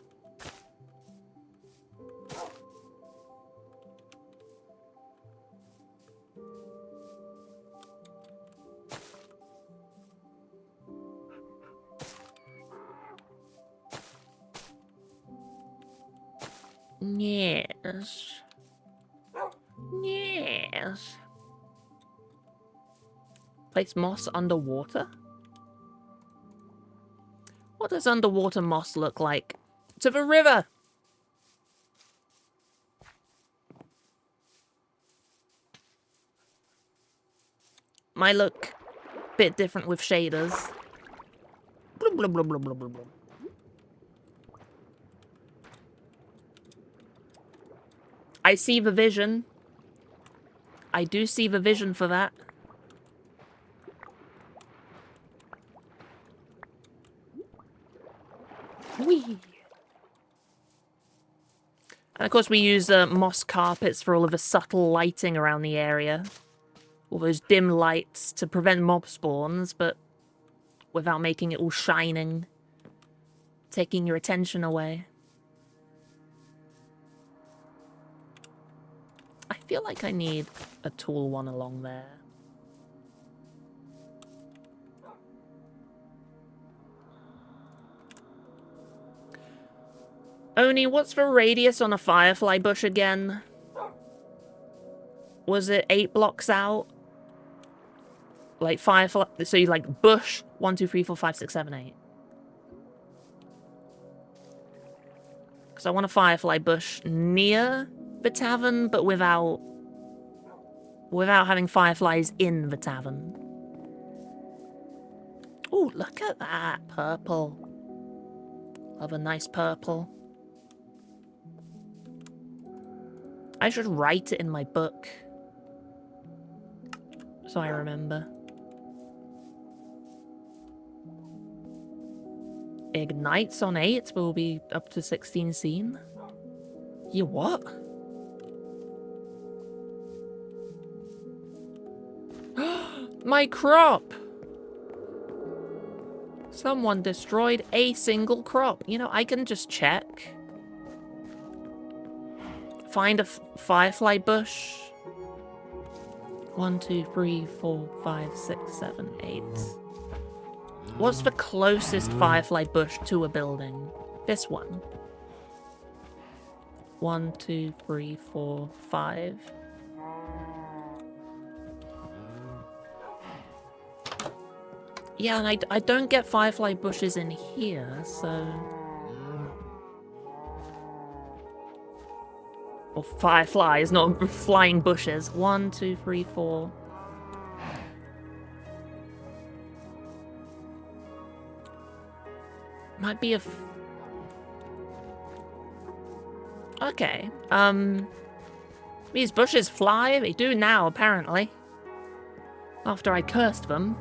Yes. Yes. Place moss underwater? What does underwater moss look like? To the river! Might look a bit different with shaders. Blub, blub, blub, blub, blub, blub. I see the vision. I do see the vision for that. Whee! And of course we use moss carpets for all of the subtle lighting around the area. All those dim lights to prevent mob spawns, but without making it all shining. Taking your attention away. I feel like I need a tall one along there. Oni, what's the radius on a firefly bush again? Was it 8 blocks out? Like firefly, so you like bush 1, 2, 3, 4, 5, 6, 7, 8. Because I want a firefly bush near the tavern, but without having fireflies in the tavern. Oh, look at that purple. Love a nice purple. I should write it in my book, so I remember. Ignites on 8 will be up to 16 seen. You what? My crop! Someone destroyed a single crop. You know, I can just check. Find a firefly bush. 1, 2, 3, 4, 5, 6, 7, 8. What's the closest firefly bush to a building? This one. 1, 2, 3, 4, 5. Yeah, and I don't get firefly bushes in here, so... Or fireflies, not flying bushes. 1, 2, 3, 4. Might be a... Okay, these bushes fly? They do now, apparently. After I cursed them.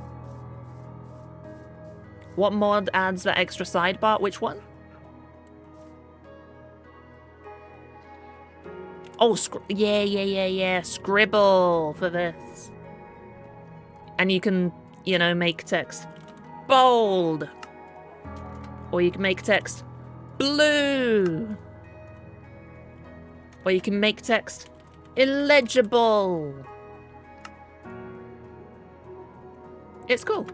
What mod adds that extra sidebar? Which one? Oh, yeah. Scribble for this. And you can, you know, make text bold. Or you can make text blue. Or you can make text illegible. It's cool.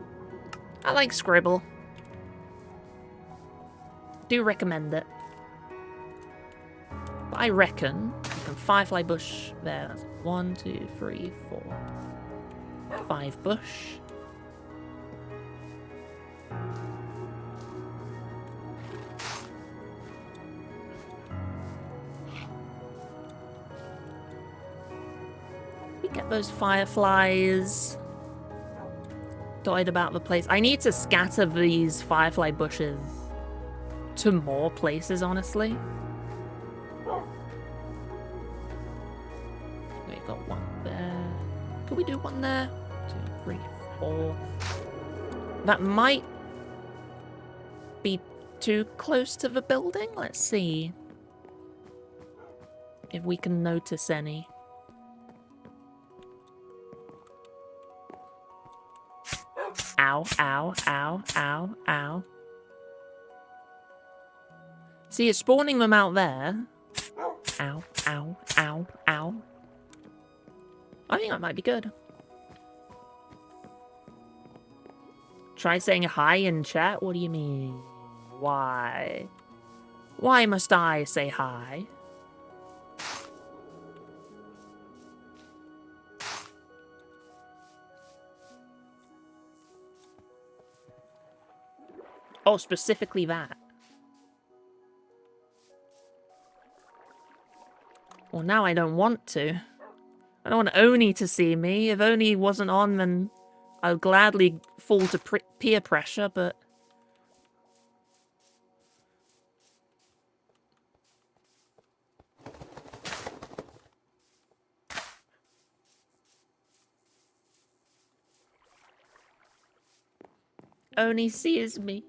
I like Scribble. Do recommend it. But I reckon you can firefly bush there. That's 1, 2, 3, 4, 5 bush. We get those fireflies dotted about the place. I need to scatter these firefly bushes to more places, honestly. We've got one there. Could we do one there? 2, 3, 4. That might be too close to the building. Let's see if we can notice any. Ow, ow, ow, ow, ow. See, it's spawning them out there. Ow, ow, ow, ow. I think that might be good. Try saying hi in chat? What do you mean? Why? Why must I say hi? Oh, specifically that. Well, now I don't want to. I don't want Oni to see me. If Oni wasn't on, then I would gladly fall to peer pressure, but... Oni sees me.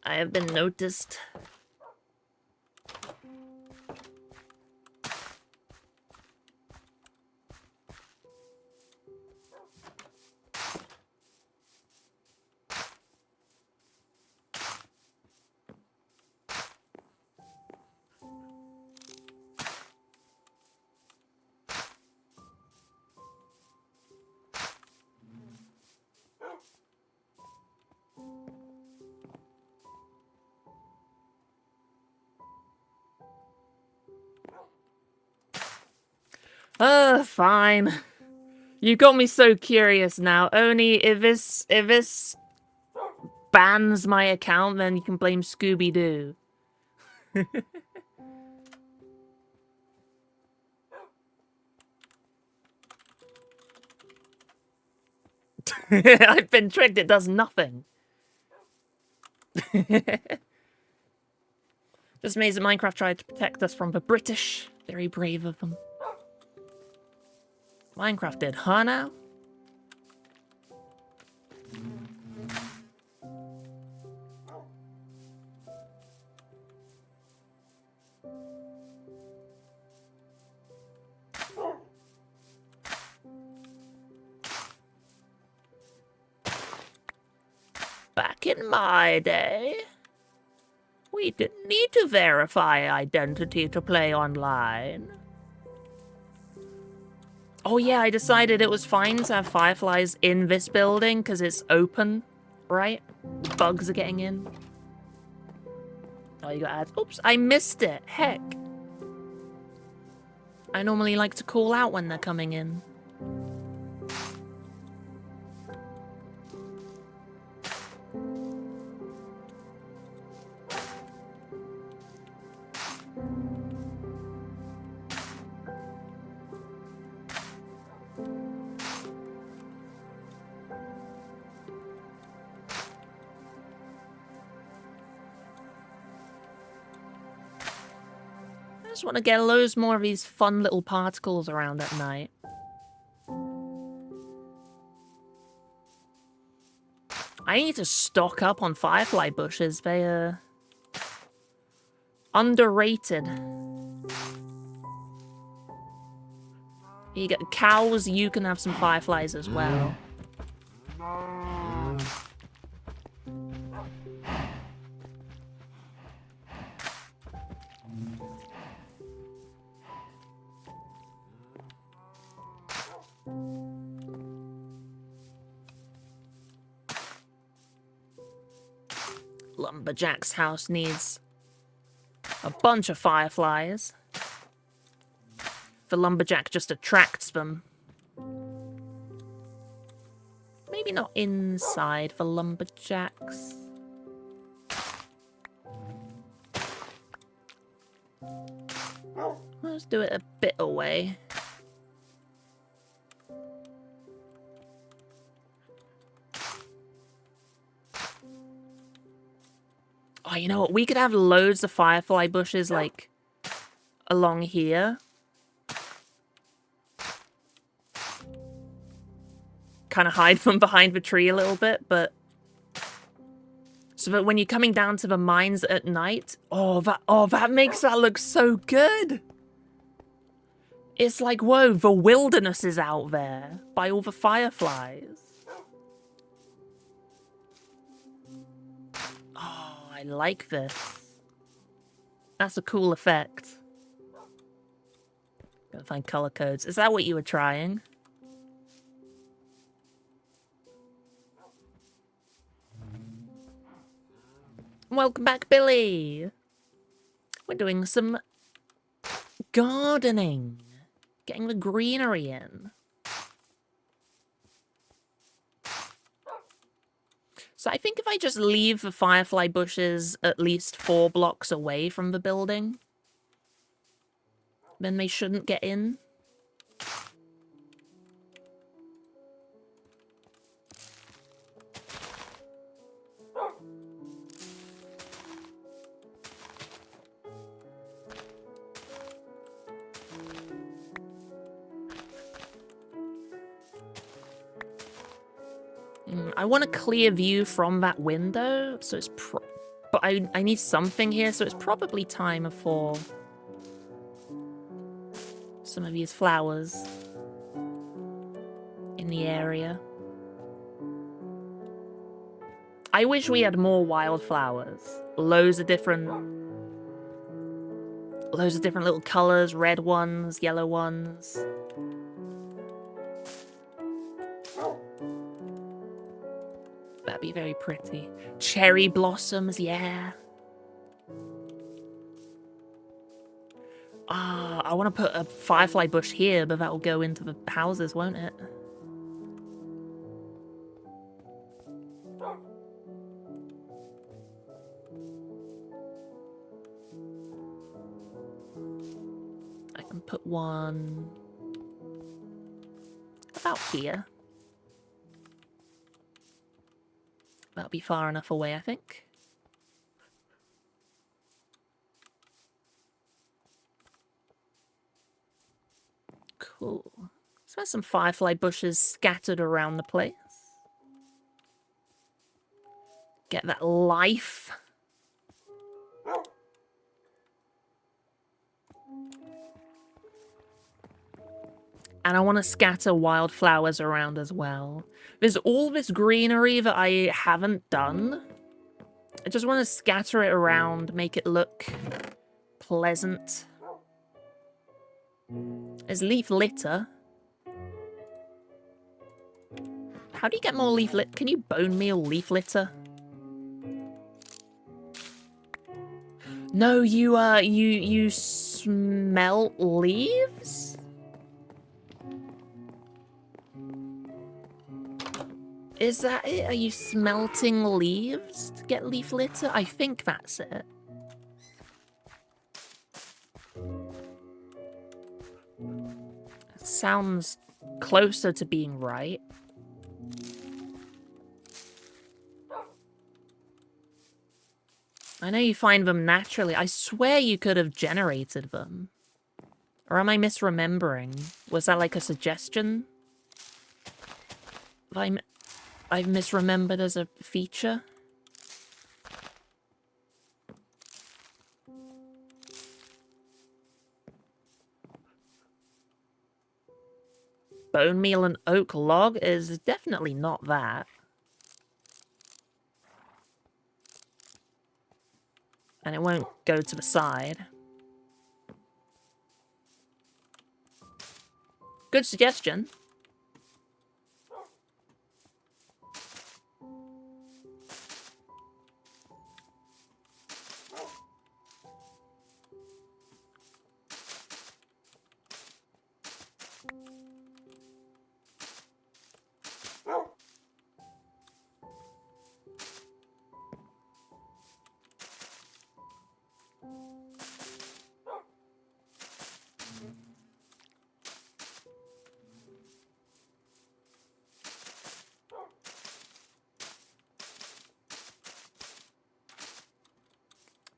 I have been noticed. Fine. You got me so curious now. Only if this bans my account, then you can blame Scooby-Doo. I've been tricked, it does nothing. Just amazed that Minecraft tried to protect us from the British. Very brave of them. Minecraft did, huh now? Back in my day, we didn't need to verify identity to play online. Oh yeah, I decided it was fine to have fireflies in this building because it's open, right? Bugs are getting in. Oh, you got ads. Oops, I missed it. Heck. I normally like to call out when they're coming in. I just want to get loads more of these fun little particles around at night. I need to stock up on firefly bushes. They're underrated. You get cows, you can have some fireflies as well. Lumberjack's house needs a bunch of fireflies. The lumberjack just attracts them. Maybe not inside for lumberjacks. Let's do it a bit away. Oh, you know what? We could have loads of firefly bushes, like, along here. Kind of hide from behind the tree a little bit, but... So that when you're coming down to the mines at night... Oh, that makes that look so good! It's like, whoa, the wilderness is out there by all the fireflies. Oh, I like this. That's a cool effect. Gotta find color codes. Is that what you were trying? Welcome back, Billy! We're doing some gardening. Getting the greenery in. So I think if I just leave the firefly bushes at least 4 blocks away from the building, then they shouldn't get in. I want a clear view from that window, so it's but I need something here, so it's probably time for some of these flowers in the area. I wish we had more wildflowers. Loads of different little colors, red ones, yellow ones. That'd be very pretty. Cherry blossoms, yeah. I want to put a firefly bush here, but that will go into the houses, won't it? I can put one about here. That'll be far enough away, I think. Cool. So there's some firefly bushes scattered around the place. Get that life. And I want to scatter wildflowers around as well. There's all this greenery that I haven't done. I just want to scatter it around, make it look pleasant. There's leaf litter. How do you get more leaf litter? Can you bone meal leaf litter? No, you smelt leaves? Is that it? Are you smelting leaves to get leaf litter? I think that's it. Sounds closer to being right. I know you find them naturally. I swear you could have generated them. Or am I misremembering? Was that like a suggestion? I've misremembered as a feature? Bone meal and oak log is definitely not that. And it won't go to the side. Good suggestion.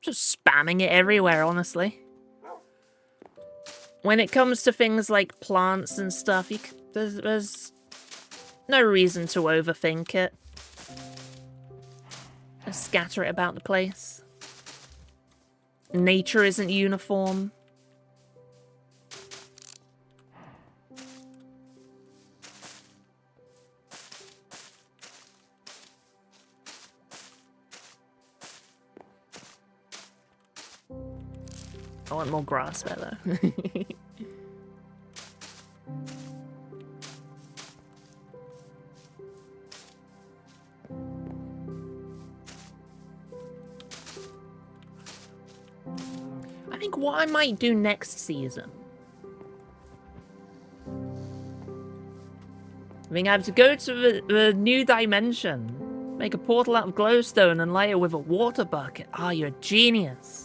Just spamming it everywhere, honestly. When it comes to things like plants and stuff, there's no reason to overthink it. Just scatter it about the place. Nature isn't uniform. I want more grass there, though. I think what I might do next season... I think I have to go to the new dimension. Make a portal out of glowstone and light it with a water bucket. Ah, you're a genius.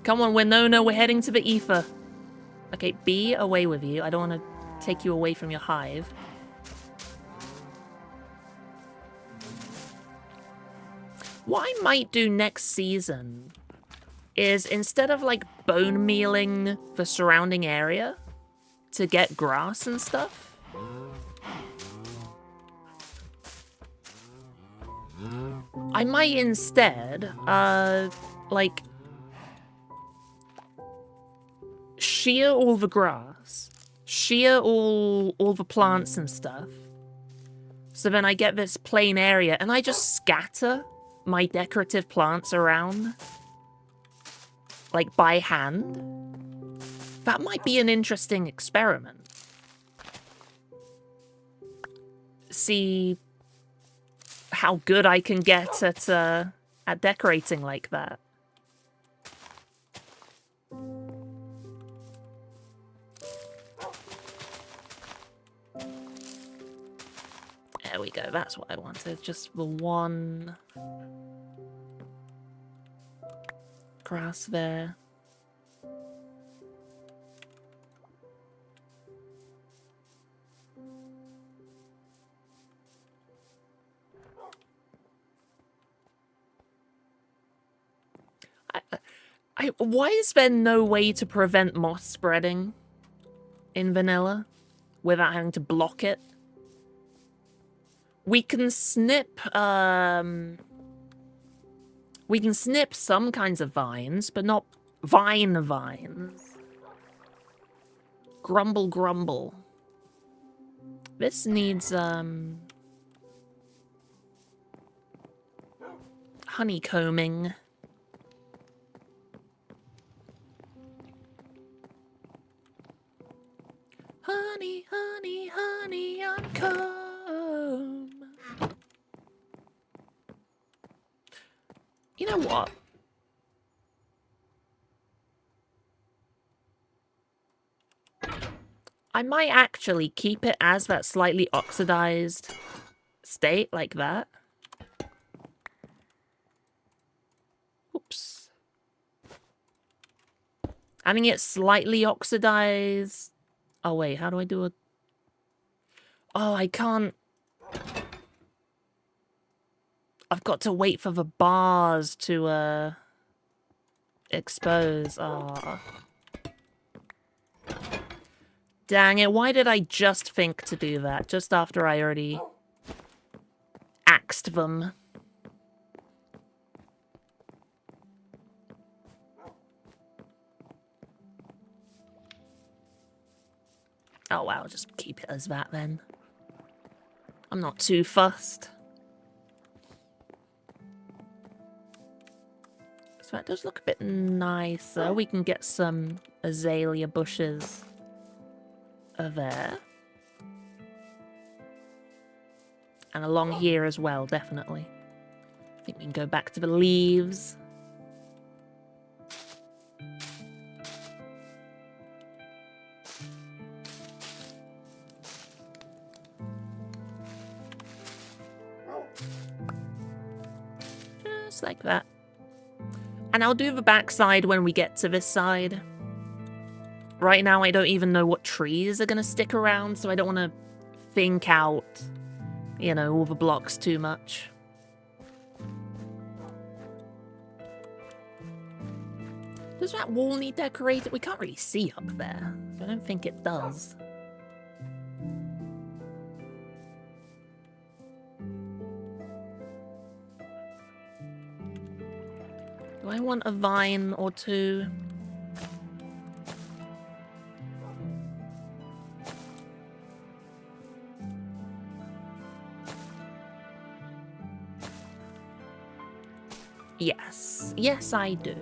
Come on, Winona, we're heading to the ether. Okay, be away with you. I don't want to take you away from your hive. What I might do next season is instead of like bone mealing the surrounding area to get grass and stuff, I might instead, like, shear all the grass, shear all the plants and stuff, so then I get this plain area, and I just scatter my decorative plants around, like, by hand. That might be an interesting experiment. See how good I can get at decorating like that. There we go. That's what I wanted. Just the one grass there. Why is there no way to prevent moss spreading in vanilla without having to block it? We can snip, we can snip some kinds of vines, but not vines. Grumble, grumble. This needs, honeycombing. Honey, honey, honey, honeycomb. You know what? I might actually keep it as that slightly oxidized state, like that. Oops. Having it slightly oxidized. Oh, wait, how do I do a... Oh, I can't... I've got to wait for the bars to, expose. Ah. Dang it, why did I just think to do that? Just after I already axed them. Oh wow, just keep it as that then. I'm not too fussed. So that does look a bit nicer. We can get some azalea bushes there. And along here as well, definitely. I think we can go back to the leaves. Just like that. And I'll do the backside when we get to this side. Right now, I don't even know what trees are going to stick around, so I don't want to think out, you know, all the blocks too much. Does that wall need decorated? We can't really see up there. I don't think it does. Do I want a vine or two? Yes. Yes, I do.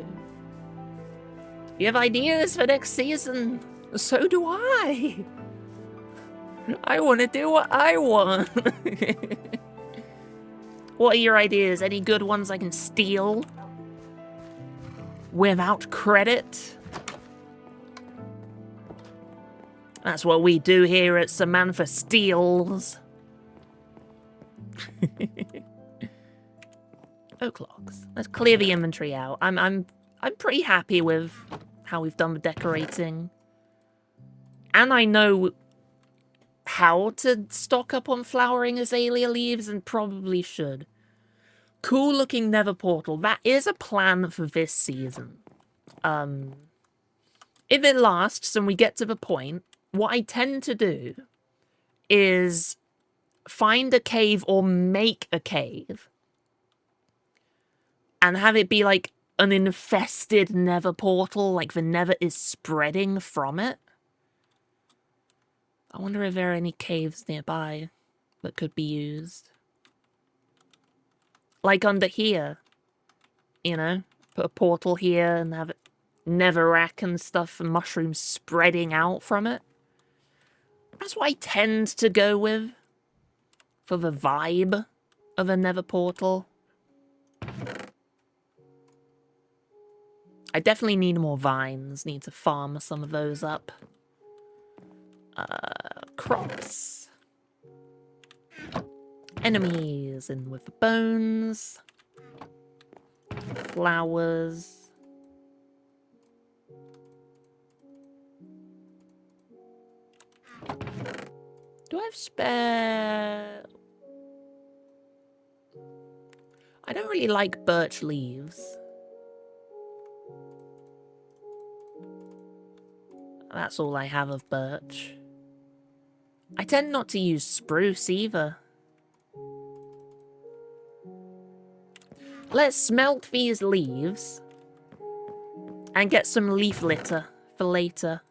You have ideas for next season? So do I. I want to do what I want. What are your ideas? Any good ones I can steal? Without credit? That's what we do here at Samantha Steals. Oak logs. Let's clear the inventory out. I'm pretty happy with how we've done the decorating. And I know how to stock up on flowering azalea leaves and probably should. Cool looking nether portal. That is a plan for this season. If it lasts and we get to the point, what I tend to do is find a cave or make a cave and have it be like an infested nether portal, like the nether is spreading from it. I wonder if there are any caves nearby that could be used. Like under here, you know? Put a portal here and have it netherrack and stuff and mushrooms spreading out from it. That's what I tend to go with for the vibe of a nether portal. I definitely need more vines. Need to farm some of those up. Crops. Enemies in with the bones. Flowers. Do I have spare... I don't really like birch leaves. That's all I have of birch. I tend not to use spruce either. Let's smelt these leaves and get some leaf litter for later.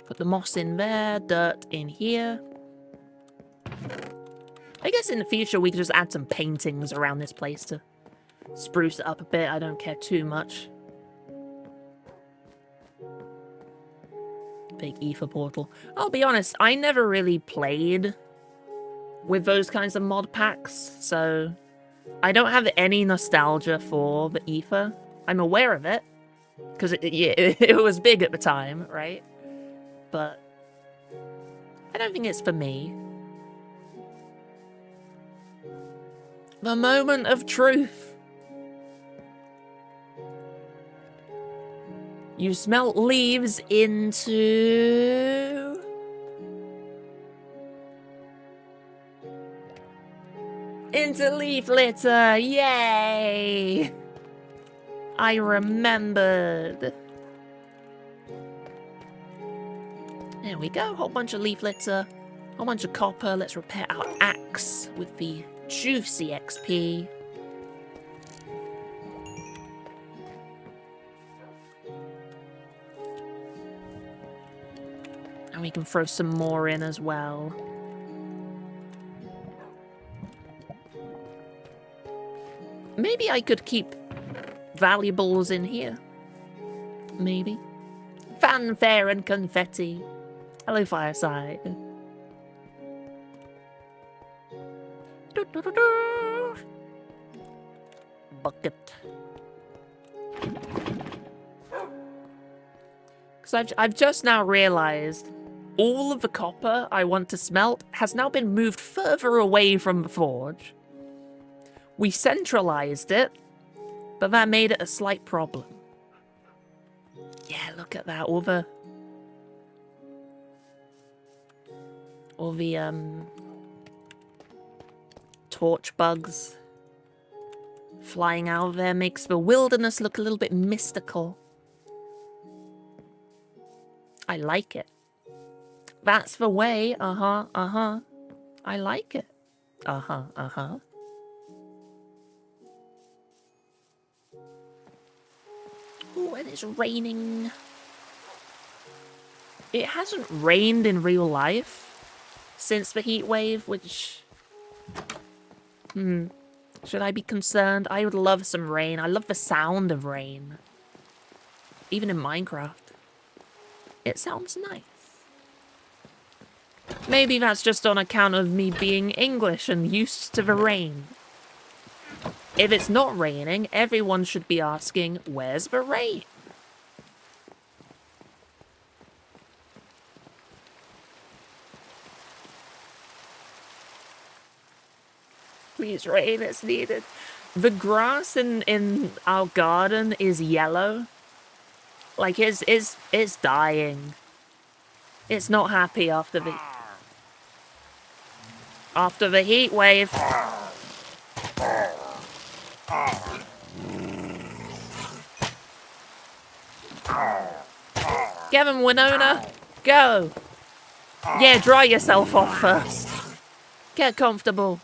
Put the moss in there, dirt in here. I guess in the future we could just add some paintings around this place to spruce it up a bit. I don't care too much. Big ether portal. I'll be honest, I never really played with those kinds of mod packs, so I don't have any nostalgia for the ether. I'm aware of it, because it was big at the time, right? But I don't think it's for me. The moment of truth. You smelt leaves into... leaf litter! Yay! I remembered. There we go, whole bunch of leaf litter, whole bunch of copper. Let's repair our axe with the juicy XP. And we can throw some more in as well. Maybe I could keep valuables in here. Maybe. Fanfare and confetti. Hello, Fireside. Bucket. Because I've just now realized all of the copper I want to smelt has now been moved further away from the forge. We centralized it, but that made it a slight problem. Yeah, look at that. All the torch bugs flying out of there makes the wilderness look a little bit mystical. I like it. That's the way. I like it. Oh, and it's raining. It hasn't rained in real life since the heat wave, which... Should I be concerned? I would love some rain. I love the sound of rain. Even in Minecraft. It sounds nice. Maybe that's just on account of me being English and used to the rain. If it's not raining, everyone should be asking, where's the rain? Please rain, it's needed. The grass in our garden is yellow. Like, it's dying. It's not happy after the heat wave. Gavin, Winona, go. Yeah, dry yourself off first. Get comfortable.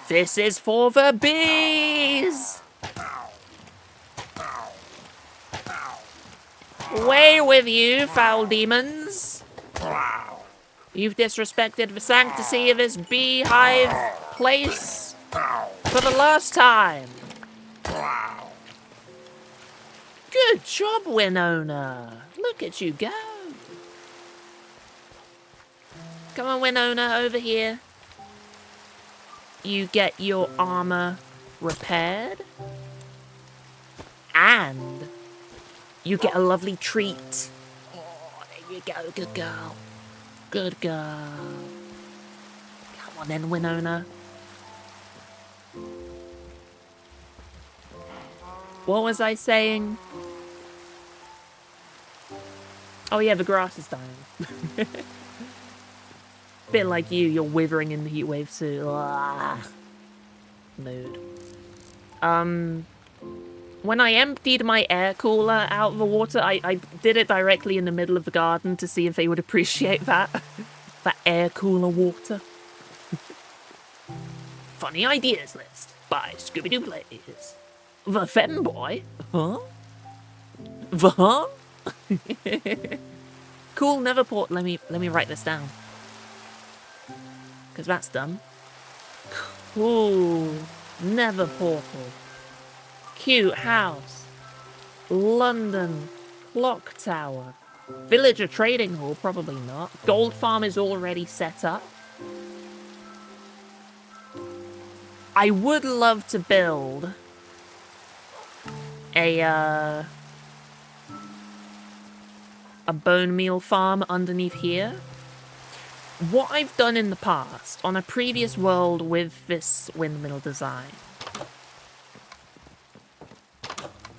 This is for the bees. Away with you, foul demons. You've disrespected the sanctity of this beehive place for the last time. Good job, Winona. Look at you go. Come on, Winona, over here. You get your armor repaired. And you get a lovely treat. Oh, there you go. Good girl. Good girl. Come on then, Winona. What was I saying? Oh yeah, the grass is dying. Bit like you're withering in the heat wave too. Ugh. Mood. When I emptied my air cooler out of the water, I did it directly in the middle of the garden to see if they would appreciate that. That air cooler water. Funny Ideas List by Scooby-Doo Plays. The Femboy? Huh? The huh? Cool, never port. Let me write this down. Because that's done. Cool. Never portal. Cute house. London. Clock tower. Villager trading hall, probably not. Gold farm is already set up. I would love to build a bone meal farm underneath here. What I've done in the past, on a previous world with this windmill design,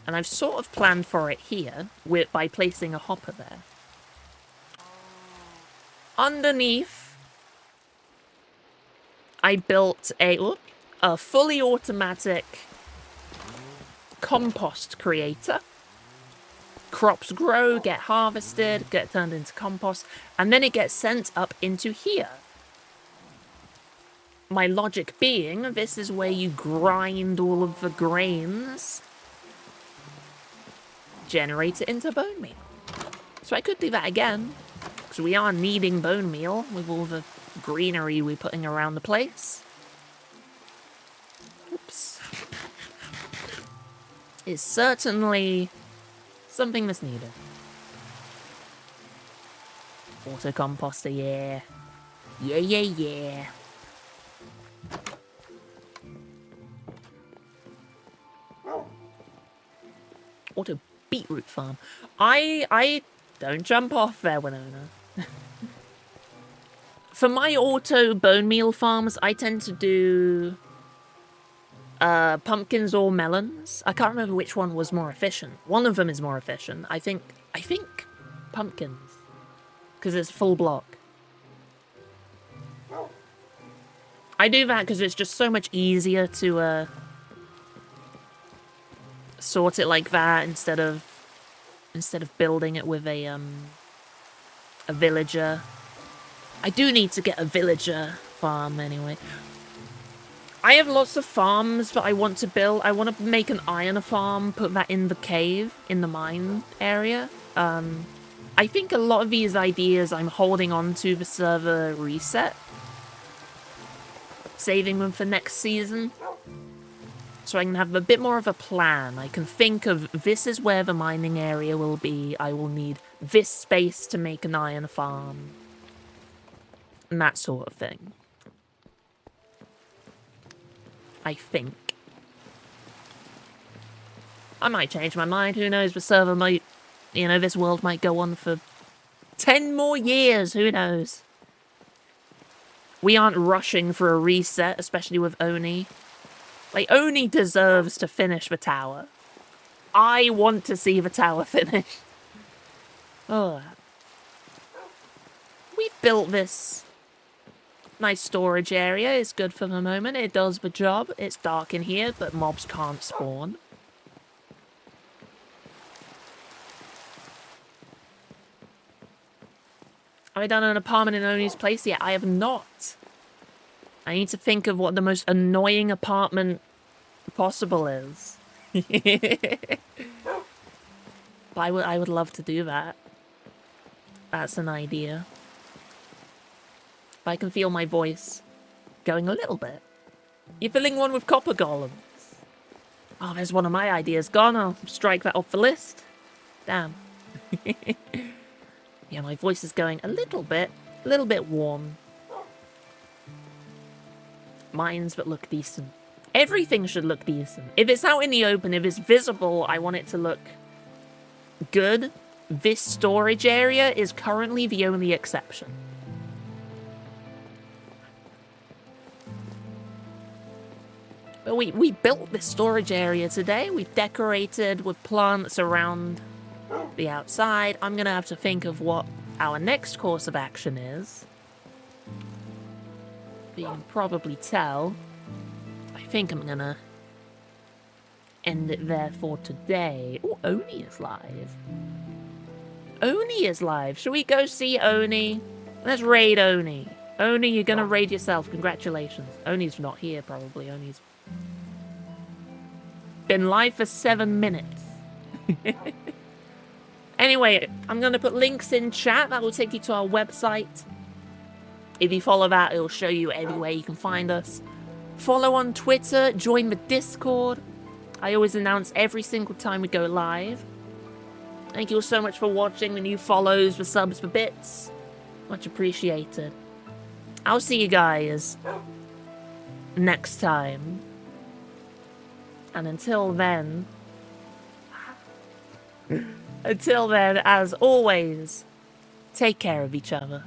and I've sort of planned for it here by placing a hopper there. Underneath, I built a fully automatic compost creator. Crops grow, get harvested, get turned into compost, and then it gets sent up into here. My logic being, this is where you grind all of the grains, generate it into bone meal. So I could do that again, because we are needing bone meal with all the greenery we're putting around the place. Oops. It's certainly something that's needed. Auto composter, yeah. Yeah. Auto beetroot farm. I don't jump off there, Winona. For my auto bone meal farms, I tend to do pumpkins or melons. I can't remember which one was more efficient. One of them is more efficient. I think pumpkins, because it's full block. I do that because it's just so much easier to sort it like that instead of building it with a villager. I do need to get a villager farm anyway. I have lots of farms that I want to build. I want to make an iron farm, put that in the cave, in the mine area. I think a lot of these ideas I'm holding on to the server reset. Saving them for next season. So I can have a bit more of a plan. I can think of, this is where the mining area will be. I will need this space to make an iron farm. And that sort of thing. I think. I might change my mind, who knows, the server might, this world might go on for 10 more years, who knows. We aren't rushing for a reset, especially with Oni. Like, Oni deserves to finish the tower. I want to see the tower finish. Oh. We've built this nice storage area. It's good for the moment. It does the job. It's dark in here, but mobs can't spawn. Have I done an apartment in Oni's place yet? I have not. I need to think of what the most annoying apartment possible is. But I would love to do that. That's an idea. But I can feel my voice going a little bit. You're filling one with copper golems. Oh, there's one of my ideas gone. I'll strike that off the list. Damn. Yeah, my voice is going a little bit warm. Mines that look decent. Everything should look decent. If it's out in the open, if it's visible, I want it to look good. This storage area is currently the only exception. We built this storage area today. We decorated with plants around the outside. I'm gonna have to think of what our next course of action is. But you can probably tell. I think I'm gonna end it there for today. Oh, Oni is live. Oni is live. Should we go see Oni? Let's raid Oni. Oni, you're gonna raid yourself. Congratulations. Oni's not here, probably. Oni's been live for 7 minutes. Anyway, I'm gonna put links in chat. That will take you to our website. If you follow that, it'll show you everywhere you can find us. Follow on Twitter. Join the Discord. I always announce every single time we go live. Thank you all so much for watching, the new follows, the subs, the bits. Much appreciated. I'll see you guys next time. And until then, as always, take care of each other.